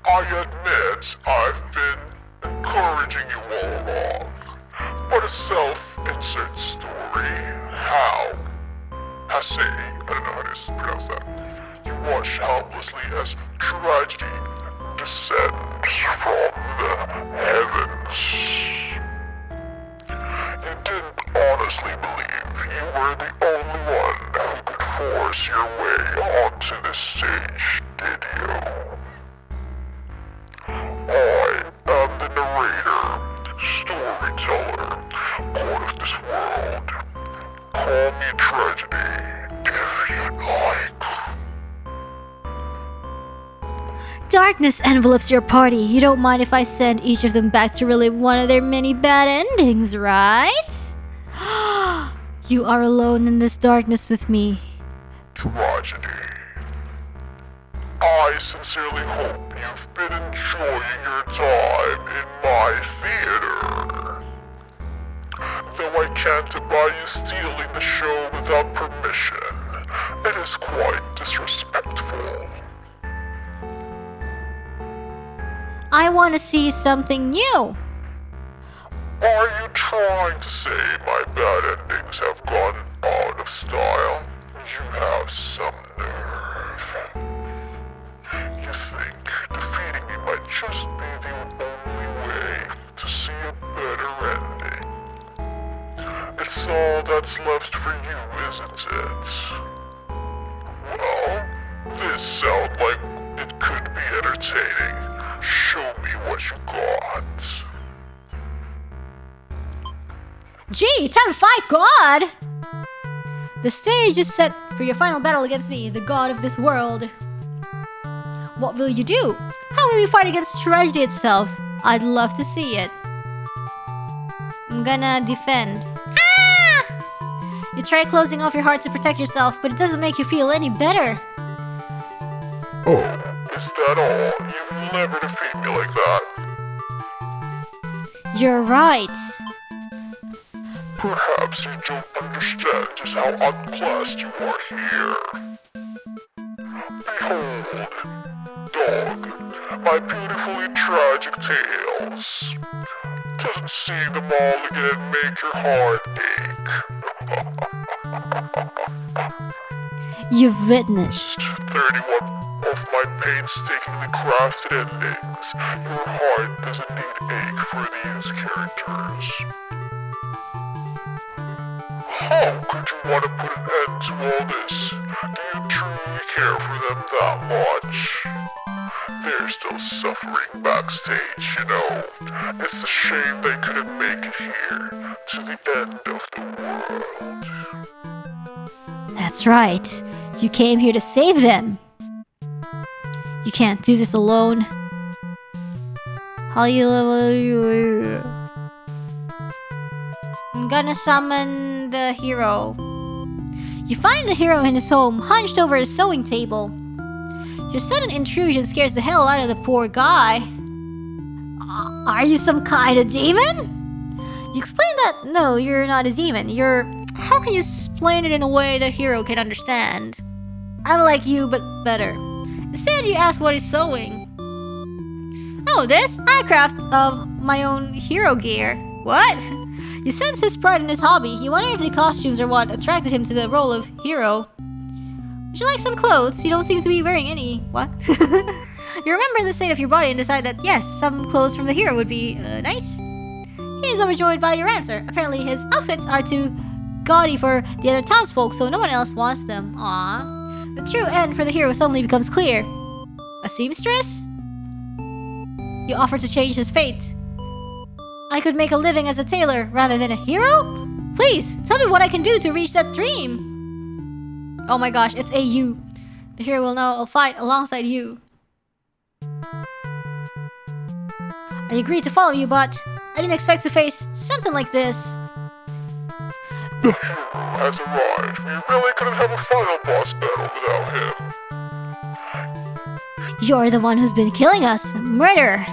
I admit I've been encouraging you all along. But a self-insert story, how? Passe, I don't know how to pronounce that. You watch helplessly as tragedy descends from the heavens. You didn't honestly believe you were the only one who could force your way onto this stage, did you? I am the narrator, storyteller, part of this world. Call me tragedy, if you'd like. Darkness envelopes your party. You don't mind if I send each of them back to relive one of their many bad endings, right? You are alone in this darkness with me. Tragedy. I sincerely hope you've been enjoying your time in my theater. Though I can't abide you stealing the show without permission, it is quite disrespectful. I want to see something new. Are you trying to say my bad endings have gone out of style? You have some nerve. You think defeating me might just be the only way to see a better ending. It's all that's left for you, isn't it? Well, this sounds like it could be entertaining. Show me what you got. Gee, time to fight God! The stage is set for your final battle against me, the god of this world. What will you do? How will you fight against tragedy itself? I'd love to see it. I'm gonna defend. Ah! You try closing off your heart to protect yourself, but it doesn't make you feel any better. Oh, is that all? You'll never defeat me like that. You're right. Perhaps you don't understand just how unblessed you are here. Behold, dog, my beautifully tragic tales. Doesn't see them all again make your heart ache. you've witnessed 31 of my painstakingly crafted endings. Your heart does indeed ache for these characters. How could you want to put an end to all this? Do you truly care for them that much? They're still suffering backstage, you know. It's a shame they couldn't make it here to the end of the world. That's right. You came here to save them. You can't do this alone. I'm gonna summon the hero. You find the hero in his home, hunched over his sewing table. Your sudden intrusion scares the hell out of the poor guy. Are you some kind of demon? You explain that no, you're not a demon. How can you explain it in a way the hero can understand? I'm like you, but better. Instead, you ask what he's sewing. Oh, this? I craft my own hero gear. What? You sense his pride in his hobby. You wonder if the costumes are what attracted him to the role of hero. Would you like some clothes? You don't seem to be wearing any. What? You remember the state of your body and decide that yes, some clothes from the hero would be nice. He is overjoyed by your answer. Apparently his outfits are too gaudy for the other townsfolk, so no one else wants them. Aww. The true end for the hero suddenly becomes clear. A seamstress? You offer to change his fate. I could make a living as a tailor rather than a hero? Please, tell me what I can do to reach that dream. Oh my gosh, it's AU. The hero will now fight alongside you. I agreed to follow you, but I didn't expect to face something like this. The hero has arrived. We really couldn't have a final boss battle without him. You're the one who's been killing us. Murder!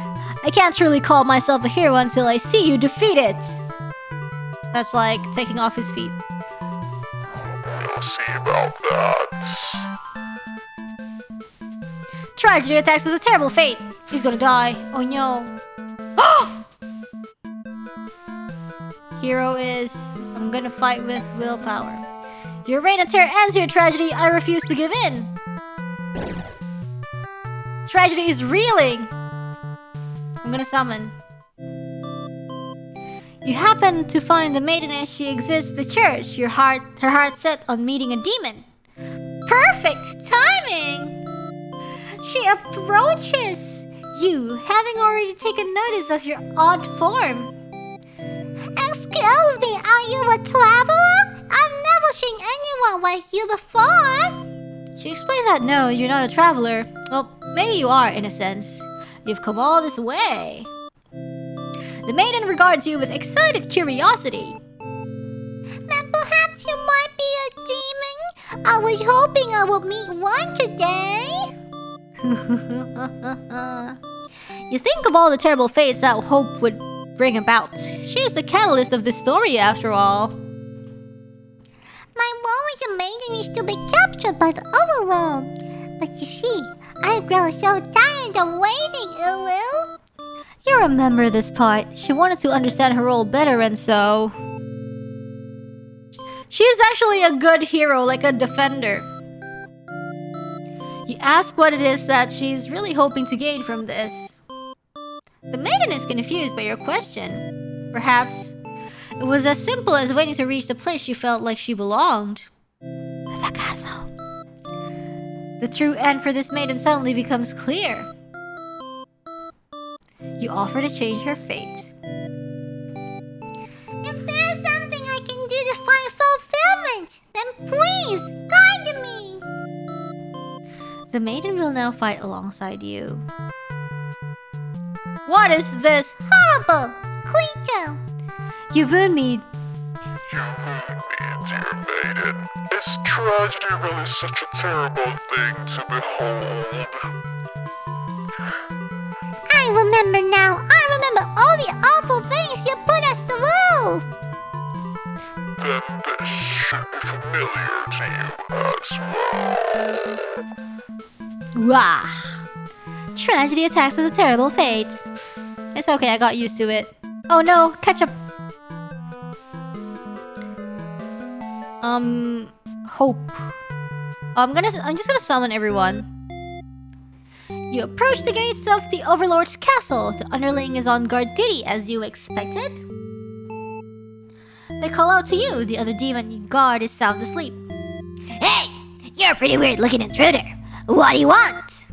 I can't truly call myself a hero until I see you defeat it. That's like taking off his feet. We'll see about that. Tragedy attacks with a terrible fate. He's gonna die. Oh no. Hero is... I'm gonna fight with willpower. Your reign of terror ends here, Tragedy. I refuse to give in. Tragedy is reeling. I'm gonna summon. You happen to find the maiden as she exits the church. Her heart set on meeting a demon. Perfect timing! She approaches you, having already taken notice of your odd form. Excuse me, are you a traveler? I've never seen anyone like you before. She explained that no, you're not a traveler. Well, maybe you are in a sense. You've come all this way. The maiden regards you with excited curiosity. Then perhaps you might be a demon? I was hoping I would meet one today. You think of all the terrible fates that hope would bring about. She is the catalyst of this story, after all. My role as a maiden is to be captured by the overworld. But you see, I grow so tired of waiting, Ulu. You remember this part. She wanted to understand her role better, and so... She is actually a good hero, like a defender. You ask what it is that she's really hoping to gain from this. The maiden is confused by your question. Perhaps it was as simple as waiting to reach the place she felt like she belonged. The castle. The true end for this maiden suddenly becomes clear. You offer to change her fate. If there's something I can do to find fulfillment, then please guide me. The maiden will now fight alongside you. What is this? Horrible creature. You wound me. You wound me, dear maiden. Is tragedy really such a terrible thing to behold? I remember now. I remember all the awful things you put us through. Then this should be familiar to you as well. Wah! Tragedy attacks with a terrible fate. It's okay, I got used to it. Oh no, ketchup! Hope. I'm just gonna summon everyone. You approach the gates of the Overlord's castle. The underling is on guard duty, as you expected. They call out to you. The other demon guard is sound asleep. Hey, you're a pretty weird-looking intruder. What do you want?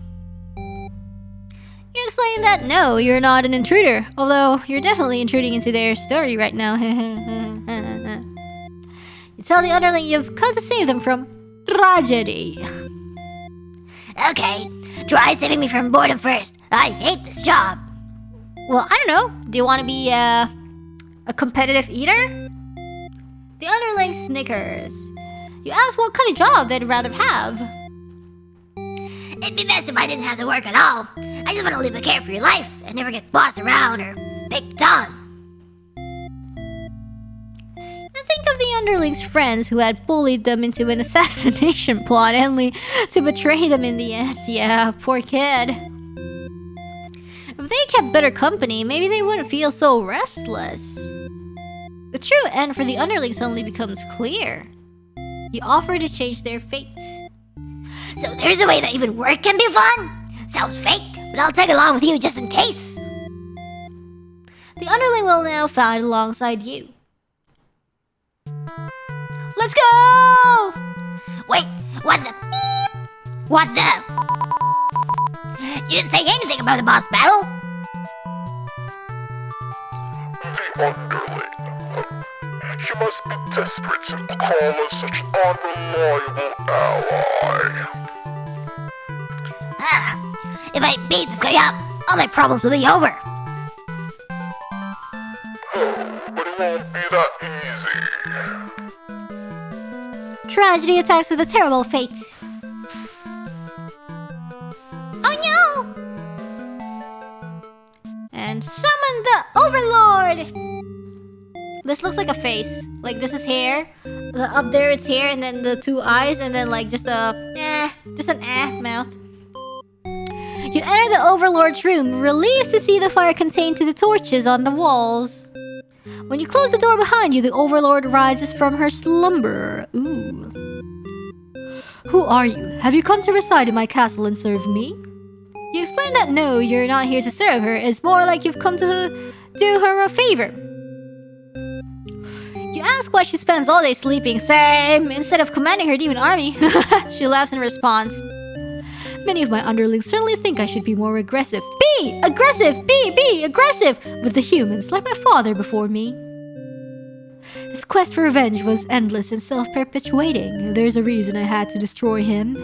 You explain that no, you're not an intruder, although you're definitely intruding into their story right now. You tell the underling you've come to save them from tragedy. Okay, try saving me from boredom first. I hate this job. Well, I don't know. Do you want to be a competitive eater? The underling snickers. You ask what kind of job they'd rather have. It'd be best if I didn't have to work at all. I just want to live a carefree life and never get bossed around or picked on. I think of the underling's friends who had bullied them into an assassination plot only to betray them in the end. Yeah, poor kid. If they kept better company, maybe they wouldn't feel so restless. The true end for the underling suddenly becomes clear. You offer to change their fates. So there's a way that even work can be fun? Sounds fake, but I'll tag along with you just in case. The underling will now fight alongside you. Let's go! Wait, what the? What the? You didn't say anything about the boss battle. The underling. You must be desperate to call us such unreliable ally. If I beat this guy up, all my problems will be over. Oh, but it won't be that easy. Tragedy attacks with a terrible fate. Oh no! And summon the Overlord! This looks like a face. Like this is hair. Up there it's hair, and then the two eyes, and then like just an mouth. You enter the Overlord's room, relieved to see the fire contained to the torches on the walls. When you close the door behind you, the Overlord rises from her slumber. Ooh. Who are you? Have you come to reside in my castle and serve me? You explain that no, you're not here to serve her. It's more like you've come to do her a favor. You ask why she spends all day sleeping. Same. Instead of commanding her demon army. She laughs in response. Many of my underlings certainly think I should be more aggressive. Be aggressive! Be aggressive! With the humans, like my father before me. His quest for revenge was endless and self-perpetuating. There's a reason I had to destroy him.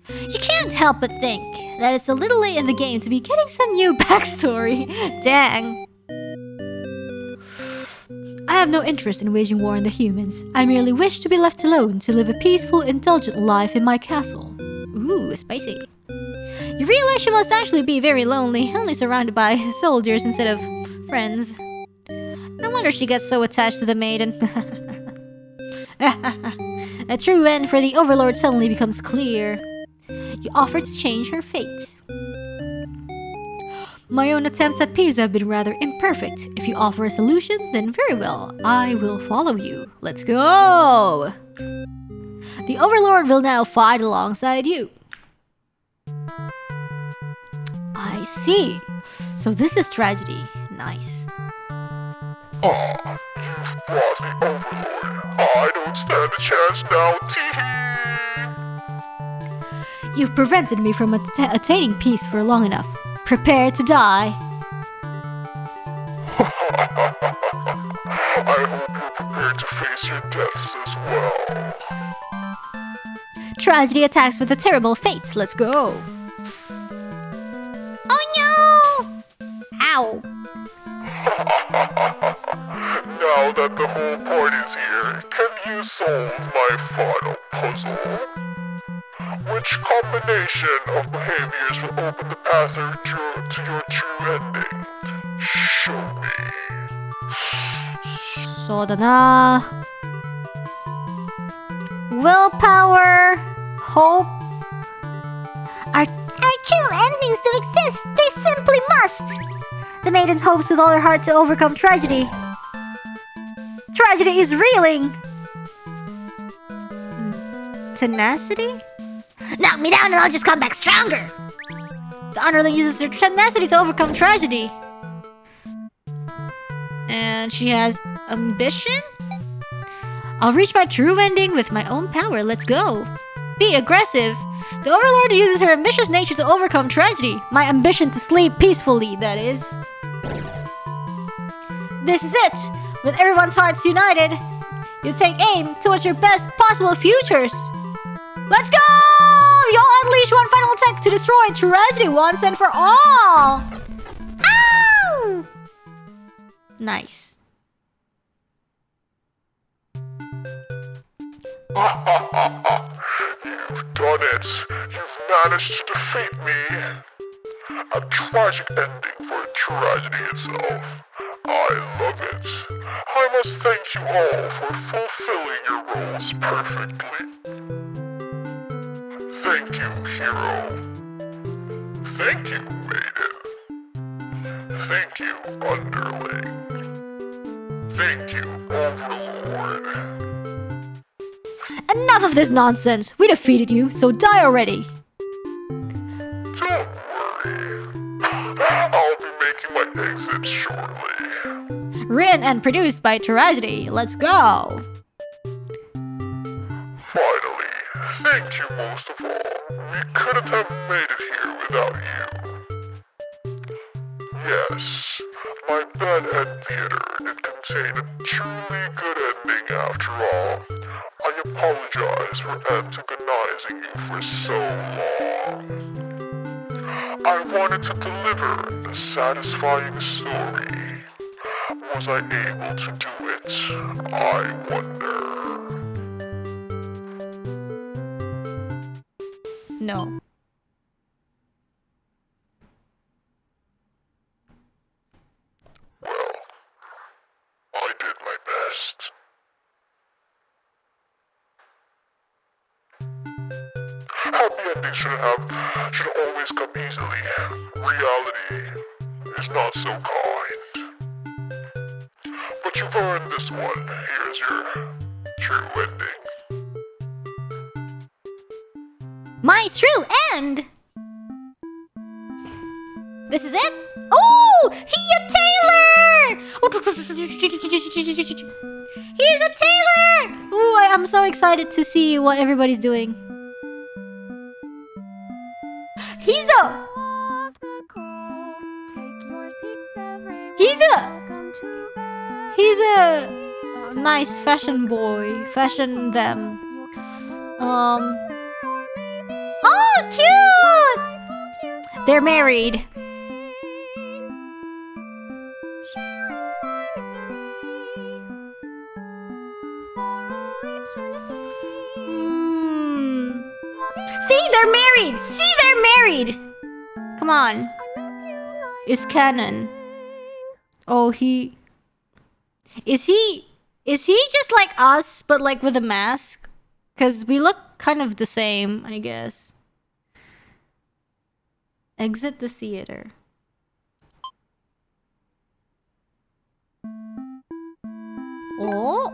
You can't help but think that it's a little late in the game to be getting some new backstory. Dang. I have no interest in waging war on the humans. I merely wish to be left alone to live a peaceful, indulgent life in my castle. Ooh, spicy. You realize she must actually be very lonely, only surrounded by soldiers instead of friends. No wonder she gets so attached to the maiden. A true end for the Overlord suddenly becomes clear. You offer to change her fate. My own attempts at peace have been rather imperfect. If you offer a solution, then very well, I will follow you. Let's go! The Overlord will now fight alongside you. I see. So this is tragedy. Nice. Ah, you've brought the Overlord. I don't stand a chance now, teehee! You've prevented me from attaining peace for long enough. Prepare to die. I hope you're prepared to face your deaths as well. Tragedy attacks with a terrible fate. Let's go. Oh no! Ow. Now that the whole party's here, can you solve my final puzzle? Which combination of behaviors will open the path to your true ending? Show me. そうだな. Willpower, hope. Our true endings to exist, they simply must! The maiden hopes with all her heart to overcome tragedy. Tragedy is reeling. tenacity? Knock me down and I'll just come back stronger. The underling uses her tenacity to overcome tragedy. And she has ambition? I'll reach my true ending with my own power. Let's go. Be aggressive. The Overlord uses her ambitious nature to overcome tragedy. My ambition to sleep peacefully, that is. This is it. With everyone's hearts united, you take aim towards your best possible futures. Let's go! You'll unleash one final attack to destroy tragedy once and for all. Ow! Nice. You've done it. You've managed to defeat me. A tragic ending for a tragedy itself. I love it. I must thank you all for fulfilling your roles perfectly. Thank you, hero. Thank you, maiden. Thank you, underling. Thank you, overlord. Enough of this nonsense. We defeated you, so die already. Don't worry. I'll be making my exit shortly. Written and produced by Tragedy. Let's go. Finally, thank you most of all. We couldn't have made it here without you. Yes, my bad end theater did contain a truly good ending after all. I apologize for antagonizing you for so long. I wanted to deliver a satisfying story. Was I able to do it? I wonder. No. Well, I did my best. Happy endings should always come easily. Reality is not so kind. But you've earned this one. Here's your true ending. My true end! This is it? Oh! He a tailor! He's a tailor! Ooh, I'm so excited to see what everybody's doing. He's a nice fashion boy. Fashion them. Oh, cute! They're married. See, they're married. See, they're married. Come on. It's canon. Oh, Is he just like us, but like with a mask? Because we look kind of the same, I guess. Exit the theater. Oh.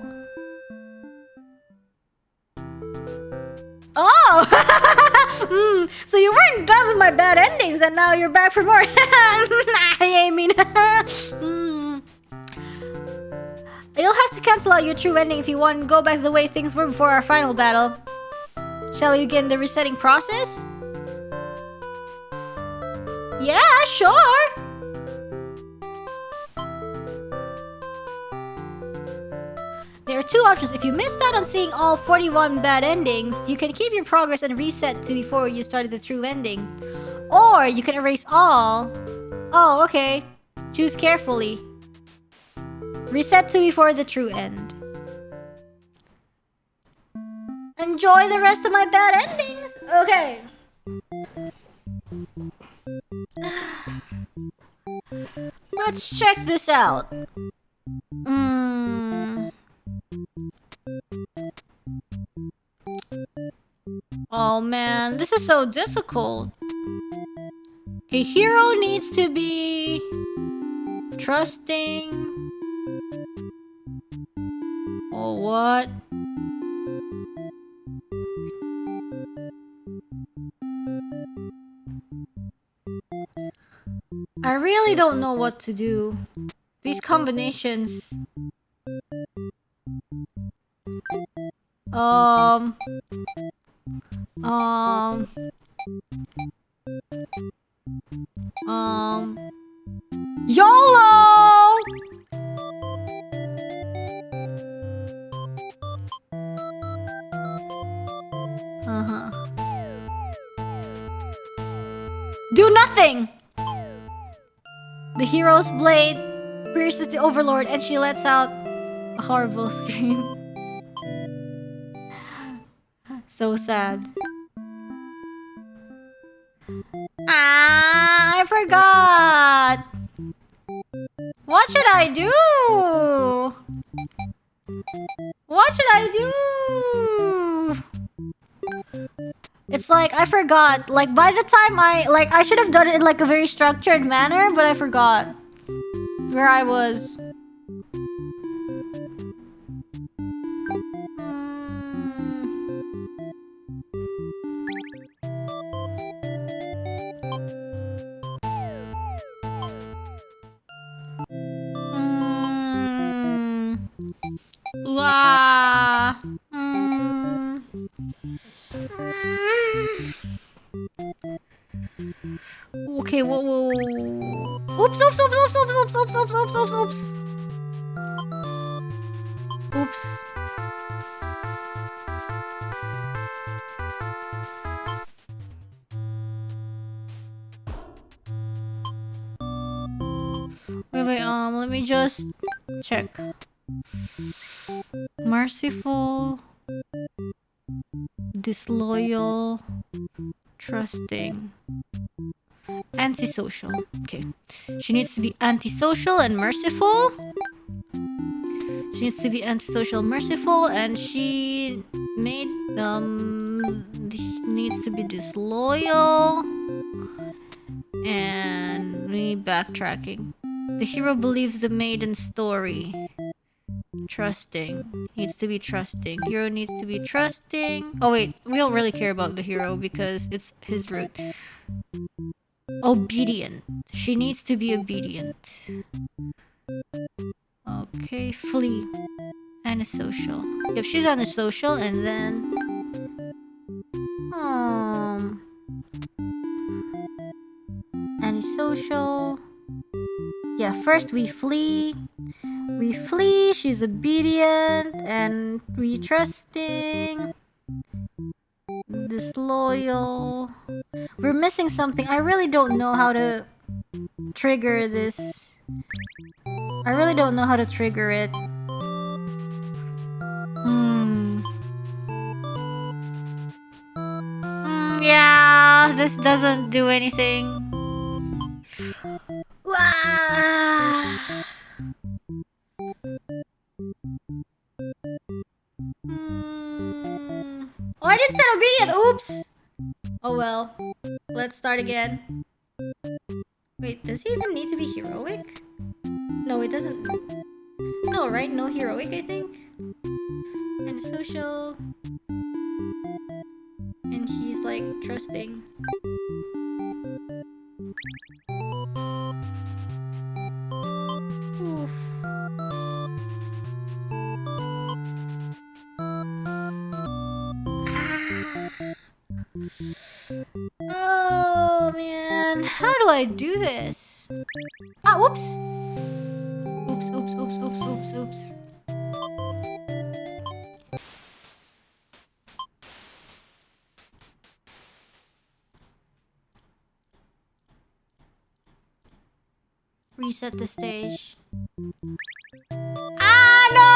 Oh! So you weren't done with my bad endings and now you're back for more. I mean... You'll have to cancel out your true ending if you want to go back the way things were before our final battle. Shall we begin the resetting process? Yeah, sure! There are two options. If you missed out on seeing all 41 bad endings, you can keep your progress and reset to before you started the true ending. Or you can erase all. Oh, okay. Choose carefully. Reset to before the true end. Enjoy the rest of my bad endings. Okay. Let's check this out. Oh man, this is so difficult. A hero needs to be trusting. Oh, what? I really don't know what to do. These combinations. Um. YOLO! Do nothing! The hero's blade pierces the overlord and she lets out a horrible scream. So sad. I forgot! What should I do? What should I do? It's like, I forgot. Like, by the time I should have done it in like a very structured manner, but I forgot where I was. Okay, whoa. Oops. Wait, let me just check. Merciful, disloyal, trusting, antisocial. Okay. She needs to be antisocial and merciful. She needs to be antisocial, merciful, and she needs to be disloyal. And me backtracking. The hero believes the maiden's story. Trusting. Needs to be trusting. Hero needs to be trusting. Oh wait, we don't really care about the hero because it's his route. Obedient. She needs to be obedient. Okay, flee. Antisocial. Yep, she's antisocial, and then antisocial. Yeah, first we flee. We flee, she's obedient, and we trusting. Disloyal. We're missing something. I really don't know how to trigger this. I really don't know how to trigger it. Yeah, this doesn't do anything. Oh, I didn't set obedient. Oops. Oh well. Let's start again. Wait, does he even need to be heroic? No, it doesn't. No, right? No heroic, I think. And social. And he's like trusting. Oof. Oh man, how do I do this? Ah, whoops. Oops. Reset the stage. Ah, no!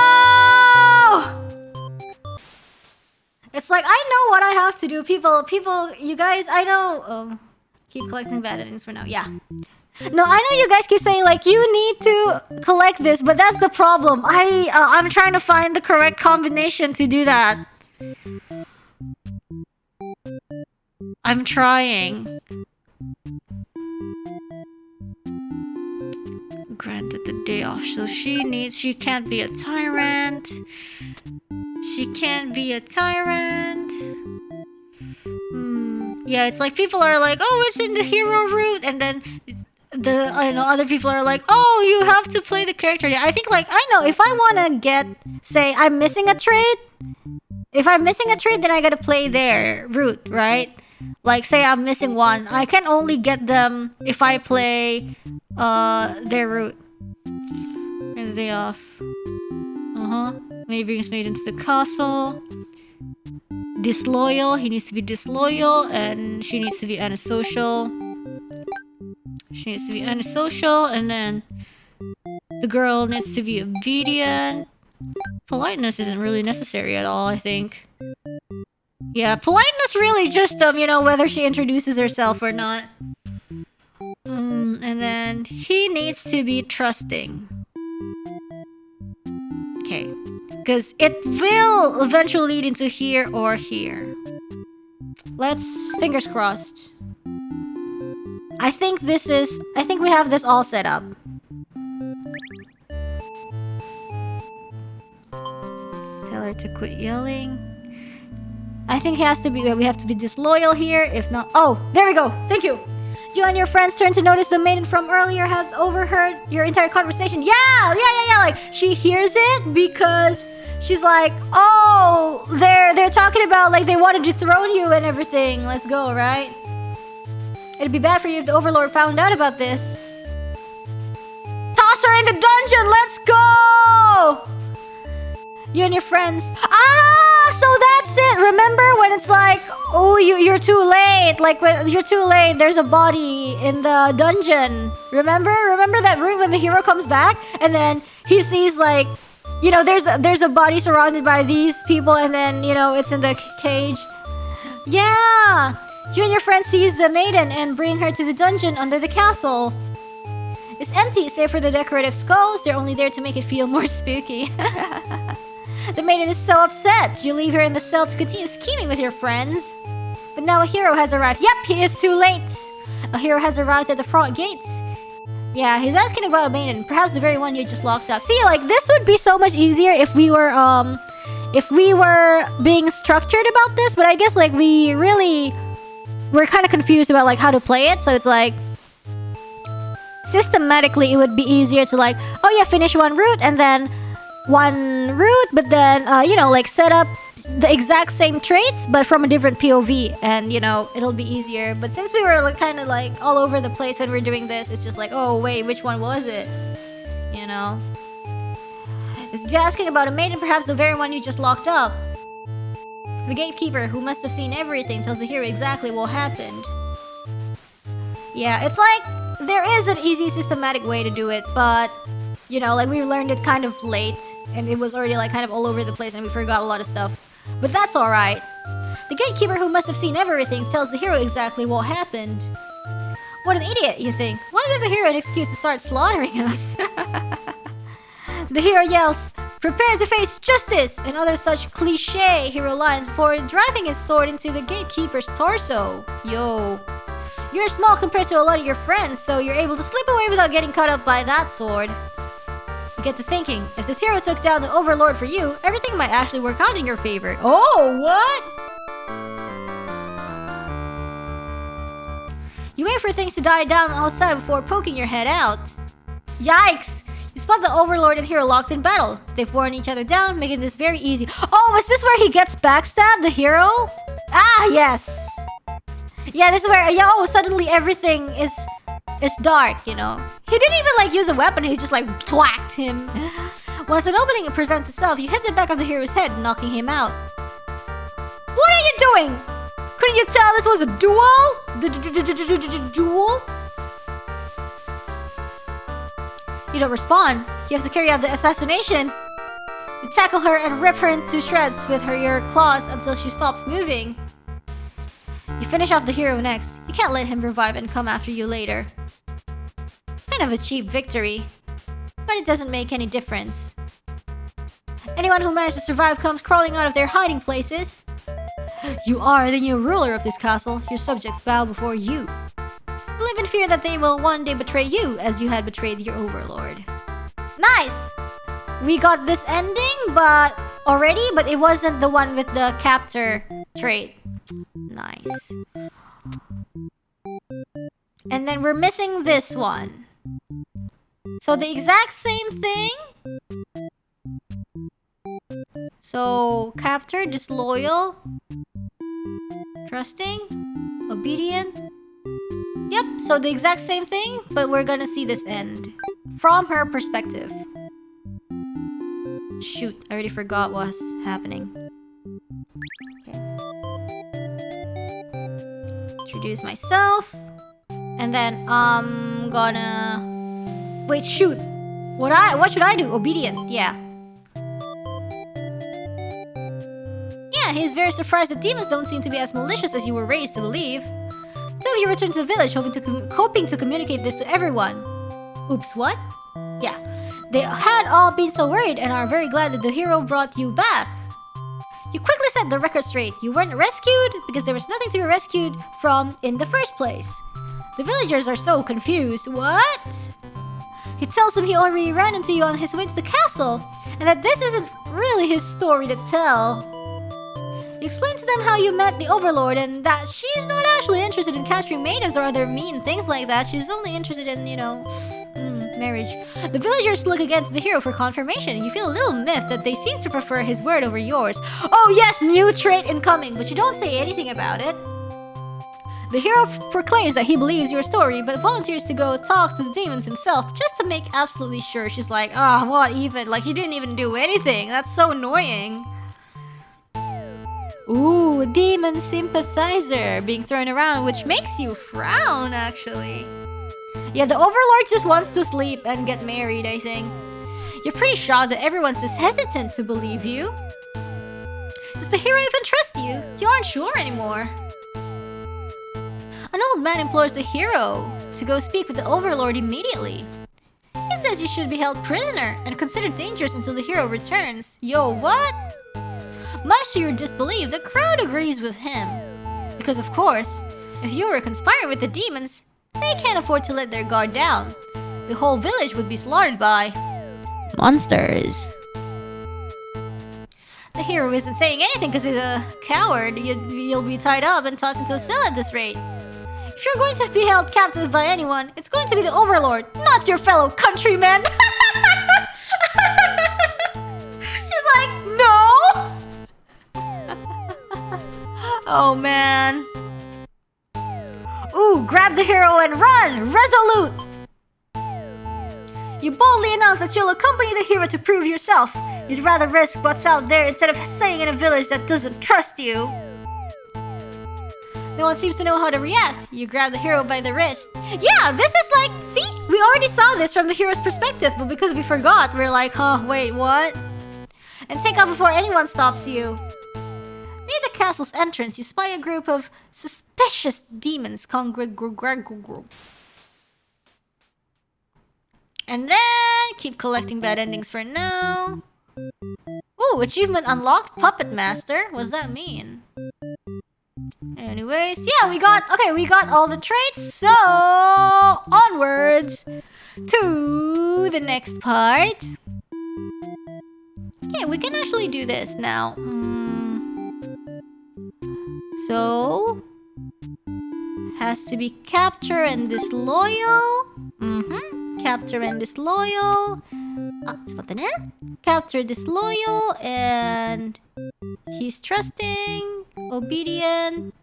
It's like, I know what I have to do. People, you guys, I know. Keep collecting bad endings for now. Yeah. No, I know you guys keep saying like you need to collect this, but that's the problem. I'm trying to find the correct combination to do that. I'm trying. Granted the day off, so she can't be a tyrant. Yeah, it's like people are like, oh, it's in the hero route, and then other people are like, oh, you have to play the character. Yeah, I think like I know if I wanna get, say, I'm missing a trait. If I'm missing a trait, then I gotta play their route, right? Like, say I'm missing one, I can only get them if I play their route. And the day off. Maybe brings made into the castle. Disloyal. He needs to be disloyal, and she needs to be antisocial. She needs to be antisocial, and then the girl needs to be obedient. Politeness isn't really necessary at all, I think. Yeah, politeness really just, whether she introduces herself or not. And then he needs to be trusting. Okay. Because it will eventually lead into here or here. Let's, fingers crossed. I think we have this all set up. Tell her to quit yelling. I think we have to be disloyal here, if not... Oh, there we go! Thank you! You and your friends turn to notice the maiden from earlier has overheard your entire conversation. Yeah! Like, she hears it because she's like, oh, they're talking about, like, they wanted to dethrone you and everything. Let's go, right? It'd be bad for you if the Overlord found out about this. Toss her in the dungeon! Let's go! You and your friends. So that's it. Remember when it's like, oh, you're too late. Like when you're too late, there's a body in the dungeon. Remember that room when the hero comes back and then he sees like, there's a body surrounded by these people and then it's in the cage. Yeah. You and your friend seize the maiden and bring her to the dungeon under the castle. It's empty save for the decorative skulls. They're only there to make it feel more spooky. The maiden is so upset. You leave her in the cell to continue scheming with your friends. But now a hero has arrived. Yep, he is too late. A hero has arrived at the front gates. Yeah, he's asking about a maiden. Perhaps the very one you just locked up. See, like, this would be so much easier if we were being structured about this. But I guess, like, we're kind of confused about, like, how to play it. So it's like, systematically, it would be easier to, like, oh yeah, finish one route and then one route, but then like set up the exact same traits but from a different POV, and it'll be easier. But since we were like, kind of like all over the place when we're doing this, it's just like, oh wait, which one was it? It's asking about a maiden, perhaps the very one you just locked up. The gatekeeper, who must have seen everything, tells the hero exactly what happened. Yeah, it's like there is an easy systematic way to do it, but like we learned it kind of late and it was already like kind of all over the place and we forgot a lot of stuff. But that's alright. The gatekeeper, who must have seen everything, tells the hero exactly what happened. What an idiot, you think. Why give the hero an excuse to start slaughtering us? The hero yells, prepare to face justice, and other such cliche hero lines before driving his sword into the gatekeeper's torso. Yo. You're small compared to a lot of your friends, so you're able to slip away without getting cut up by that sword. Get to thinking, if this hero took down the Overlord for you, everything might actually work out in your favor. Oh, what? You wait for things to die down outside before poking your head out. Yikes! You spot the Overlord and hero locked in battle. They've worn each other down, making this very easy. Oh, is this where he gets backstabbed, the hero? Ah, yes! Yeah, this is where, suddenly everything is dark, He didn't even, like, use a weapon, he just, like, twacked him. Once an opening presents itself, you hit the back of the hero's head, knocking him out. What are you doing? Couldn't you tell this was a duel? Duel? You don't respond. You have to carry out the assassination. You tackle her and rip her into shreds with your claws until she stops moving. You finish off the hero next. You can't let him revive and come after you later. Kind of a cheap victory. But it doesn't make any difference. Anyone who managed to survive comes crawling out of their hiding places. You are the new ruler of this castle. Your subjects bow before you. You live in fear that they will one day betray you as you had betrayed your overlord. Nice! We got this ending, but it wasn't the one with the captor trait. Nice. And then we're missing this one. So the exact same thing. So captured, disloyal, trusting, obedient. Yep, so the exact same thing, but we're gonna see this end from her perspective. Shoot, I already forgot what's happening. Okay. Introduce myself. And then I'm gonna... Wait, shoot. What should I do? Obedient, yeah. Yeah, he's very surprised that demons don't seem to be as malicious as you were raised to believe. So he returned to the village, hoping to communicate this to everyone. Oops, what? Yeah. They had all been so worried and are very glad that the hero brought you back. You quickly set the record straight. You weren't rescued because there was nothing to be rescued from in the first place. The villagers are so confused. What? He tells them he already ran into you on his way to the castle, and that this isn't really his story to tell. You explain to them how you met the Overlord and that she's not actually interested in capturing maidens or other mean things like that. She's only interested in, marriage. The villagers look again to the hero for confirmation. You feel a little miffed that they seem to prefer his word over yours. Oh yes, new trait incoming, but you don't say anything about it. The hero proclaims that he believes your story, but volunteers to go talk to the demons himself just to make absolutely sure. She's like, what even? Like, he didn't even do anything. That's so annoying. Ooh, demon sympathizer being thrown around, which makes you frown, actually. Yeah, the Overlord just wants to sleep and get married, I think. You're pretty shocked that everyone's this hesitant to believe you. Does the hero even trust you? You aren't sure anymore. An old man implores the hero to go speak with the Overlord immediately. He says you should be held prisoner and considered dangerous until the hero returns. Yo, what? Much to your disbelief, the crowd agrees with him. Because of course, if you were conspiring with the demons, they can't afford to let their guard down. The whole village would be slaughtered by monsters. The hero isn't saying anything because he's a coward. You'll be tied up and tossed into a cell at this rate. If you're going to be held captive by anyone, it's going to be the Overlord, not your fellow countrymen. She's like, no! Oh man. Ooh, grab the hero and run! Resolute! You boldly announce that you'll accompany the hero to prove yourself. You'd rather risk what's out there instead of staying in a village that doesn't trust you. No one seems to know how to react. You grab the hero by the wrist. Yeah, this is like, see? We already saw this from the hero's perspective, but because we forgot, we're like, wait, what? And take off before anyone stops you. Near the castle's entrance, you spy a group of suspicious demons. And then, keep collecting bad endings for now. Ooh, achievement unlocked, Puppet Master. What does that mean? Anyways, yeah, we got all the traits, so onwards to the next part. Okay, we can actually do this now. So, has to be capture and disloyal. Capture and disloyal. Capture disloyal and he's trusting, obedient.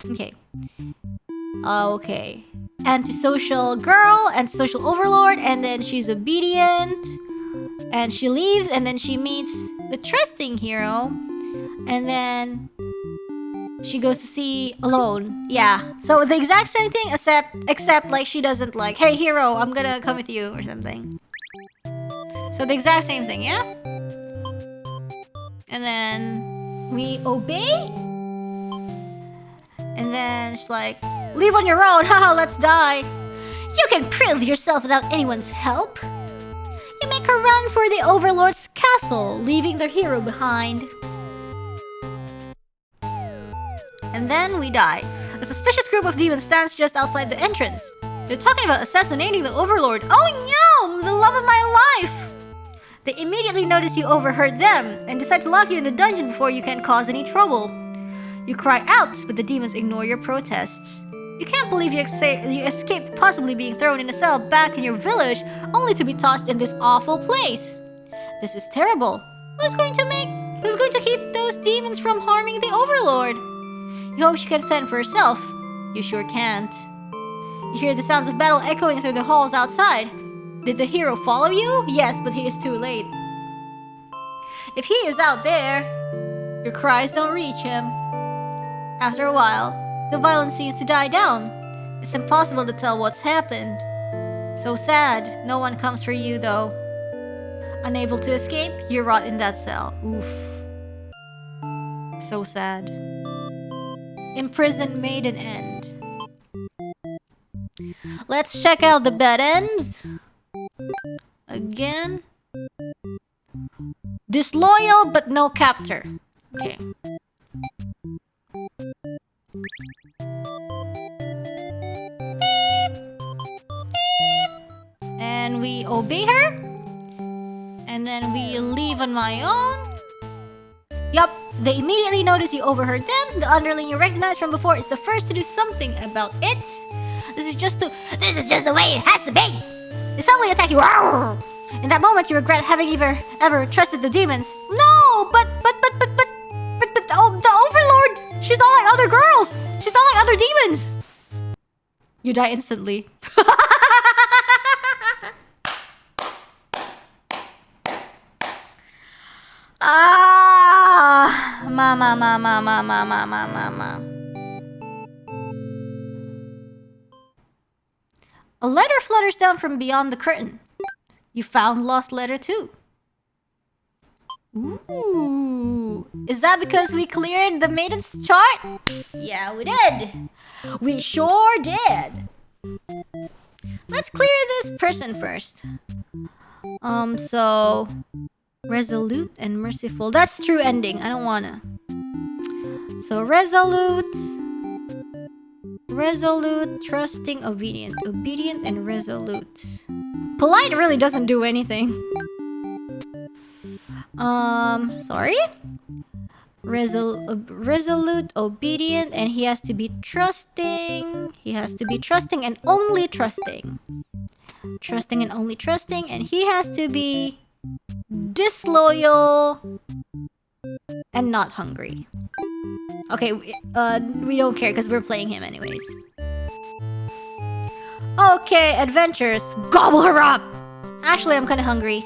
Okay. Okay. Antisocial girl, antisocial overlord, and then she's obedient. And she leaves, and then she meets the trusting hero. And then she goes to see alone. Yeah. So the exact same thing, except like she doesn't like, hey hero, I'm gonna come with you or something. So the exact same thing, yeah? And then we obey. And then she's like, leave on your own, haha, let's die. You can prove yourself without anyone's help. You make her run for the Overlord's castle, leaving their hero behind. And then we die. A suspicious group of demons stands just outside the entrance. They're talking about assassinating the Overlord. Oh no! The love of my life! They immediately notice you overheard them and decide to lock you in the dungeon before you can cause any trouble. You cry out, but the demons ignore your protests. You can't believe you escaped possibly being thrown in a cell back in your village, only to be tossed in this awful place. This is terrible. Who's going to keep those demons from harming the Overlord? You hope she can fend for herself. You sure can't. You hear the sounds of battle echoing through the halls outside. Did the hero follow you? Yes, but he is too late. If he is out there, your cries don't reach him. After a while, the violence seems to die down. It's impossible to tell what's happened. So sad, no one comes for you though. Unable to escape, you rot in that cell. Oof. So sad. Imprisoned made an end. Let's check out the bed ends. Again. Disloyal but no captor. Okay. And we obey her. And then we leave on my own. Yup, they immediately notice you overheard them. The underling you recognize from before is the first to do something about it. This is just the way it has to be. They suddenly attack you. In that moment, you regret having ever trusted the demons. No, but the Overlord. She's not like other girls. She's not like other demons. You die instantly. Mama. A letter flutters down from beyond the curtain. You found lost letter too. Ooh. Is that because we cleared the maiden's chart? Yeah, we did. We sure did. Let's clear this person first. So resolute and merciful. That's true ending. I don't wanna. So resolute, trusting, obedient, and resolute. Polite really doesn't do anything. Sorry? Resolute, obedient, and he has to be trusting. He has to be trusting and only trusting. Trusting and only trusting, and he has to be disloyal and not hungry. Okay, we don't care because we're playing him anyways. Okay, adventures. Gobble her up! Actually, I'm kinda hungry.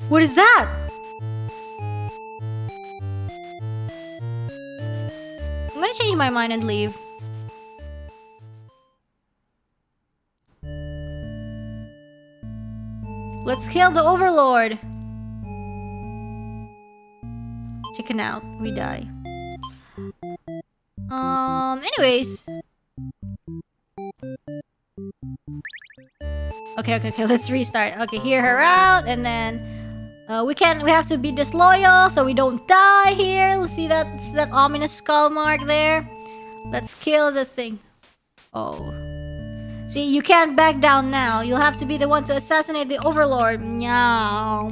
What is that? I'm gonna change my mind and leave. Let's kill the Overlord. Chicken out. We die. Anyways. Okay, let's restart. Okay, hear her out, and then we have to be disloyal so we don't die here. Let's see that ominous skull mark there. Let's kill the thing. Oh. See, you can't back down now. You'll have to be the one to assassinate the Overlord. Meow.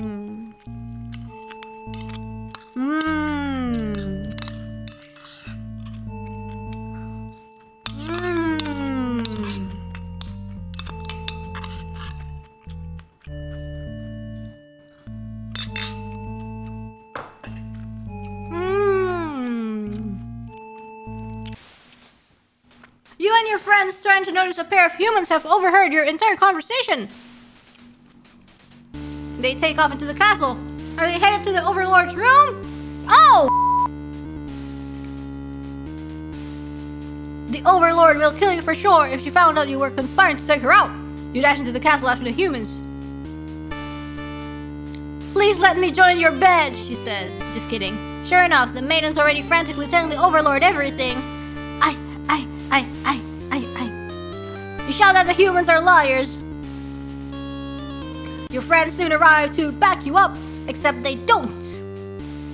You and your friends starting to notice a pair of humans have overheard your entire conversation. They take off into the castle. Are they headed to the Overlord's room? Oh! The Overlord will kill you for sure if she found out you were conspiring to take her out. You dash into the castle after the humans. Please let me join your bed, she says. Just kidding. Sure enough, the maiden's already frantically telling the Overlord everything. You shout that the humans are liars. Your friends soon arrive to back you up, except they don't.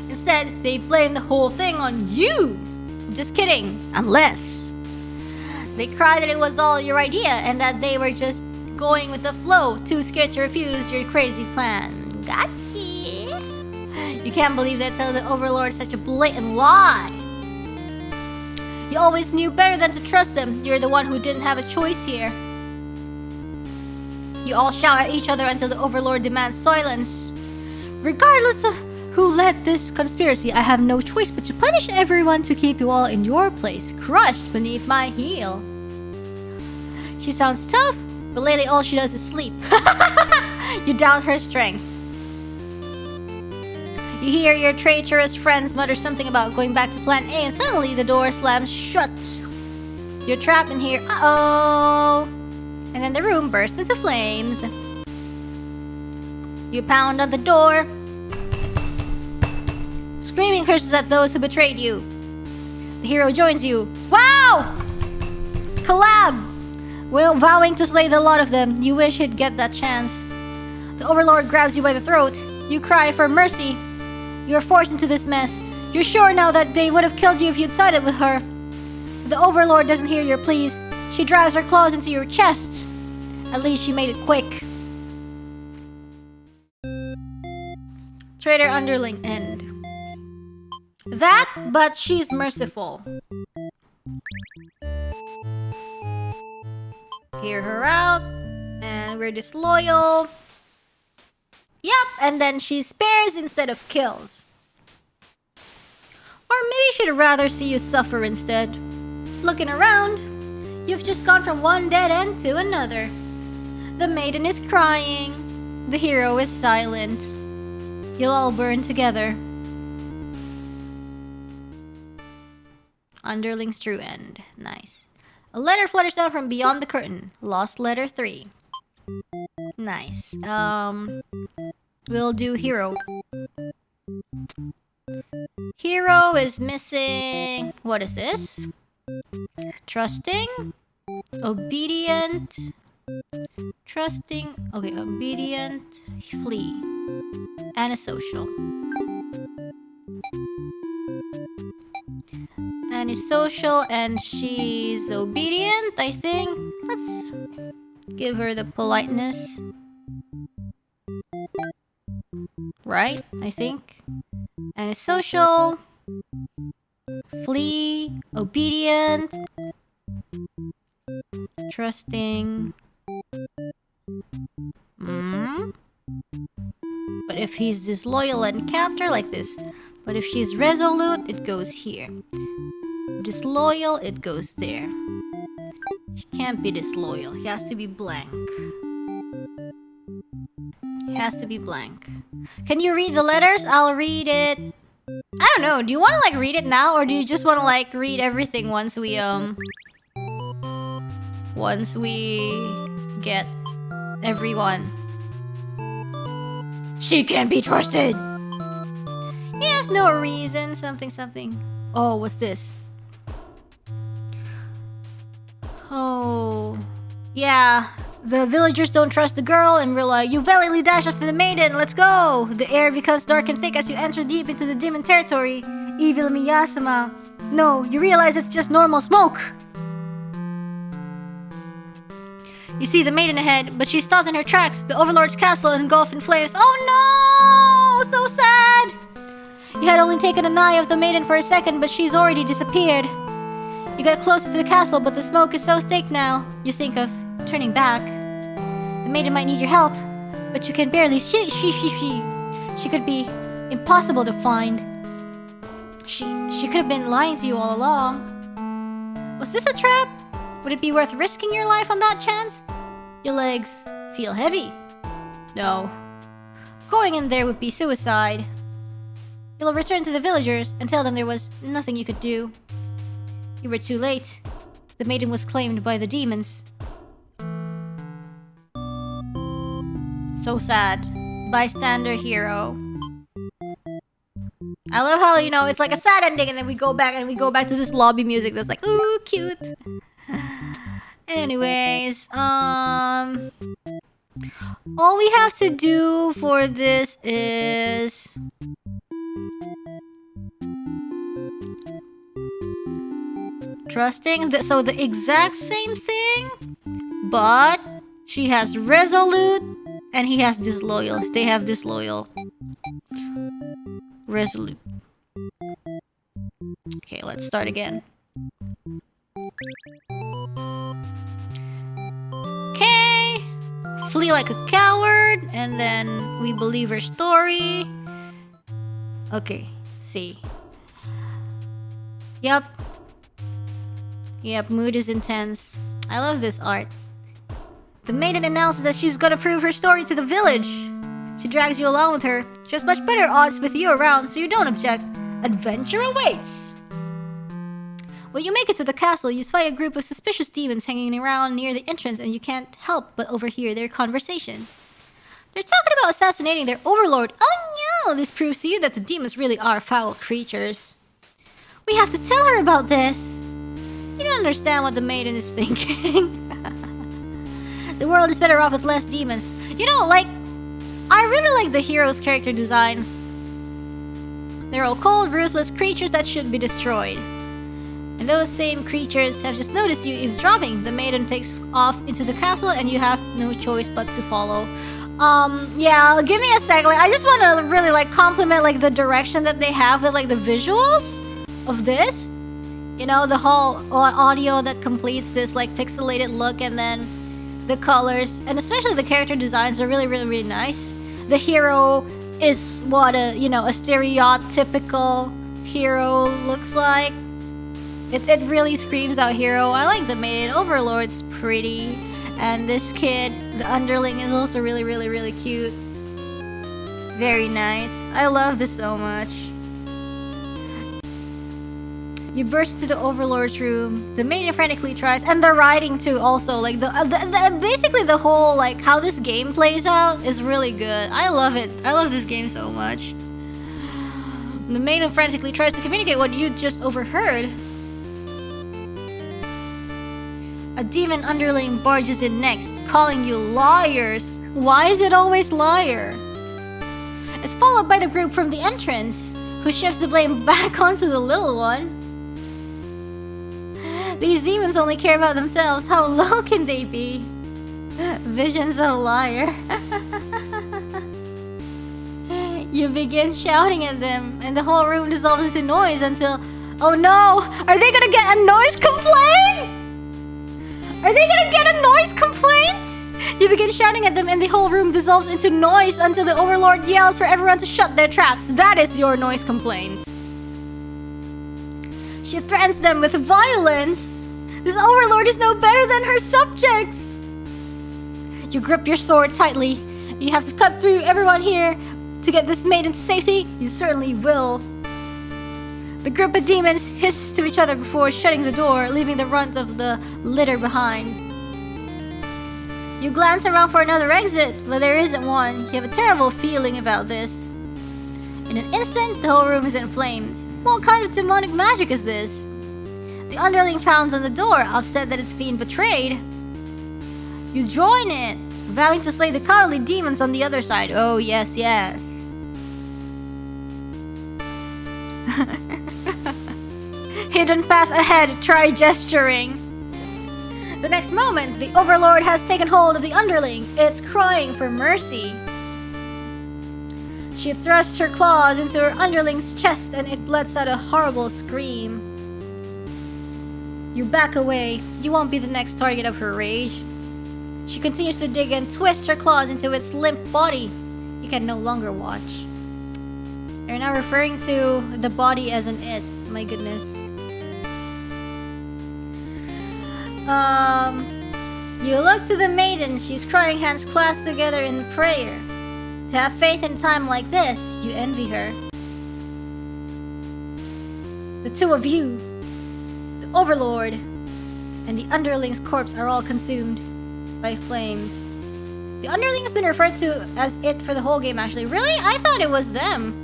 Instead, they blame the whole thing on you. Just kidding. Unless they cry that it was all your idea and that they were just going with the flow, too scared to refuse your crazy plan. Gotcha. You can't believe they tell the Overlord such a blatant lie. You always knew better than to trust them. You're the one who didn't have a choice here. You all shout at each other until the Overlord demands silence. Regardless of who led this conspiracy, I have no choice but to punish everyone to keep you all in your place, crushed beneath my heel. She sounds tough, but lately all she does is sleep. You doubt her strength. You hear your traitorous friends mutter something about going back to plan A, and suddenly the door slams shut. You're trapped in here. Uh-oh! And then the room bursts into flames. You pound on the door, screaming curses at those who betrayed you. The hero joins you. Wow! Collab! Well, vowing to slay the lot of them. You wish he'd get that chance. The Overlord grabs you by the throat. You cry for mercy. You're forced into this mess. You're sure now that they would have killed you if you'd sided with her. The Overlord doesn't hear your pleas. She drives her claws into your chest. At least she made it quick. Traitor underling end. That, but she's merciful. Hear her out. And we're disloyal. Yep, and then she spares instead of kills. Or maybe she'd rather see you suffer instead. Looking around, you've just gone from one dead end to another. The maiden is crying. The hero is silent. You'll all burn together. Underling's true end. Nice. A letter flutters down from beyond the curtain. Lost letter 3. Nice. We'll do hero. Hero is missing... What is this? Trusting? Obedient? Trusting... Okay, obedient. Flee. Antisocial. Antisocial, and she's obedient, I think. Let's give her the politeness. Right? I think. Antisocial. Flee. Obedient. Trusting. But if he's disloyal and capped her like this. But if she's resolute, it goes here. Disloyal, it goes there. He can't be disloyal. He has to be blank. He has to be blank. Can you read the letters? I'll read it. I don't know. Do you want to like read it now, or do you just want to like read everything once we get everyone? She can't be trusted. You have no reason. Something. Oh, what's this? Oh, yeah. The villagers don't trust the girl, and we're like, you valiantly dash after the maiden, let's go! The air becomes dark and thick as you enter deep into the demon territory. Evil Miyasama. No, you realize it's just normal smoke! You see the maiden ahead, but she's stopped in her tracks. The Overlord's castle engulfed in flames. Oh no! So sad! You had only taken an eye of the maiden for a second, but she's already disappeared. You get closer to the castle, but the smoke is so thick now. You think of turning back. The maiden might need your help, but you can barely She could be impossible to find. She could have been lying to you all along. Was this a trap? Would it be worth risking your life on that chance? Your legs feel heavy. No. Going in there would be suicide. You'll return to the villagers and tell them there was nothing you could do. You were too late. The maiden was claimed by the demons. So sad. Bystander hero. I love how, you know, it's like a sad ending and then we go back to this lobby music that's like, ooh, cute. Anyways, all we have to do for this is trusting. So the exact same thing, but She has resolute, and he has disloyal. They have disloyal. Resolute. Okay, let's start again. Okay. Flee like a coward, and then we believe her story. Okay, see. Yep. Yep, mood is intense. I love this art. The maiden announces that she's gonna prove her story to the village. She drags you along with her. She has much better odds with you around, so you don't object. Adventure awaits! When you make it to the castle, you spy a group of suspicious demons hanging around near the entrance, and you can't help but overhear their conversation. They're talking about assassinating their overlord. Oh no! This proves to you that the demons really are foul creatures. We have to tell her about this. You don't understand what the maiden is thinking. The world is better off with less demons. You know, like, I really like the hero's character design. They're all cold, ruthless creatures that should be destroyed. And those same creatures have just noticed you eavesdropping. The maiden takes off into the castle and you have no choice but to follow. Yeah, give me a sec. Like, I just want to really, like, compliment, like, the direction that they have with, like, the visuals of this. You know, the whole audio that completes this, like, pixelated look, and then the colors, and especially the character designs are really, really, really nice. The hero is what a stereotypical hero looks like. It really screams out hero. I like the maiden. Overlord's pretty, and this kid, the underling, is also really, really, really cute. Very nice. I love this so much. You burst into the overlord's room. The maiden frantically tries, and the writing too. Also, like basically the whole, like, how this game plays out is really good. I love it. I love this game so much. The maiden frantically tries to communicate what you just overheard. A demon underling barges in next, calling you liars. Why is it always liar? It's followed by the group from the entrance, who shifts the blame back onto the little one. These demons only care about themselves. How low can they be? Visions of a liar. You begin shouting at them, and the whole room dissolves into noise until... Oh no! Are they gonna get a noise complaint? Are they gonna get a noise complaint? You begin shouting at them, and the whole room dissolves into noise until the overlord yells for everyone to shut their traps. That is your noise complaint. She threatens them with violence. This overlord is no better than her subjects. You grip your sword tightly. You have to cut through everyone here to get this maiden to safety. You certainly will. The group of demons hiss to each other before shutting the door, leaving the runt of the litter behind. You glance around for another exit, but there isn't one. You have a terrible feeling about this. In an instant, the whole room is in flames. What kind of demonic magic is this? The underling pounds on the door, upset that it's being betrayed. You join it, vowing to slay the cowardly demons on the other side. Oh, yes, yes. Hidden path ahead, try gesturing. The next moment, the overlord has taken hold of the underling. It's crying for mercy. She thrusts her claws into her underling's chest and it lets out a horrible scream. You back away. You won't be the next target of her rage. She continues to dig and twist her claws into its limp body. You can no longer watch. They're now referring to the body as an it. My goodness. You look to the maiden. She's crying, hands clasped together in prayer. To have faith in time like this, you envy her. The two of you, the overlord, and the underling's corpse are all consumed by flames. The underling has been referred to as it for the whole game, actually. Really? I thought it was them.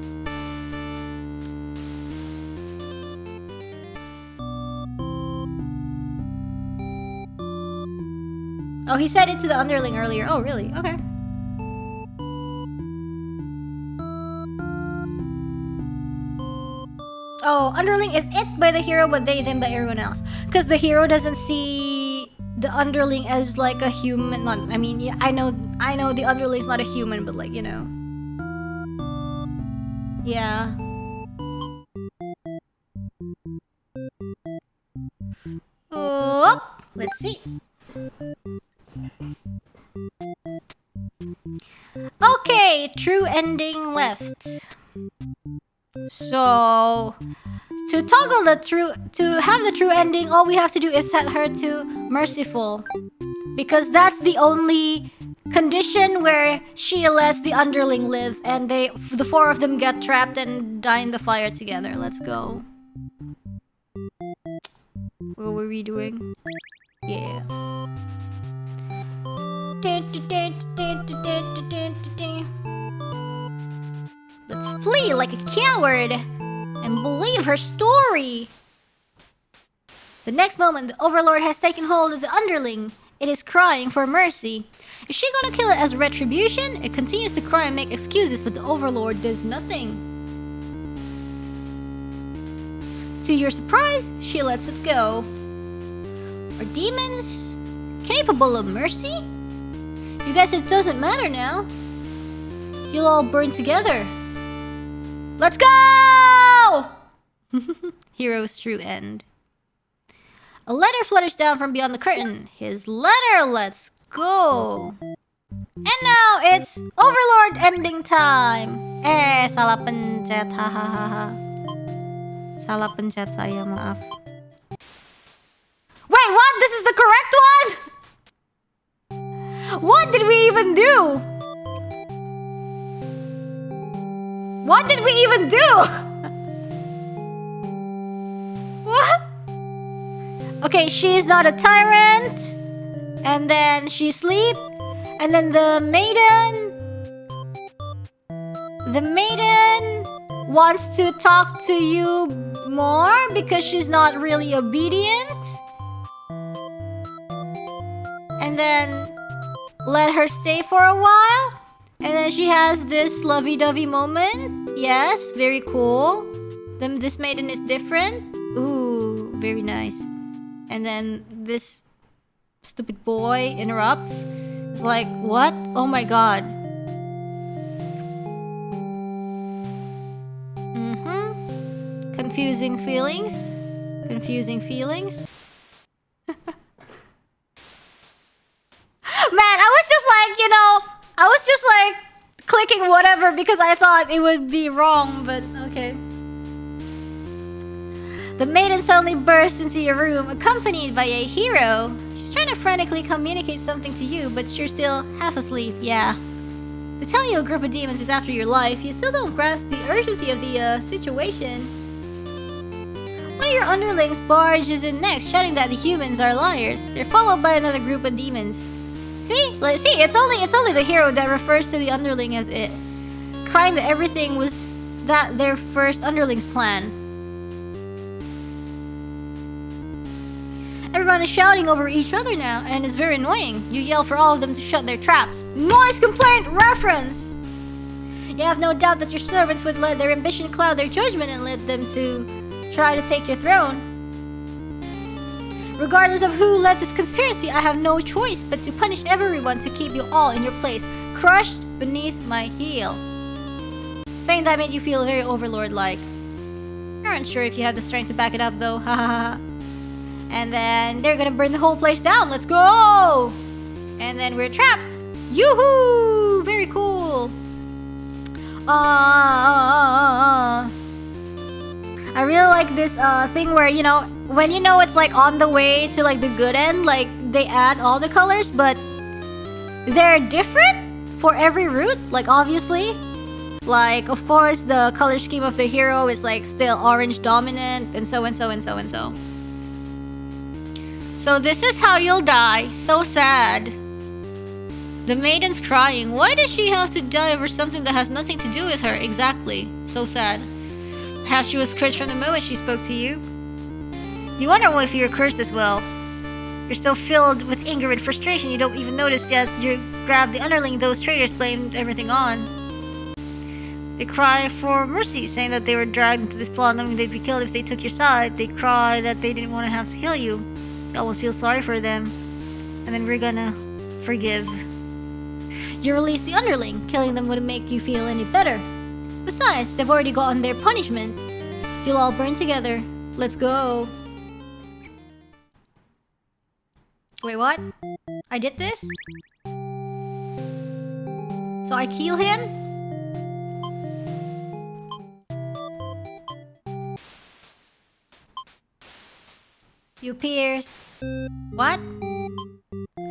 Oh, he said it to the underling earlier. Oh, really? Okay. Oh, underling is it by the hero, but they them by everyone else. Because the hero doesn't see the underling as like a human. Not, I mean, yeah, I know the underling's not a human, but like, you know. Yeah. Oh, let's see. Okay, true ending left. So to toggle to have the true ending, all we have to do is set her to merciful, because that's the only condition where she lets the underling live, and the four of them get trapped and die in the fire together. Let's go. What were we doing? Yeah. Let's flee like a coward and believe her story. The next moment, the Overlord has taken hold of the underling. It is crying for mercy. Is she gonna kill it as retribution? It continues to cry and make excuses, but the Overlord does nothing. To your surprise, she lets it go. Are demons capable of mercy? You guys, it doesn't matter now. You'll all burn together. Let's go! Hero's true end. A letter flutters down from beyond the curtain. His letter, let's go. And now it's Overlord ending time. Salah pencet, hahaha. Salah pencet saya, maaf. Wait, what? This is the correct one? What did we even do? What did we even do? What? Okay, she's not a tyrant. And then she sleep. And then the maiden wants to talk to you more because she's not really obedient. And then let her stay for a while. And then she has this lovey-dovey moment. Yes, very cool. Then this maiden is different. Ooh, very nice. And then this stupid boy interrupts. It's like, what? Oh my god. Confusing feelings. Confusing feelings. Man, I was just like clicking whatever because I thought it would be wrong, but okay. The maiden suddenly bursts into your room, accompanied by a hero. She's trying to frantically communicate something to you, but you're still half asleep, yeah. They tell you a group of demons is after your life. You still don't grasp the urgency of the situation. One of your underlings barges in next, shouting that the humans are liars. They're followed by another group of demons. See, it's only the hero that refers to the underling as it, crying that everything was their first underling's plan. Everyone is shouting over each other now, and it's very annoying. You yell for all of them to shut their traps. Noise complaint reference! You have no doubt that your servants would let their ambition cloud their judgment and lead them to try to take your throne. Regardless of who led this conspiracy, I have no choice but to punish everyone to keep you all in your place, crushed beneath my heel. Saying that made you feel very overlord-like. You aren't sure if you had the strength to back it up though, hahaha. And then they're gonna burn the whole place down, let's go! And then we're trapped! Yoo-hoo! Very cool! I really like this thing where, when it's like on the way to like the good end, like they add all the colors, but they're different for every route, like obviously. Like, of course, the color scheme of the hero is like still orange dominant, and so and so and so and so. So this is how you'll die. So sad. The maiden's crying. Why does she have to die over something that has nothing to do with her? Exactly. So sad. Perhaps she was cursed from the moment she spoke to you. You wonder if you're cursed as well. You're so filled with anger and frustration you don't even notice as you grab the underling those traitors blamed everything on. They cry for mercy, saying that they were dragged into this plot knowing they'd be killed if they took your side. They cry that they didn't want to have to kill you. You almost feel sorry for them. and then we're gonna forgive. You release the underling. Killing them wouldn't make you feel any better. Besides, they've already gotten their punishment. You'll all burn together. Let's go. Wait, what? I did this? So I kill him? You pierce. What?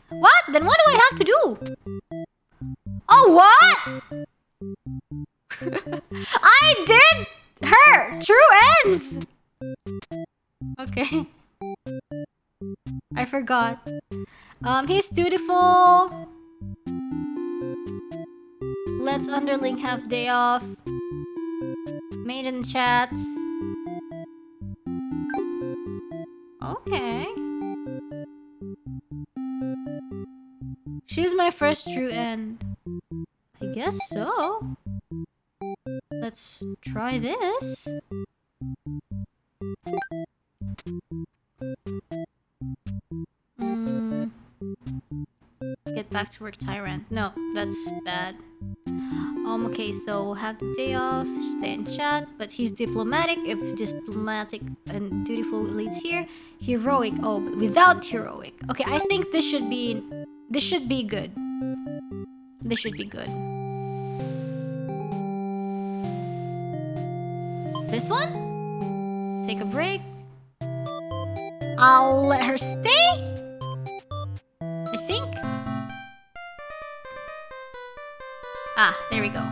What? Then what do I have to do? Oh, what? I did her! True ends! Okay. I forgot. He's dutiful. Let's underling have day off. Maiden chats. Okay. She's my first true end. I guess so. Let's try this. Get back to work, tyrant. No, that's bad. Okay, so we'll have the day off, stay in chat, but he's diplomatic. If diplomatic and dutiful leads here, heroic. Oh, but without heroic. Okay, I think this should be good. This should be good. This one? Take a break. I'll let her stay, I think. Ah, there we go.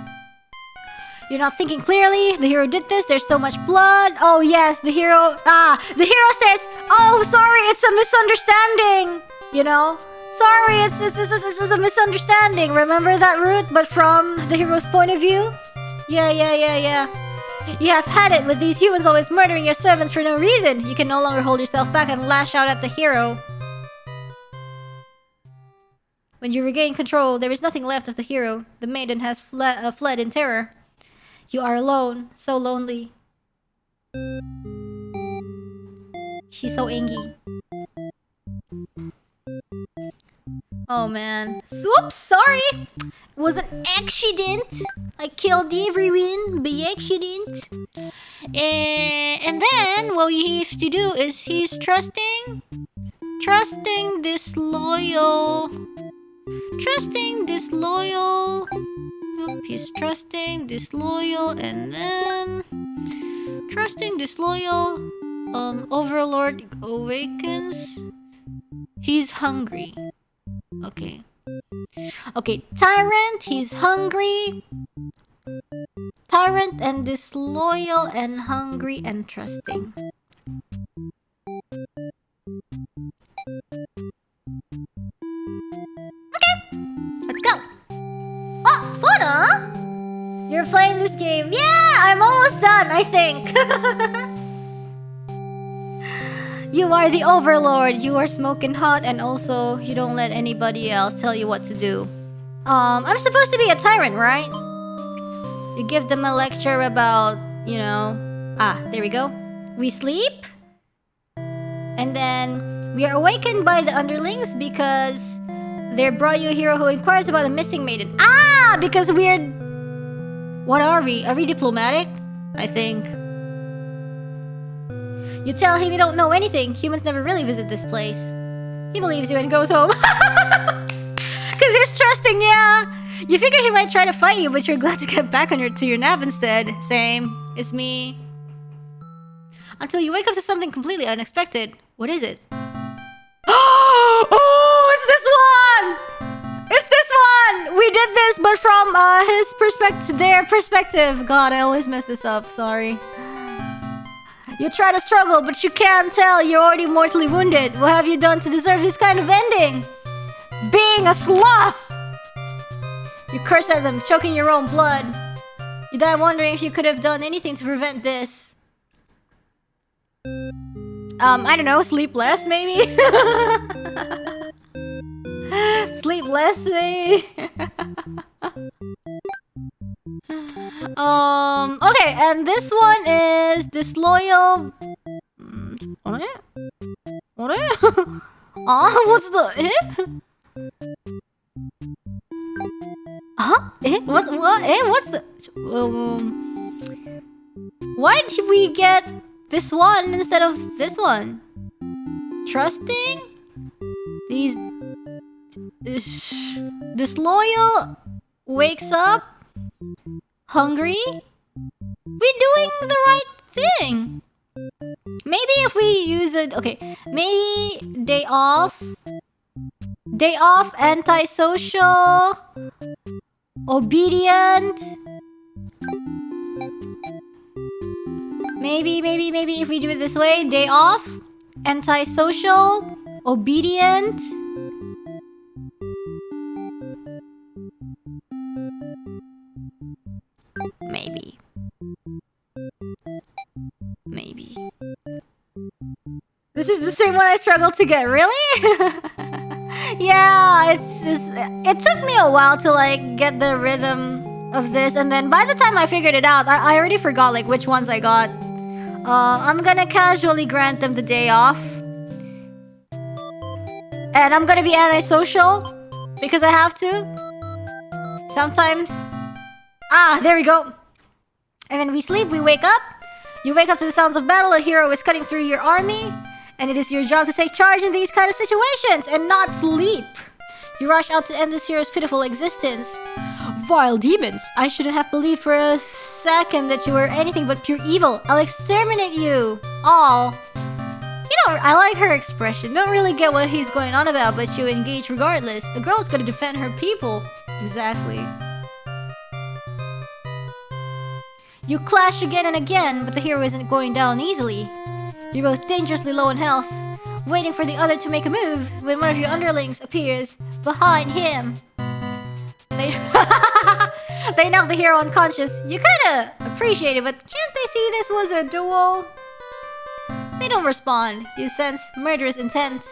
You're not thinking clearly. The hero did this. There's so much blood. Oh yes, the hero. The hero says, "Oh, sorry, it's a misunderstanding." You know, sorry, it's a misunderstanding. Remember that route, but from the hero's point of view. Yeah. You have had it with these humans always murdering your servants for no reason. You can no longer hold yourself back and lash out at the hero. When you regain control, there is nothing left of the hero. The maiden has fled in terror. You are alone, so lonely. She's so angry. Oh man. Oops, sorry! It was an accident. I killed everyone by accident. And then what we have to do is he's trusting disloyal. Nope, he's trusting, disloyal, and then trusting, disloyal. Overlord awakens. He's hungry. Okay, tyrant, he's hungry. Tyrant and disloyal and hungry and trusting. Okay, let's go. Oh, fun, huh? You're playing this game. Yeah, I'm almost done, I think. You are the overlord. You are smoking hot, and also you don't let anybody else tell you what to do. I'm supposed to be a tyrant, right? You give them a lecture about, you know... Ah, there we go. We sleep. And then we are awakened by the underlings because they brought you a hero who inquires about a missing maiden. Ah, because we're... What are we? Are we diplomatic? I think. You tell him you don't know anything. Humans never really visit this place. He believes you and goes home. Cause he's trusting, yeah. You figure he might try to fight you, but you're glad to get back to your nap instead. Same. It's me. Until you wake up to something completely unexpected. What is it? Oh, it's this one! It's this one! We did this, but from his perspective, their perspective. God, I always mess this up. Sorry. You try to struggle, but you can't tell. You're already mortally wounded. What have you done to deserve this kind of ending? Being a sloth! You curse at them, choking your own blood. You die wondering if you could have done anything to prevent this. I don't know, sleep less, maybe? Sleep less, maybe? Okay, and this one is disloyal. What's the Huh? What? What's the why did we get this one instead of this one? Trusting? These disloyal wakes up hungry? We're doing the right thing. Maybe if we use it, okay, maybe day off, antisocial, obedient. Maybe if we do it this way, day off, antisocial, obedient. Maybe. This is the same one I struggled to get, really? Yeah, it took me a while to like get the rhythm of this, and then by the time I figured it out, I already forgot like which ones I got. I'm gonna casually grant them the day off. And I'm gonna be antisocial because I have to. Sometimes. There we go. And then we sleep, we wake up. You wake up to the sounds of battle. A hero is cutting through your army. And it is your job to take charge in these kind of situations and not sleep. You rush out to end this hero's pitiful existence. Vile demons! I shouldn't have believed for a second that you were anything but pure evil. I'll exterminate you all. You know, I like her expression. Don't really get what he's going on about, but she'll engage regardless. A girl is gonna defend her people. Exactly. You clash again and again, but the hero isn't going down easily. You're both dangerously low in health, waiting for the other to make a move when one of your underlings appears behind him. They knock the hero unconscious. You kinda appreciate it, but can't they see this was a duel? They don't respond. You sense murderous intent.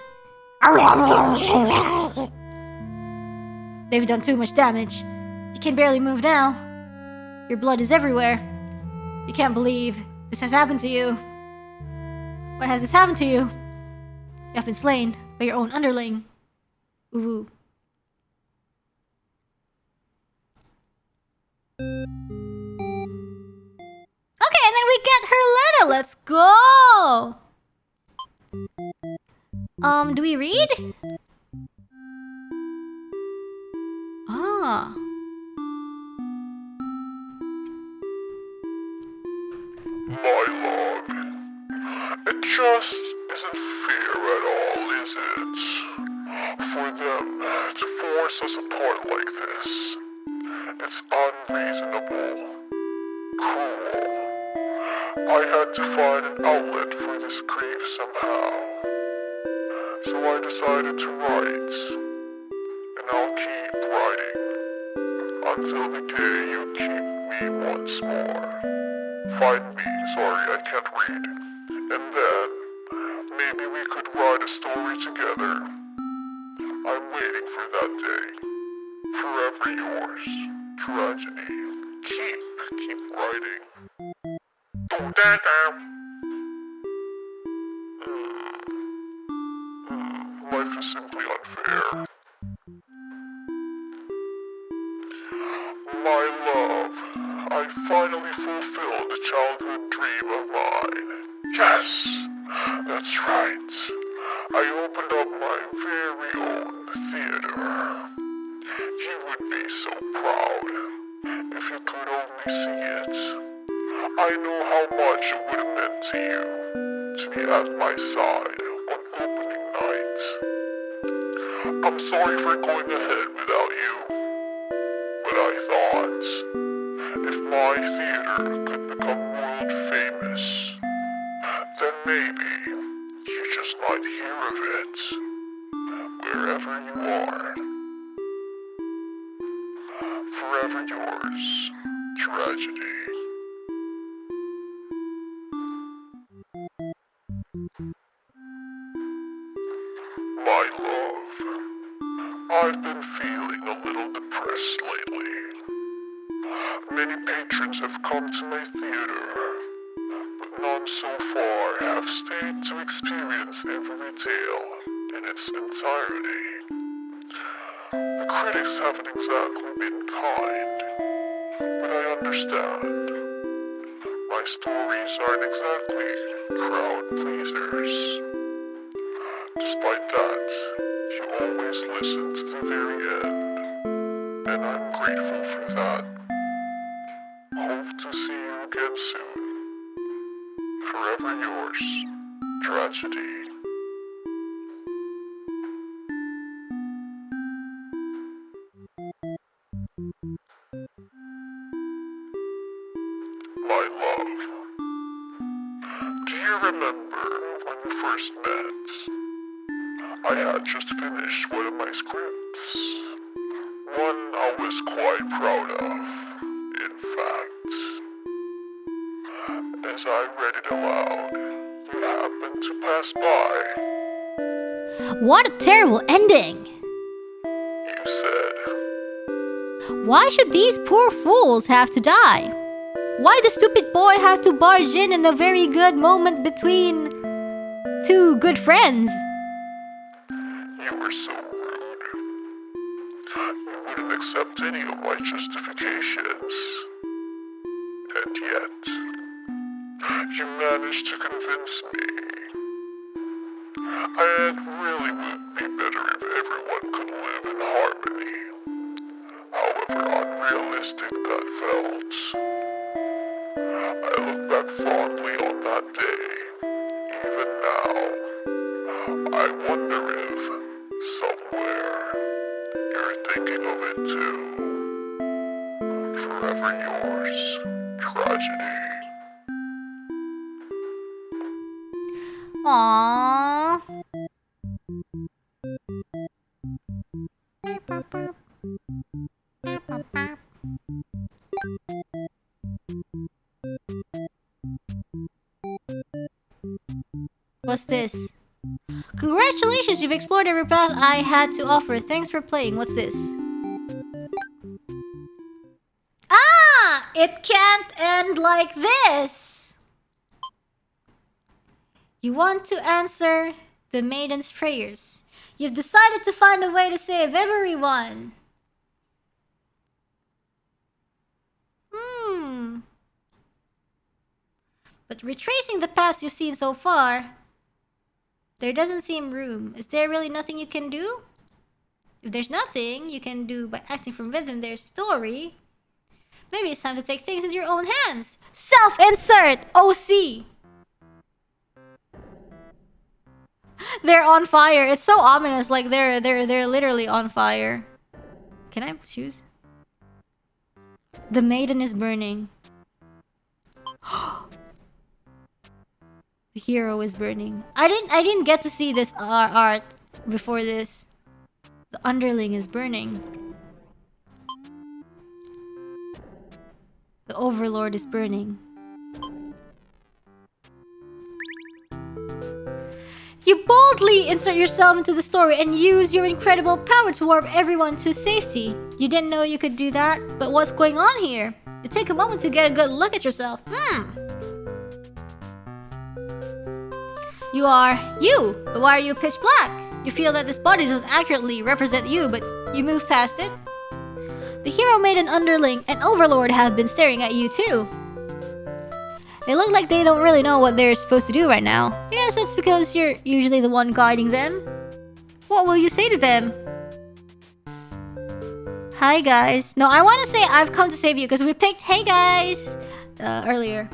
They've done too much damage. You can barely move now. Your blood is everywhere. You can't believe this has happened to you. Why has this happened to you? You have been slain by your own underling. Ooh. Okay, and then we get her letter. Let's go. Do we read? My love, it just isn't fair at all, is it? For them to force us apart like this. It's unreasonable, cruel. I had to find an outlet for this grief somehow. So I decided to write. And I'll keep writing. Until the day you keep me once more. Find me, sorry, I can't read. And then, maybe we could write a story together. I'm waiting for that day. Forever yours, Tragedy. Keep writing. Life is simply unfair. My love, I finally fulfilled a childhood dream of mine. Yes, that's right. I opened up my very own theater. You would be so proud if you could only see it. I know how much it would have meant to you to be at my side on opening night. I'm sorry for going ahead without you, but I thought if my theater could become world famous, then maybe you just might hear of it wherever you are. Forever yours, Tragedy. My love, I've been feeling a little depressed lately. Many patrons have come to my theater, but none so far have stayed to experience every tale in its entirety. The critics haven't exactly been kind, but I understand. My stories aren't exactly crowd pleasers. Despite that, you always listen to the very end, and I'm grateful for that. Hope to see you again soon. Forever yours, Tragedy. My love, do you remember when we first met? I had just finished one of my scripts. One I was quite proud of, in fact. As I read it aloud, you happened to pass by. What a terrible ending! You said, Why should these poor fools have to die? Why the stupid boy have to barge in a very good moment between two good friends? you were so rude. You wouldn't accept any of my justifications. And yet, you managed to convince me. It really would be better if everyone could live in harmony. However unrealistic that felt. I look back fondly on that day. Even now, I wonder if, somewhere, you're thinking of it too. Forever yours, Tragedy. Aww. What's this? Congratulations, you've explored every path I had to offer. Thanks for playing. What's this? Ah! It can't end like this! You want to answer the maiden's prayers. You've decided to find a way to save everyone. But retracing the paths you've seen so far, there doesn't seem room. Is there really nothing you can do? If there's nothing you can do by acting from within their story, maybe it's time to take things into your own hands. Self-insert! OC! They're on fire. It's so ominous, like they're literally on fire. Can I choose? The maiden is burning. The hero is burning. I didn't get to see this art before this. The underling is burning. The overlord is burning. You boldly insert yourself into the story and use your incredible power to warp everyone to safety. You didn't know you could do that, but what's going on here? You take a moment to get a good look at yourself. You are you, but why are you pitch black? You feel that this body doesn't accurately represent you, but you move past it. The hero, maiden, underling, and overlord have been staring at you too. They look like they don't really know what they're supposed to do right now. Yes, that's because you're usually the one guiding them. What will you say to them? Hi guys. No, I want to say I've come to save you because we picked hey guys earlier.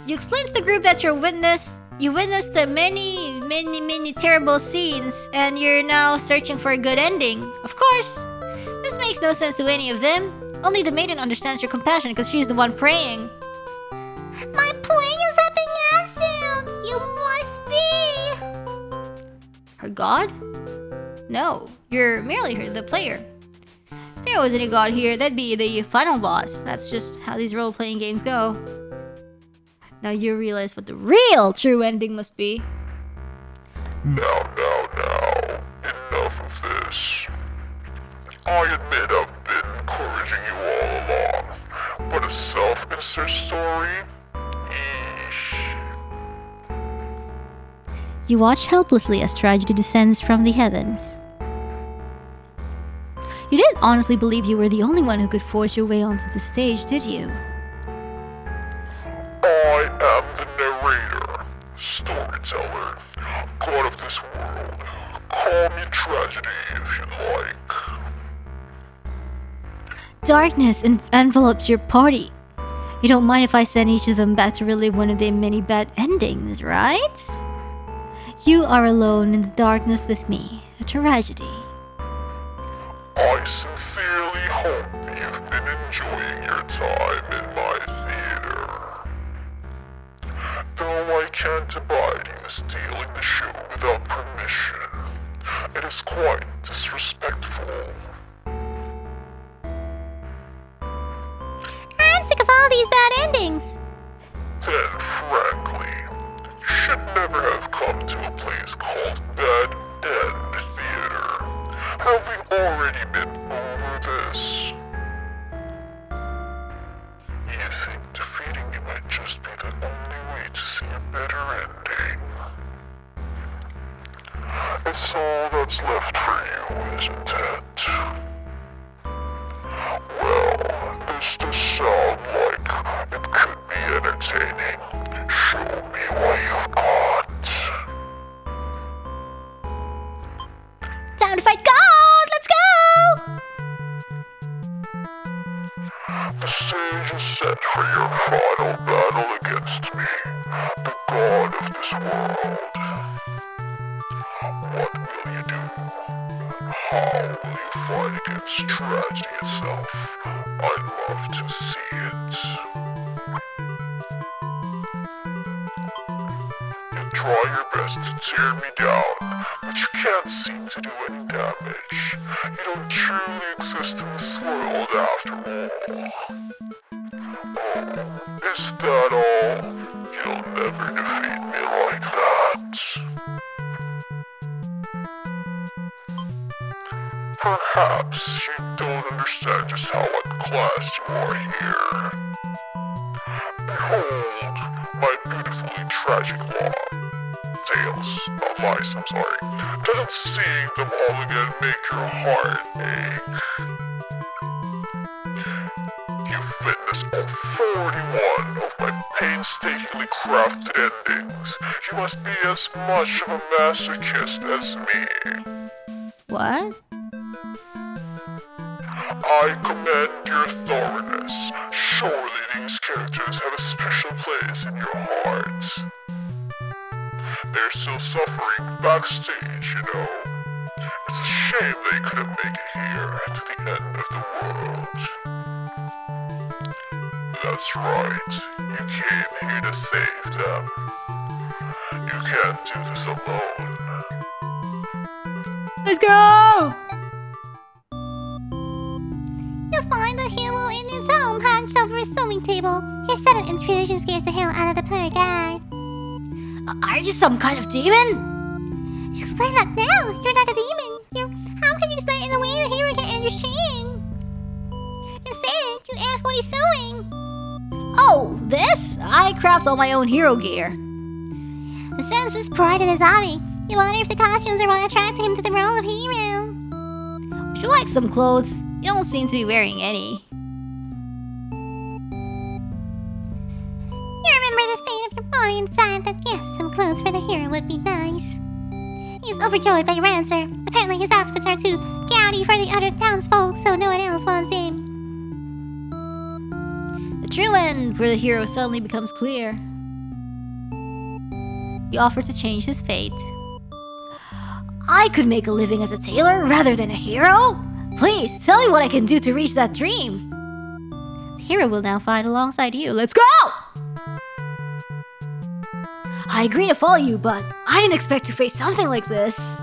You explained to the group that you witnessed the many terrible scenes and you're now searching for a good ending. Of course, this makes no sense to any of them. Only the maiden understands your compassion because she's the one praying. My prayers have been answered! You must be! Her god? No, you're merely the player. If there was any god here, that'd be the final boss. That's just how these role-playing games go. Now you realize what the real true ending must be. Now. Enough of this. I admit I've been encouraging you all along, but a self-insert story? Eesh. You watch helplessly as tragedy descends from the heavens. You didn't honestly believe you were the only one who could force your way onto the stage, did you? I am the narrator, storyteller, god of this world. Call me tragedy if you like. Darkness envelops your party. You don't mind if I send each of them back to relive one of their many bad endings, right? You are alone in the darkness with me, a tragedy. I sincerely hope you've been enjoying your time in my theater. Though I can't abide you stealing the show without permission, it is quite disrespectful. I'm sick of all these bad endings. Then, frankly, you should never have come to a place called Bad End Theater. Have we already been over this? You think defeating me might just be the only way to see a better ending? It's all that's left for you, isn't it? Well, does this sound like it could be entertaining? Show me what you've got. Time to fight God! Let's go! The stage is set for your final battle against me, the god of this world. What will you do? How will you fight against tragedy itself? I'd love to see it. You try your best to tear me down, but you can't seem to do any damage. You don't truly exist in this world after all. Oh, is that all? You'll never defeat me like that. Perhaps you don't understand just how unclassed you are here. Behold, my beautifully tragic tales, not lies, I'm sorry. Doesn't seeing them all again make your heart ache? You've witnessed all 41 of my painstakingly crafted endings. You must be as much of a masochist as me. What? I commend your thoroughness. Surely these characters have a special place in your heart. They're still suffering backstage, you know. It's a shame they couldn't make it here to the end of the world. That's right, you came here to save them. You can't do this alone. Let's go! You'll find the hero in his home hunched over a sewing table. Your sudden intrusion scares the hell out of the poor guy. Are you some kind of demon? You explain that now. You're not a demon. How can you explain in a way the hero can understand? Instead, you ask what he's sewing. Oh, this? I craft all my own hero gear. The sense is pride in his hobby. You wonder if the costumes are what attracted him to the role of hero. Would you like some clothes? You don't seem to be wearing any. You remember the state of your body and decided that yes, some clothes for the hero would be nice. He's overjoyed by your answer. Apparently his outfits are too gaudy for the other townsfolk, so no one else wants them. The true end for the hero suddenly becomes clear. You offer to change his fate. I could make a living as a tailor rather than a hero? Please, tell me what I can do to reach that dream. The hero will now fight alongside you. Let's go! I agree to follow you, but I didn't expect to face something like this.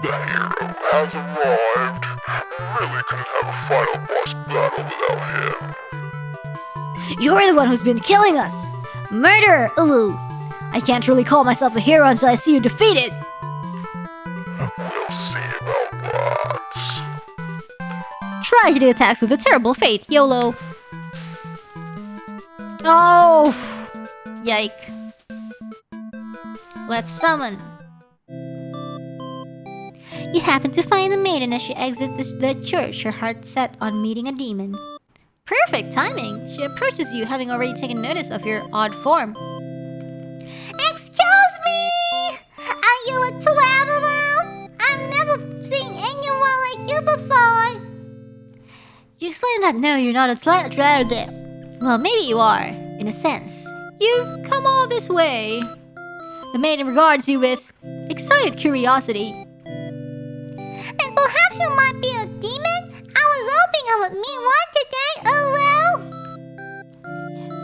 The hero has arrived. You really couldn't have a final boss battle without him. You're the one who's been killing us! Murderer! Ooh! I can't really call myself a hero until I see you defeated! We'll see about that. Tragedy attacks with a terrible fate, YOLO! Oh! Yike. Let's summon. You happen to find the maiden as she exits the church, her heart set on meeting a demon. Perfect timing! She approaches you, having already taken notice of your odd form. Excuse me! Are you a traveler? I've never seen anyone like you before. You explain that no, you're not a traveler. Well, maybe you are, in a sense. You've come all this way. The maiden regards you with excited curiosity. And perhaps you might be a demon? I was hoping I would meet one today, oh well.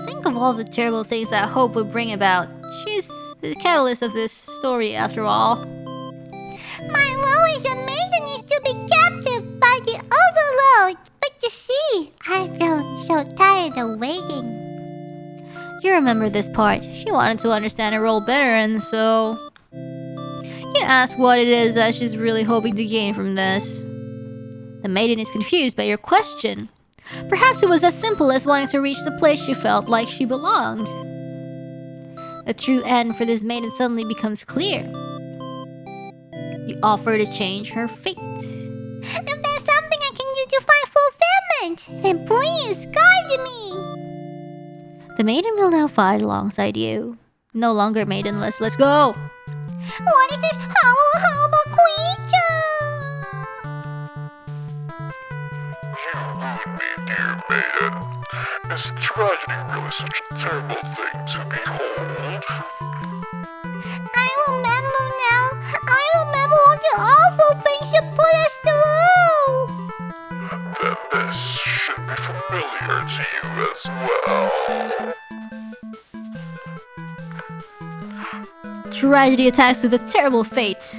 Think of all the terrible things that hope would bring about. She's the catalyst of this story, after all. My role as a maiden is to be captured by the overlord. But you see, I've grown so tired of waiting. You remember this part. She wanted to understand her role better, and so... You ask what it is that she's really hoping to gain from this. The maiden is confused by your question. Perhaps it was as simple as wanting to reach the place she felt like she belonged. The true end for this maiden suddenly becomes clear. You offer to change her fate. If there's something I can do to find fulfillment, then please guide me. The maiden will now fight alongside you. No longer maidenless. Let's go! What is this horrible creature? You wooed me, dear maiden. Is tragedy really such a terrible thing to behold? I remember now. I remember all the awful things you put us through. Then this should be familiar to you as well. Tragedy attacks with a terrible fate.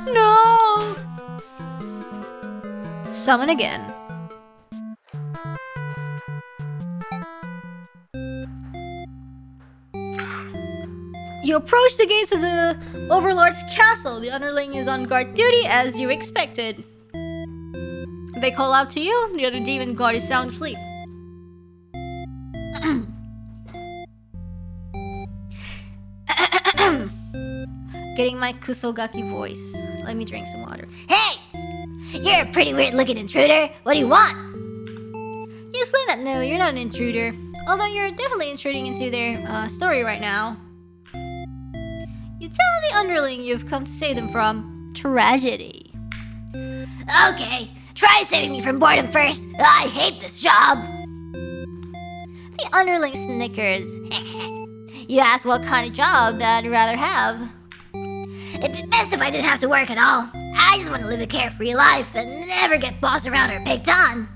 No! Summon again. You approach the gates of the Overlord's castle. The underling is on guard duty as you expected. They call out to you. The other demon guard is sound asleep. Getting my Kusogaki voice. Let me drink some water. Hey! You're a pretty weird looking intruder. What do you want? You explain that no, you're not an intruder. Although you're definitely intruding into their story right now. You tell the underling you've come to save them from tragedy. Okay, try saving me from boredom first. I hate this job. The underling snickers. You ask what kind of job that I'd rather have. It'd be best if I didn't have to work at all. I just want to live a carefree life and never get bossed around or picked on.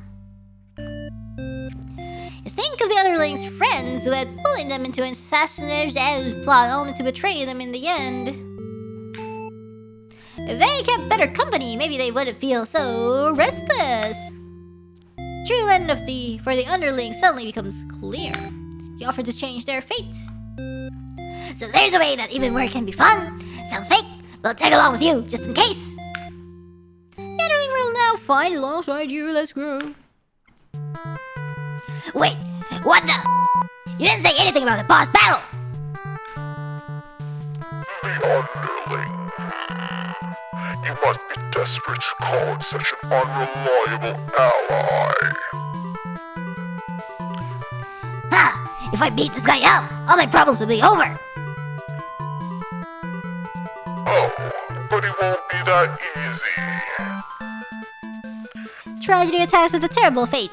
You think of the underling's friends who had bullied them into an assassination plot only to betray them in the end. If they kept better company, maybe they wouldn't feel so restless. True end for the underling suddenly becomes clear. You offer to change their fate. So there's a way that even work can be fun. Sounds fake, but I'll tag along with you just in case. The underling will now fight alongside you. Let's go. Wait, what the? You didn't say anything about the boss battle. The underling. You must be desperate to call in such an unreliable ally. Ha! If I beat this guy up, all my problems will be over. Oh, but it won't be that easy. Tragedy attacks with a terrible fate.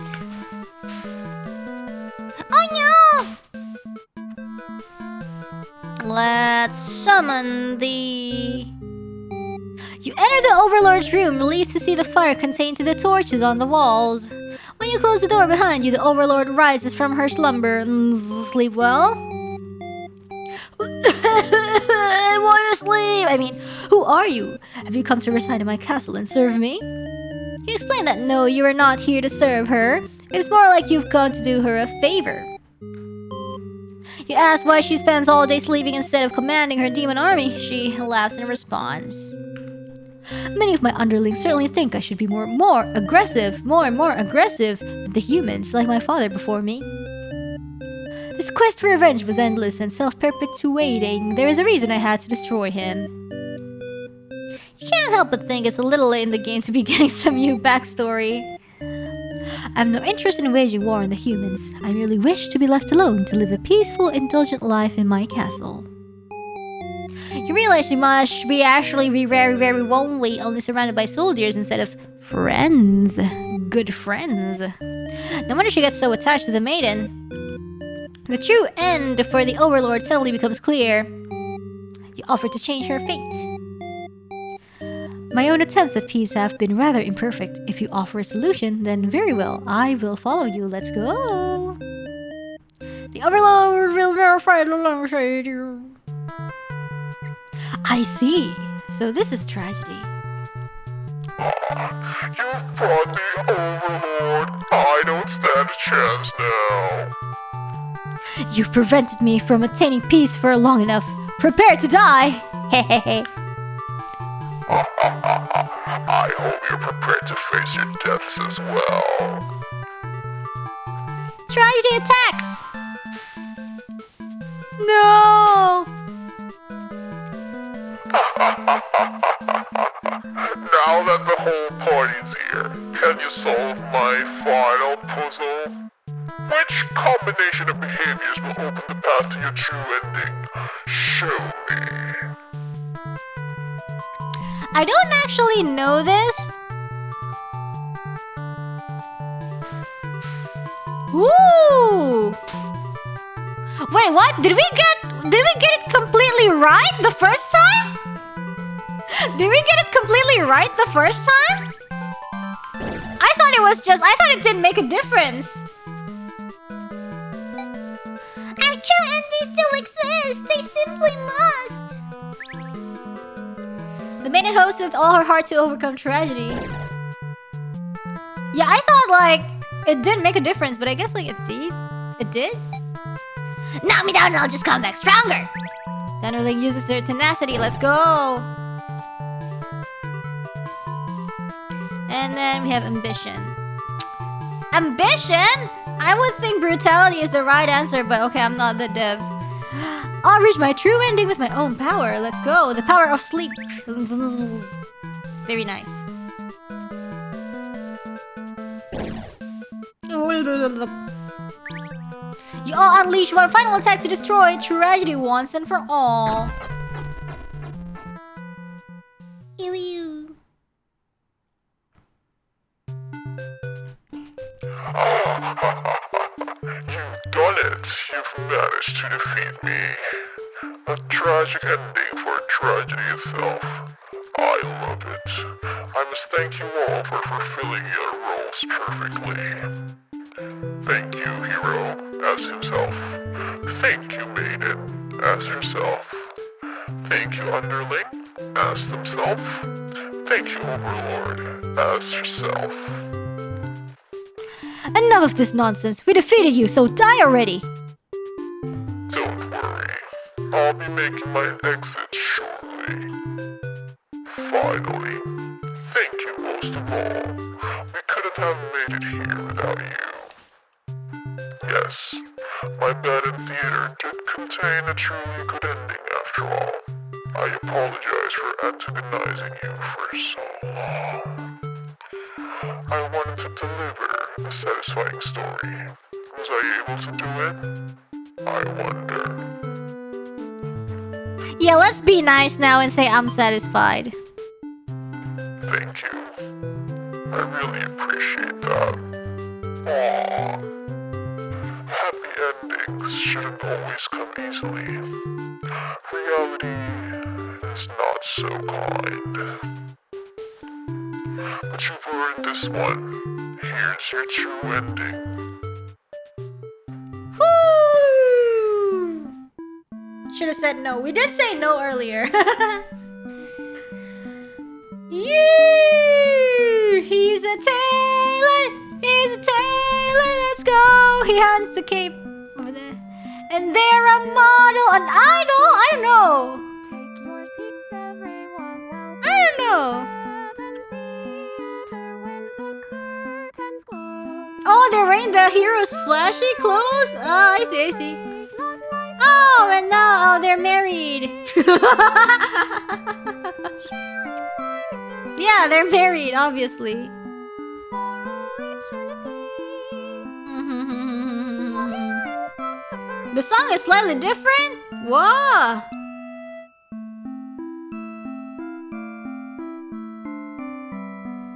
Oh no! Let's summon the... You enter the Overlord's room, relieved to see the fire contained to the torches on the walls. When you close the door behind you, the Overlord rises from her slumber. Sleep well? I want to sleep! I mean, who are you? Have you come to reside in my castle and serve me? You explain that no, you are not here to serve her. It's more like you've come to do her a favor. You ask why she spends all day sleeping instead of commanding her demon army. She laughs in response. Many of my underlings certainly think I should be more and more aggressive than the humans like my father before me. His quest for revenge was endless and self-perpetuating. There is a reason I had to destroy him. You can't help but think it's a little late in the game to be getting some new backstory. I have no interest in waging war on the humans. I merely wish to be left alone to live a peaceful, indulgent life in my castle. You realize you must be actually very, very lonely, only surrounded by soldiers instead of friends. Good friends. No wonder she gets so attached to the maiden. The true end for the Overlord suddenly becomes clear. You offer to change her fate. My own attempts at peace have been rather imperfect. If you offer a solution, then very well, I will follow you. Let's go. The Overlord will never fight alongside you. I see. So this is tragedy. You've brought the Overlord. I don't stand a chance now. You've prevented me from attaining peace for long enough. Prepare to die. Hehehe. I hope you're prepared to face your deaths as well. Tragedy attacks. No. Now that the whole party's here, can you solve my final puzzle? Which combination of behaviors will open the path to your true ending? Show me. I don't actually know this. Ooh. Wait, what? Did we get it completely right the first time? Did we get it completely right the first time? I thought it didn't make a difference. Our true endings still exist. They simply must. The maiden hopes with all her heart to overcome tragedy. Yeah, I thought like it didn't make a difference, but I guess like it did. Knock me down and I'll just come back stronger. Thunderling uses their tenacity. Let's go. And then we have ambition. Ambition? I would think brutality is the right answer, but okay, I'm not the dev. I'll reach my true ending with my own power. Let's go. The power of sleep. Very nice. You all unleash one final attack to destroy tragedy once and for all. Ew. You've done it. You've managed to defeat me. A tragic ending for tragedy itself. I love it. I must thank you all for fulfilling your roles perfectly. Thank you, hero, as himself. Thank you, maiden, as herself. Thank you, underling, as themself. Thank you, overlord, as herself. Enough of this nonsense. We defeated you, so die already. Don't worry. I'll be making my exit shortly. Finally. Thank you most of all. We couldn't have made it here without you. Yes, my bed in theater did contain a truly good ending after all. I apologize for antagonizing you for so long. I wanted to deliver a satisfying story. Was I able to do it? I wonder. Yeah, let's be nice now and say I'm satisfied. Thank you. I really appreciate that. Aww. Happy endings shouldn't always come easily. Reality is not so kind. But you've earned this one. Here's your true ending. Woo! Should have said no. We did say no earlier. Yeah! He's a tailor! He's a tailor! Let's go! He hands the cape over there. And they're a model, an idol? I don't know. I don't know. Oh, they're wearing the hero's flashy clothes? Oh, I see. Oh, and now, oh, they're married. Yeah, they're married, obviously. The song is slightly different? Whoa!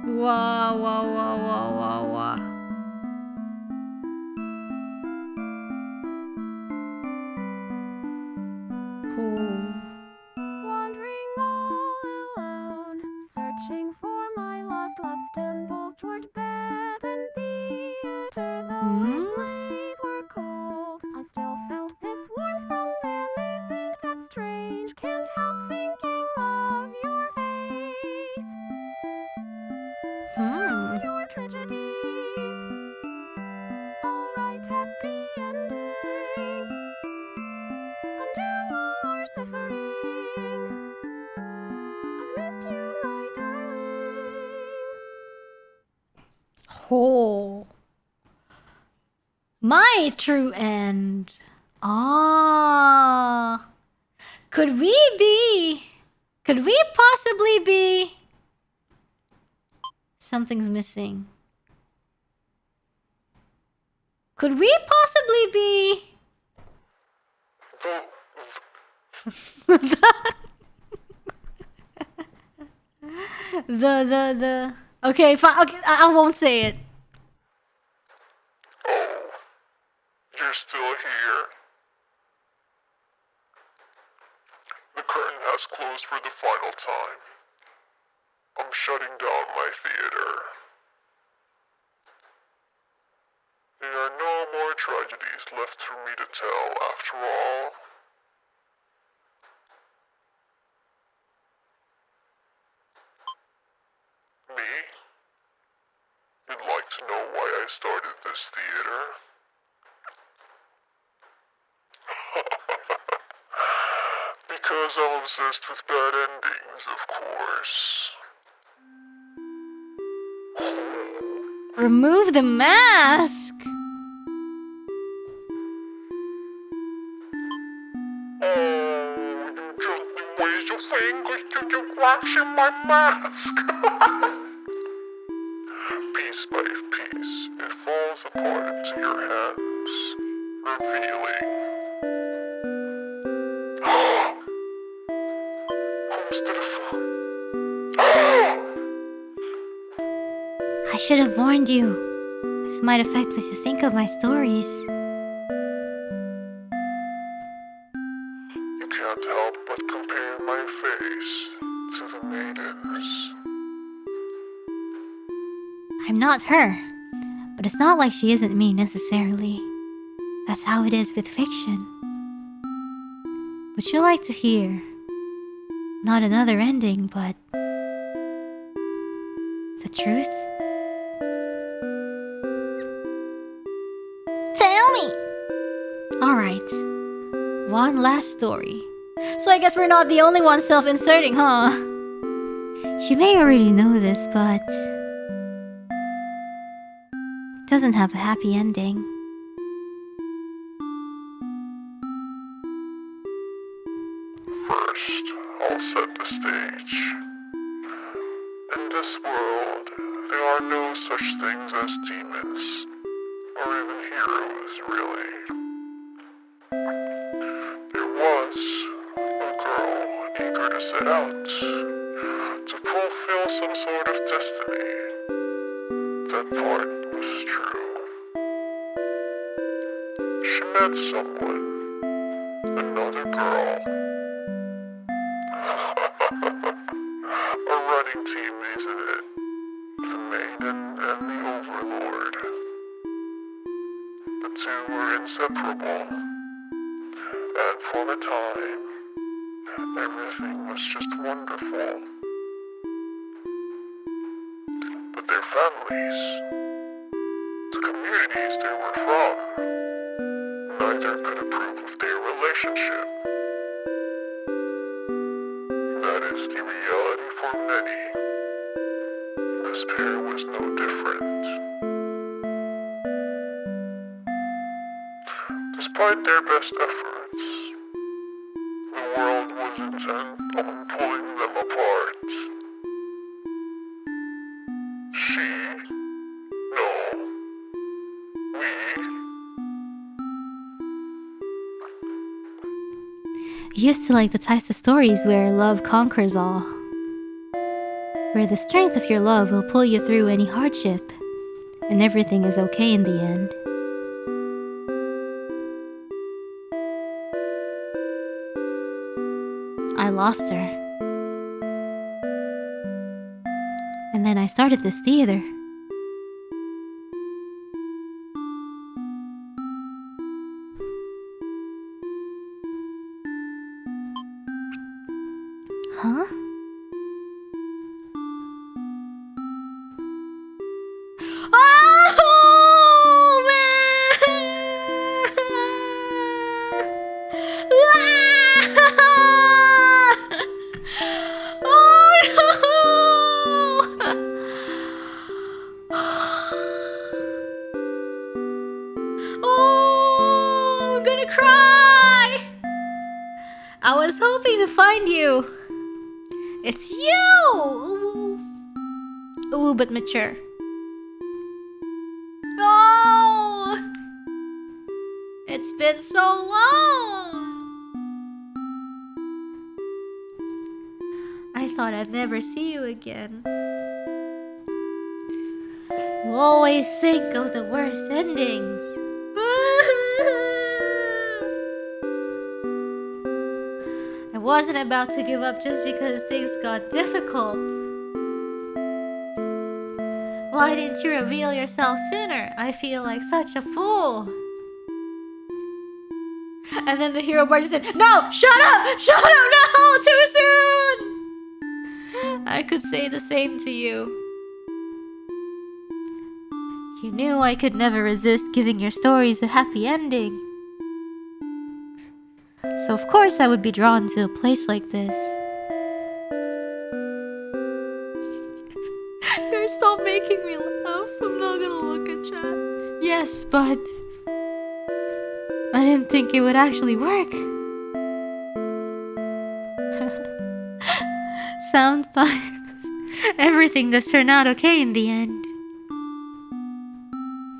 Whoa, whoa, whoa, whoa, whoa, whoa. Wandering all alone, searching for my lost love, stumbled toward bed and theater. Though his lays were cold, I still felt his warmth from them. Isn't that strange? Can't help thinking of your face. Your tragedies, all right, happy endings. Undo all our suffering. I've missed you, my darling. Oh. My true end. Ah. Could we possibly be? Something's missing. Could we possibly be? the okay, fine. Okay, I won't say it. Oh, you're still here. The curtain has closed for the final time. I'm shutting down my theater. There are no more tragedies left for me to tell after all. Me? You'd like to know why I started this theater? Because I'm obsessed with bad endings, of course. Remove the mask. Oh, you gently waste your fingers to the cracks in my mask. Piece by piece, it falls apart into your hands, revealing. Who's to the phone? I should have warned you. This might affect what you think of my stories. You can't help but compare my face to the maidens. I'm not her, but it's not like she isn't me necessarily. That's how it is with fiction. Would you like to hear? Not another ending, but the truth? Tell me. Alright, one last story. So I guess we're not the only ones self-inserting, huh? She may already know this, but it doesn't have a happy ending. First, I'll set the stage. In this world, there are no such things as demons, or even heroes, really. There was a girl eager to set out, to fulfill some sort of destiny. That part was true. She met someone, another girl. A running team, isn't it? The maiden and the overlord. The two were inseparable. And for a time, everything was just wonderful. But their families, the communities they were from, neither could approve of their relationship. That is the reality for many. This pair was no different. Despite their best efforts, intent on pulling them apart. She, no, we. I used to like the types of stories where love conquers all. Where the strength of your love will pull you through any hardship, and everything is okay in the end. I lost her. And then I started this theater. Huh? Oh, man! Oh, no! Oh, I'm gonna cry! I was hoping to find you. It's you! Ooh, ooh, but mature. Oh! It's been so long! I thought I'd never see you again. You always think of the worst endings. I wasn't about to give up just because things got difficult. Why didn't you reveal yourself sooner? I feel like such a fool. And then the hero bar just said, no, shut up, no, too soon. I could say the same to you. You knew I could never resist giving your stories a happy ending. So of course I would be drawn to a place like this. Guys, stop making me laugh. I'm not gonna look at chat. Yes, but I didn't think it would actually work. Sometimes everything does turn out okay in the end.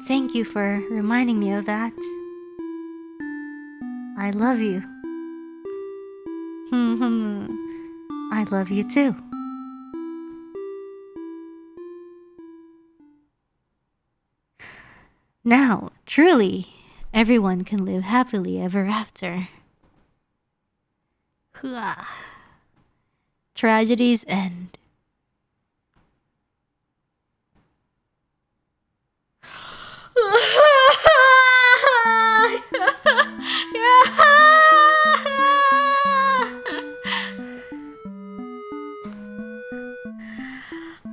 Thank you for reminding me of that. I love you. I love you too. Now, truly, everyone can live happily ever after. Hua. Tragedies end.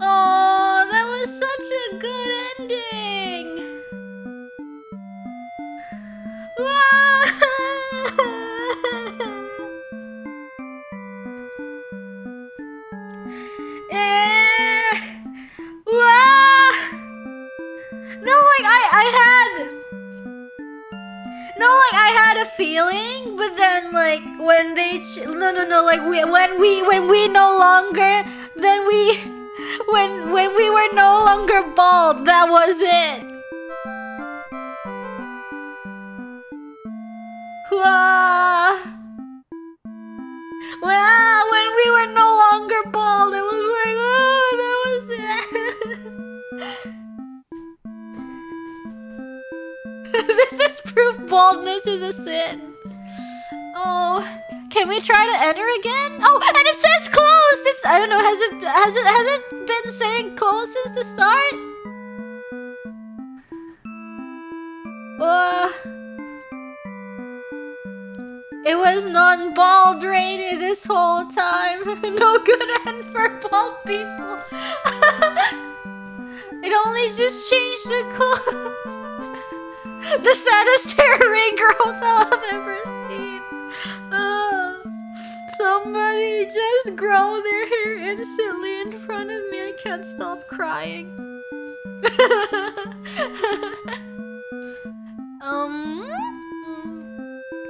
Oh, that was such a good ending. I had a feeling, but then like when they when we no longer when we were no longer bald, that was it. Well, when we were no longer bald, it was like, oh, that was it. This is proof baldness is a sin. Oh, can we try to enter again? Oh, and it says closed. It's, I don't know. Has it been saying closed since the start? It was non-bald rated this whole time. No good end for bald people. It only just changed the clothes. The saddest hair regrowth I've ever seen. Somebody just grow their hair instantly in front of me. I can't stop crying.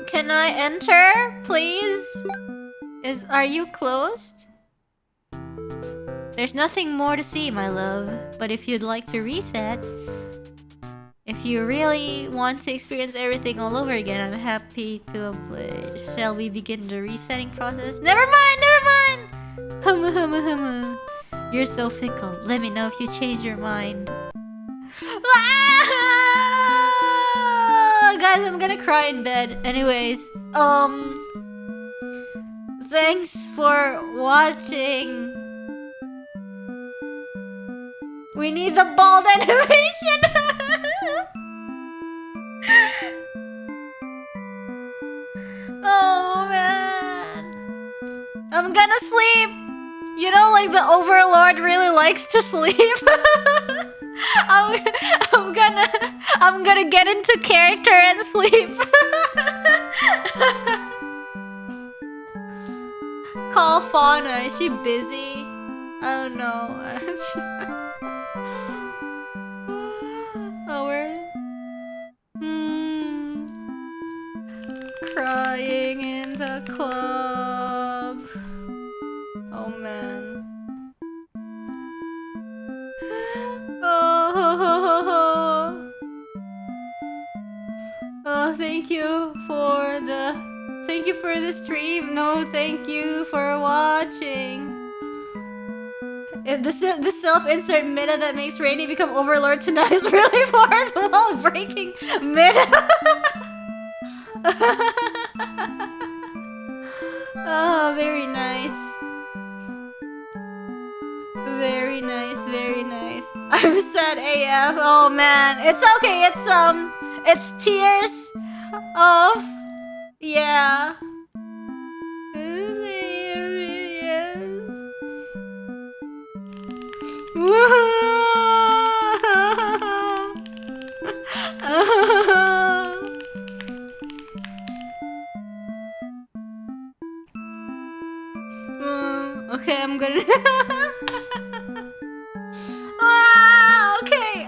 Can I enter, please? Are you closed? There's nothing more to see, my love. But if you'd like to reset, if you really want to experience everything all over again, I'm happy to oblige. Shall we begin the resetting process? Never mind, never mind! Humu, humu, humu. You're so fickle. Let me know if you change your mind. Ah! Guys, I'm gonna cry in bed. Anyways, thanks for watching. We need the bald animation. Oh man, I'm gonna sleep. You know, like the Overlord really likes to sleep. I'm gonna get into character and sleep. Call Fauna. Is she busy? I don't know. Oh, where? Crying in the club. Oh man. Oh, thank you for the stream. No, thank you for watching. If the self-insert meta that makes Rainy become Overlord tonight is really fourth wall breaking meta. Oh, very nice. Very nice, very nice. I'm sad AF. Oh man, it's okay. It's tears of, yeah. Okay, I'm gonna. Okay.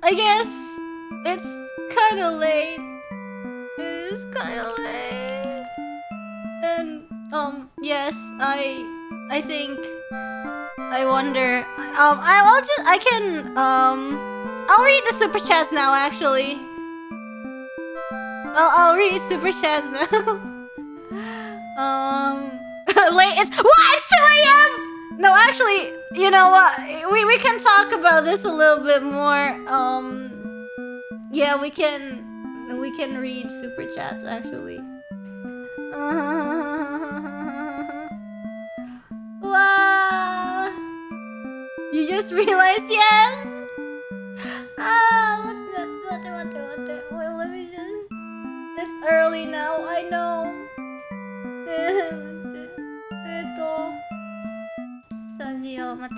I guess it's kind of late. It's kind of late. And yes, I think. I wonder. I'll read the super chats now. Actually, I'll read super chats now. Late. It's 2 a.m. No, actually, you know what? We can talk about this a little bit more. Yeah, we can read super chats actually. Wow. You just realized, yes? Wait, let me just... It's early now, I know. Sazio, wait.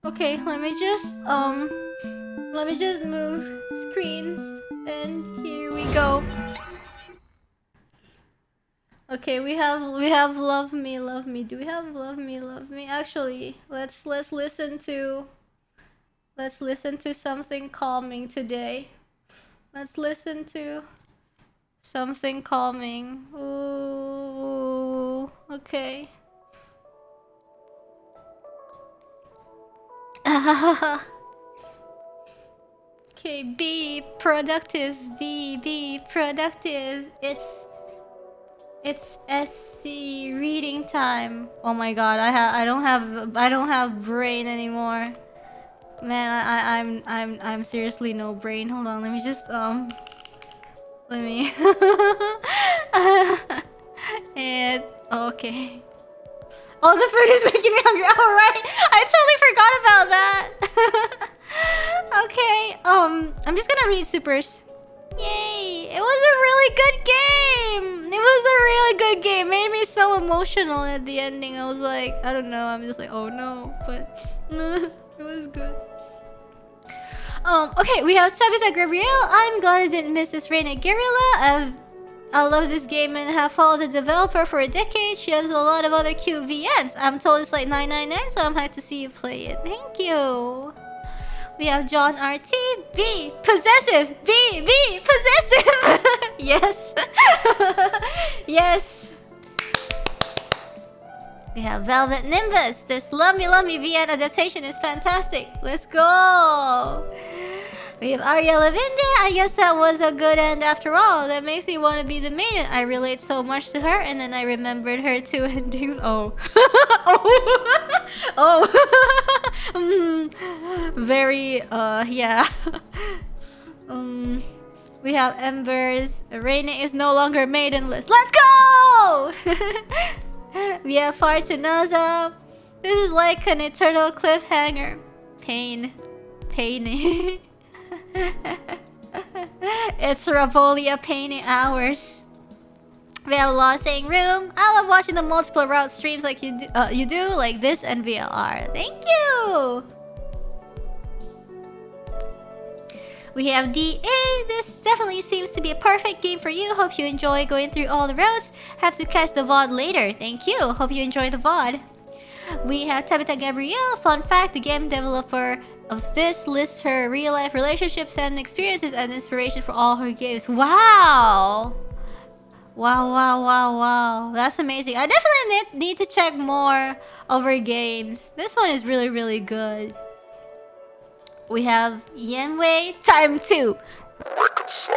Okay, let me just move screens, and here we go. Okay, we have love me. Do we have love me? Actually, let's listen to something calming today. Let's listen to something calming. Ooh, okay. Okay, be productive. Be productive. It's SC reading time. Oh my god, I don't have brain anymore. Man, I'm seriously no brain. Hold on, let me just let me and okay. Oh, the food is making me hungry. All right, I totally forgot about that. Okay, I'm just gonna read supers. Yay! It was a really good game. It was a really good game. Made me so emotional at the ending. I was like, I don't know. I'm just like, oh no, but it was good. Okay, we have Tabitha Gabrielle. I'm glad I didn't miss this rain at Guerrilla. I love this game and have followed the developer for a decade. She has a lot of other cute VNs. I'm told it's like 999, so I'm hyped to see you play it. Thank you. We have John RT. B. Possessive. B. Possessive. Yes. Yes. We have Velvet Nimbus. This Lummy VN adaptation is fantastic. Let's go. We have Arya Lavinda. I guess that was a good end after all. That makes me want to be the maiden. I relate so much to her, and then I remembered her two endings. Oh. Oh. Very, yeah. We have Embers. Reine is no longer maidenless. Let's go! We have Fartunaza. This is like an eternal cliffhanger. Pain. It's Pavolia painting hours. We have Lost Saying Room. I love watching the multiple route streams like you do, like this and VLR. Thank you. We have DA. This definitely seems to be a perfect game for you. Hope you enjoy going through all the roads. Have to catch the VOD later. Thank you. Hope you enjoy the VOD. We have Tabitha Gabrielle. Fun fact, the game developer of this lists her real-life relationships and experiences as inspiration for all her games. Wow! Wow. That's amazing. I definitely need to check more of her games. This one is really, really good. We have Yenwei time 2. Reconcile.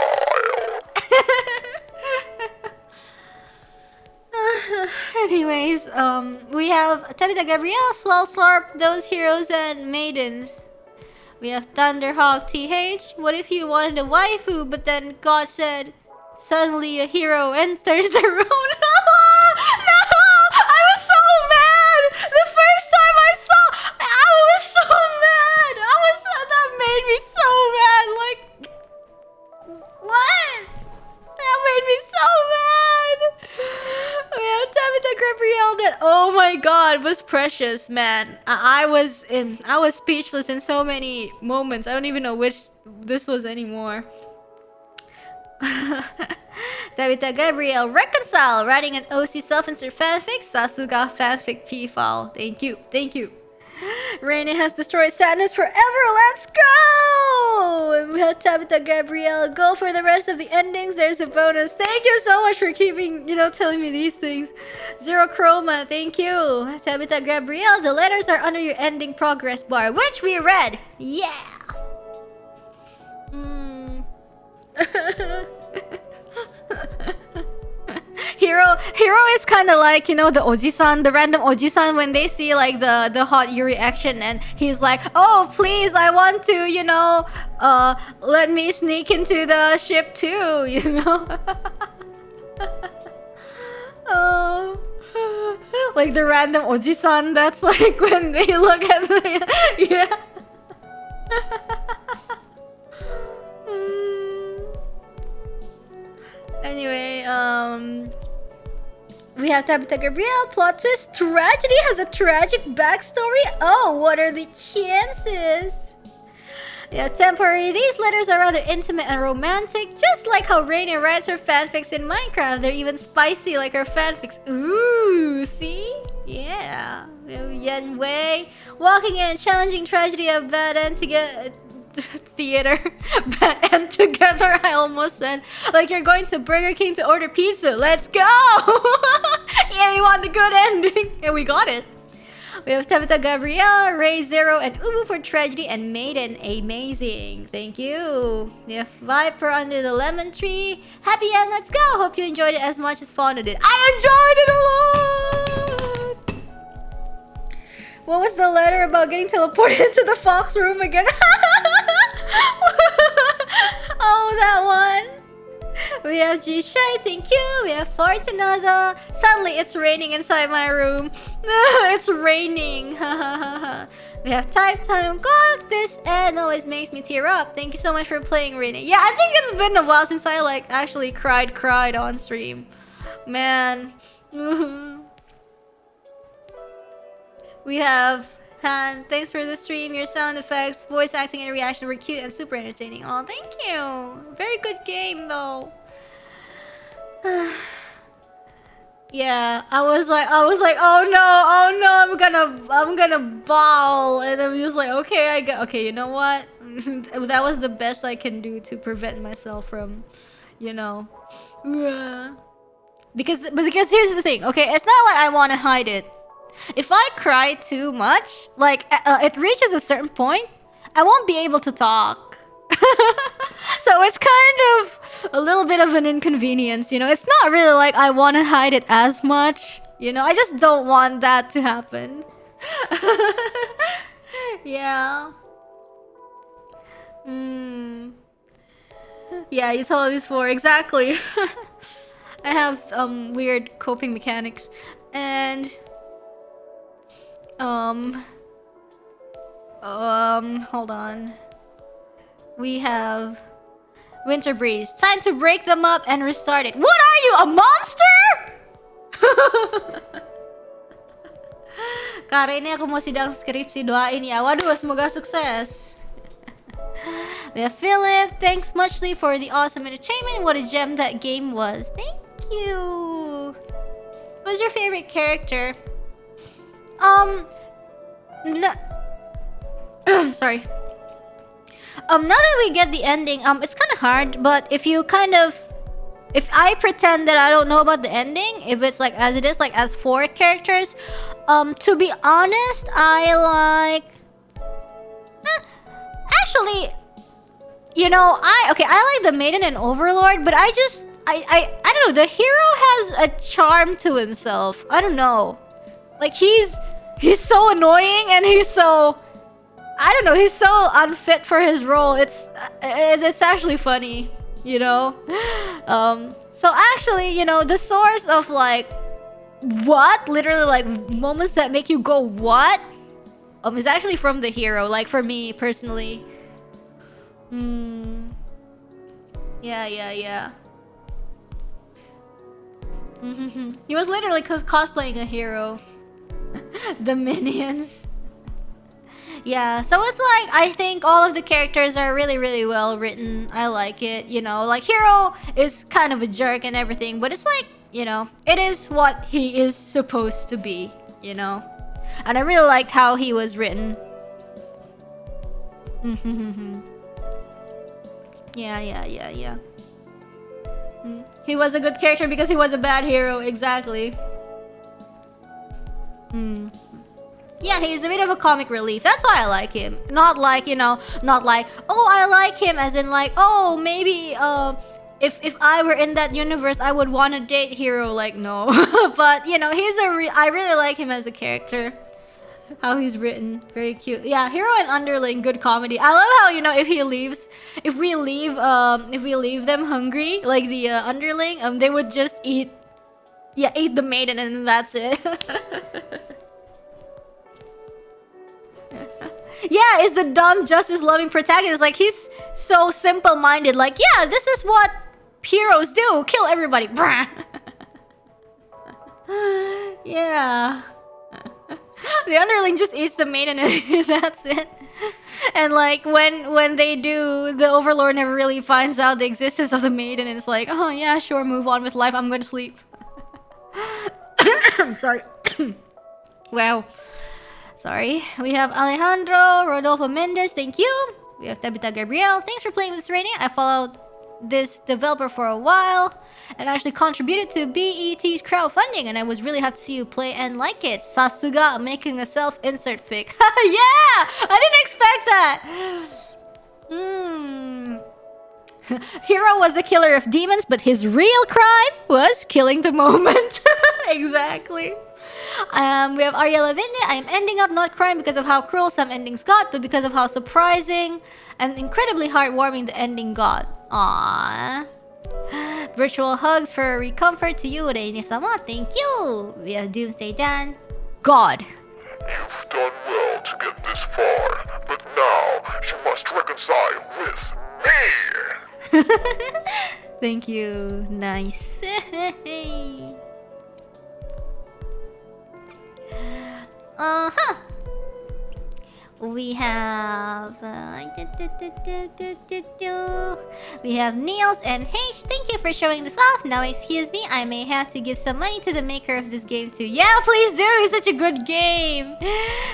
Anyways, we have Tabitha Gabrielle, Slow Slurp, Those Heroes and Maidens. We have Thunderhawk TH. What if you wanted a waifu, but then God said, suddenly a hero enters the room? No! I was so mad! The first time I saw, I was so mad! That made me so mad! Like, what? That made me so mad! We have Tabitha Gabrielle that, oh my god, was precious, man. I was speechless in so many moments. I don't even know which this was anymore. Tabitha Gabrielle, reconcile, writing an OC self-insert fanfic, Sasuga fanfic p-file. Thank you. Reine has destroyed sadness forever. Let's go! And we have Tabitha Gabrielle. Go for the rest of the endings. There's a bonus. Thank you so much for keeping, telling me these things. Zero Chroma. Thank you. Tabitha Gabrielle. The letters are under your ending progress bar, which we read. Yeah. Hero is kind of like, the ojisan, the random ojisan when they see like the hot Yuri action, and he's like, oh please, I want to, let me sneak into the ship too, Oh, like the random ojisan, that's like when they look at the yeah. Anyway, we have Tabitha Gabrielle. Plot twist: tragedy has a tragic backstory. Oh, what are the chances? Yeah, temporary. These letters are rather intimate and romantic, just like how Reine writes her fanfics in Minecraft. They're even spicy like her fanfics. Ooh, see? Yeah. We have Yen Wei. Walking in, challenging tragedy of bad end to get theater. Bad end together, I almost said. Like you're going to Burger King to order pizza. Let's go! Yeah, we want the good ending. And we got it. We have Tabitha Gabrielle, Ray Zero, and Ubu for tragedy, and Maiden. Amazing. Thank you. We have Viper under the lemon tree. Happy end, let's go. Hope you enjoyed it as much as Fauna did. I enjoyed it a lot. What was the letter about getting teleported into the fox room again? Oh, that one. We have G-Shy, thank you. We have Fortunaza. Suddenly it's raining inside my room. It's raining. We have Type Time. God, this ad always makes me tear up. Thank you so much for playing, Rainy. Yeah, I think it's been a while since I actually cried on stream. Man. We have Han. Thanks for the stream. Your sound effects, voice acting, and reaction were cute and super entertaining. Oh, thank you. Very good game, though. Yeah, I was like, oh no, I'm gonna bawl, and I'm just like, okay, okay, you know what? That was the best I can do to prevent myself from, you know, because here's the thing, okay, it's not like I want to hide it. If I cry too much, like it reaches a certain point, I won't be able to talk. So it's kind of a little bit of an inconvenience, you know. It's not really like I want to hide it as much, you know. I just don't want that to happen. Yeah. Yeah, you told me this before. Exactly. I have weird coping mechanics, and hold on. We have Winter Breeze. Time to break them up and restart it. What are you, a monster? Kak ini aku mau sidang skripsi, doain ya. Waduh, semoga sukses. We have Philip. Thanks muchly for the awesome entertainment. What a gem that game was. Thank you. What's your favorite character? No. Sorry. Now that we get the ending, it's kind of hard, but if I pretend that I don't know about the ending, if it's like as it is, like as 4 characters, to be honest, I like, actually, you know, I like the Maiden and Overlord, but I don't know, the hero has a charm to himself. I don't know, like he's so annoying, and he's so, I don't know, he's so unfit for his role. It's actually funny, you know. So actually, you know, the source of like what, literally like moments that make you go what, is actually from the hero. Like for me personally. Yeah. He was literally cosplaying a hero. The minions. Yeah, so it's like, I think all of the characters are really, really well written. I like it, you know, like Hero is kind of a jerk and everything, but it's like, you know, it is what he is supposed to be, you know. And I really liked how he was written. Yeah. He was a good character because he was a bad hero, exactly. Yeah, he's a bit of a comic relief. That's why I like him. Not like, you know, not like, oh, I like him as in like, oh, maybe if I were in that universe, I would want to date Hero. Like, no. But, you know, I really like him as a character. How he's written. Very cute. Yeah, Hero and Underling, good comedy. I love how, you know, if we leave them hungry, like the Underling, they would just eat the maiden and that's it. Yeah, it's the dumb, justice-loving protagonist. Like, he's so simple-minded. Like, yeah, this is what heroes do. Kill everybody. Yeah. The Underling just eats the maiden and that's it. And, like, when they do, the Overlord never really finds out the existence of the maiden. And it's like, oh, yeah, sure, move on with life. I'm going to sleep. I'm sorry. Wow. Sorry. We have Alejandro, Rodolfo Mendez, thank you. We have Tabitha Gabriel. Thanks for playing with this rating. I followed this developer for a while and actually contributed to BET's crowdfunding, and I was really happy to see you play and like it. Sasuga making a self-insert fic. Yeah! I didn't expect that! Hero was a killer of demons, but his real crime was killing the moment. Exactly. We have Ariela Vinde. I am ending up not crying because of how cruel some endings got, but because of how surprising and incredibly heartwarming the ending got. Aww. Virtual hugs for recomfort to you, Reine-sama. Thank you. We have Doomsday Dan. God. You've done well to get this far, but now you must reconcile with me. Thank you. Nice. We have we have Niels MH. Thank you for showing this off. Now excuse me, I may have to give some money to the maker of this game too. Yeah, please do. It's such a good game.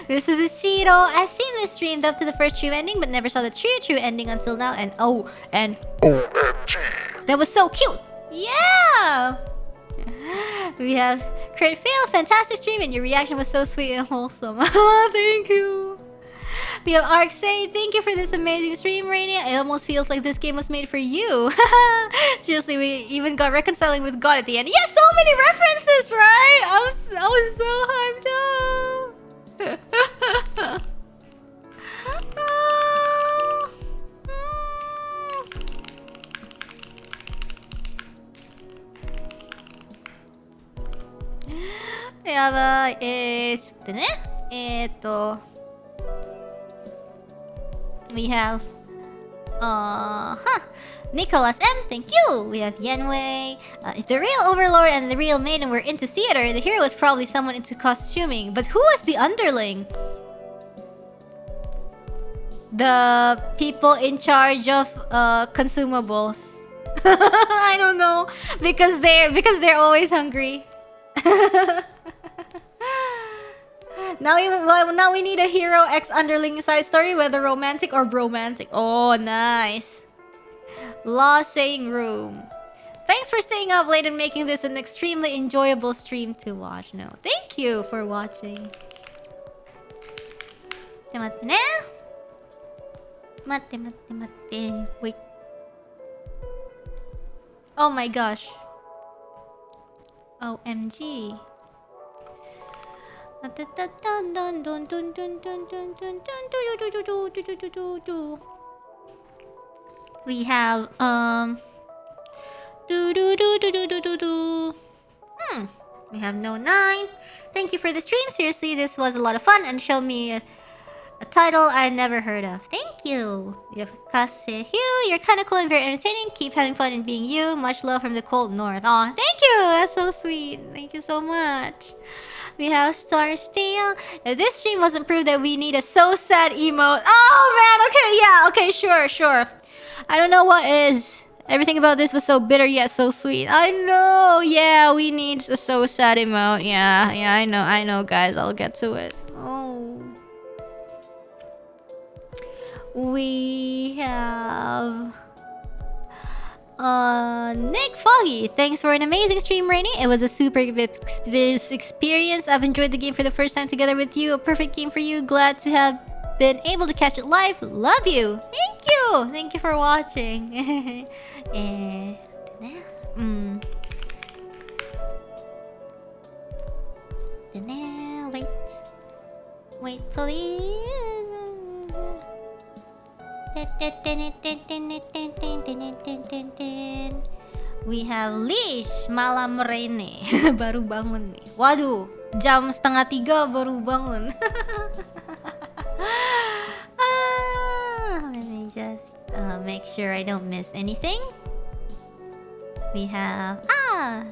This is a Cheeto. I've seen this streamed up to the first true ending, but never saw the true ending until now. And OMG. that was so cute. Yeah. We have Crit Fail, fantastic stream, and your reaction was so sweet and wholesome. Thank you. We have Ark Say, thank you for this amazing stream, Rainy. It almost feels like this game was made for you. Seriously, we even got reconciling with God at the end. Yes, so many references, right? I was so hyped up. We have we have Nicholas M, thank you. We have Yenwei. If the real overlord and the real maiden were into theater, the hero was probably someone into costuming. But who was the underling? The people in charge of consumables. I don't know, because they're always hungry. Now we need a hero X underling side story, whether romantic or bromantic. Oh, nice. Law saying room. Thanks for staying up late and making this an extremely enjoyable stream to watch. No, thank you for watching. Wait. Oh my gosh. OMG. We have we have No 9. Thank you for the stream. Seriously, this was a lot of fun and showed me a title I never heard of. Thank you. We have Kase Hugh. You're kind of cool and very entertaining. Keep having fun and being you. Much love from the cold north. Aw, thank you. That's so sweet. Thank you so much. We have Star Steel. If this stream wasn't proof that we need a so sad emote. Oh man, okay, yeah, okay, sure. I don't know what is. Everything about this was so bitter yet so sweet. I know, yeah, we need a so sad emote. Yeah, I know, guys. I'll get to it. Oh. We have Nick Foggy. Thanks for an amazing stream, Rainy. It was a super experience. I've enjoyed the game for the first time together with you. A perfect game for you. Glad to have been able to catch it live. Love you. Thank you for watching. Wait, please. We have Leash Malam Rene. Baru bangun nih. Waduh, jam 2:30 baru bangun. Let me just make sure I don't miss anything. We have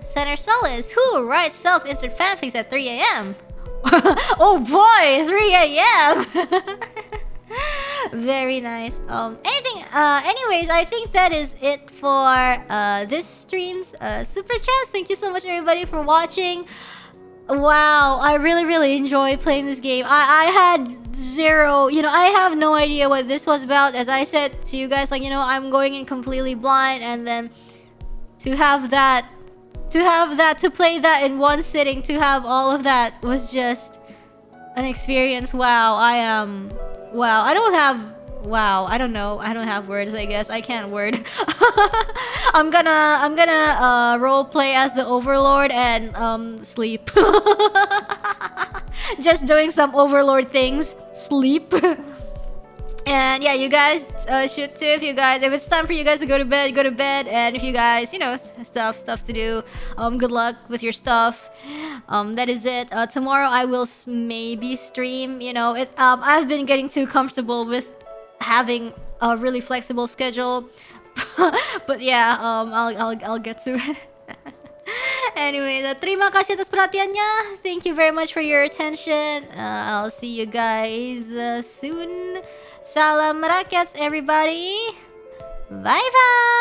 Center Solace, who writes self-insert fanfics at 3 a.m. Oh boy, 3 a.m. Very nice. Anyways, I think that is it for this stream's super chats. Thank you so much, everybody, for watching. Wow, I really enjoyed playing this game. I had zero, I have no idea what this was about. As I said to you guys, I'm going in completely blind, and then to have that, to play that in one sitting, to have all of that was just an experience. Wow, I don't have words, I guess. I can't word. I'm gonna role play as the overlord and sleep. Just doing some overlord things. Sleep. And yeah, you guys should too. If it's time for you guys to go to bed, go to bed. And if you guys, stuff to do, good luck with your stuff. That is it. Tomorrow I will maybe stream. I've been getting too comfortable with having a really flexible schedule. But yeah, I'll get to it. Anyway, terima kasih atas perhatiannya. Thank you very much for your attention. I'll see you guys soon. Salam rakyat, everybody. Bye bye.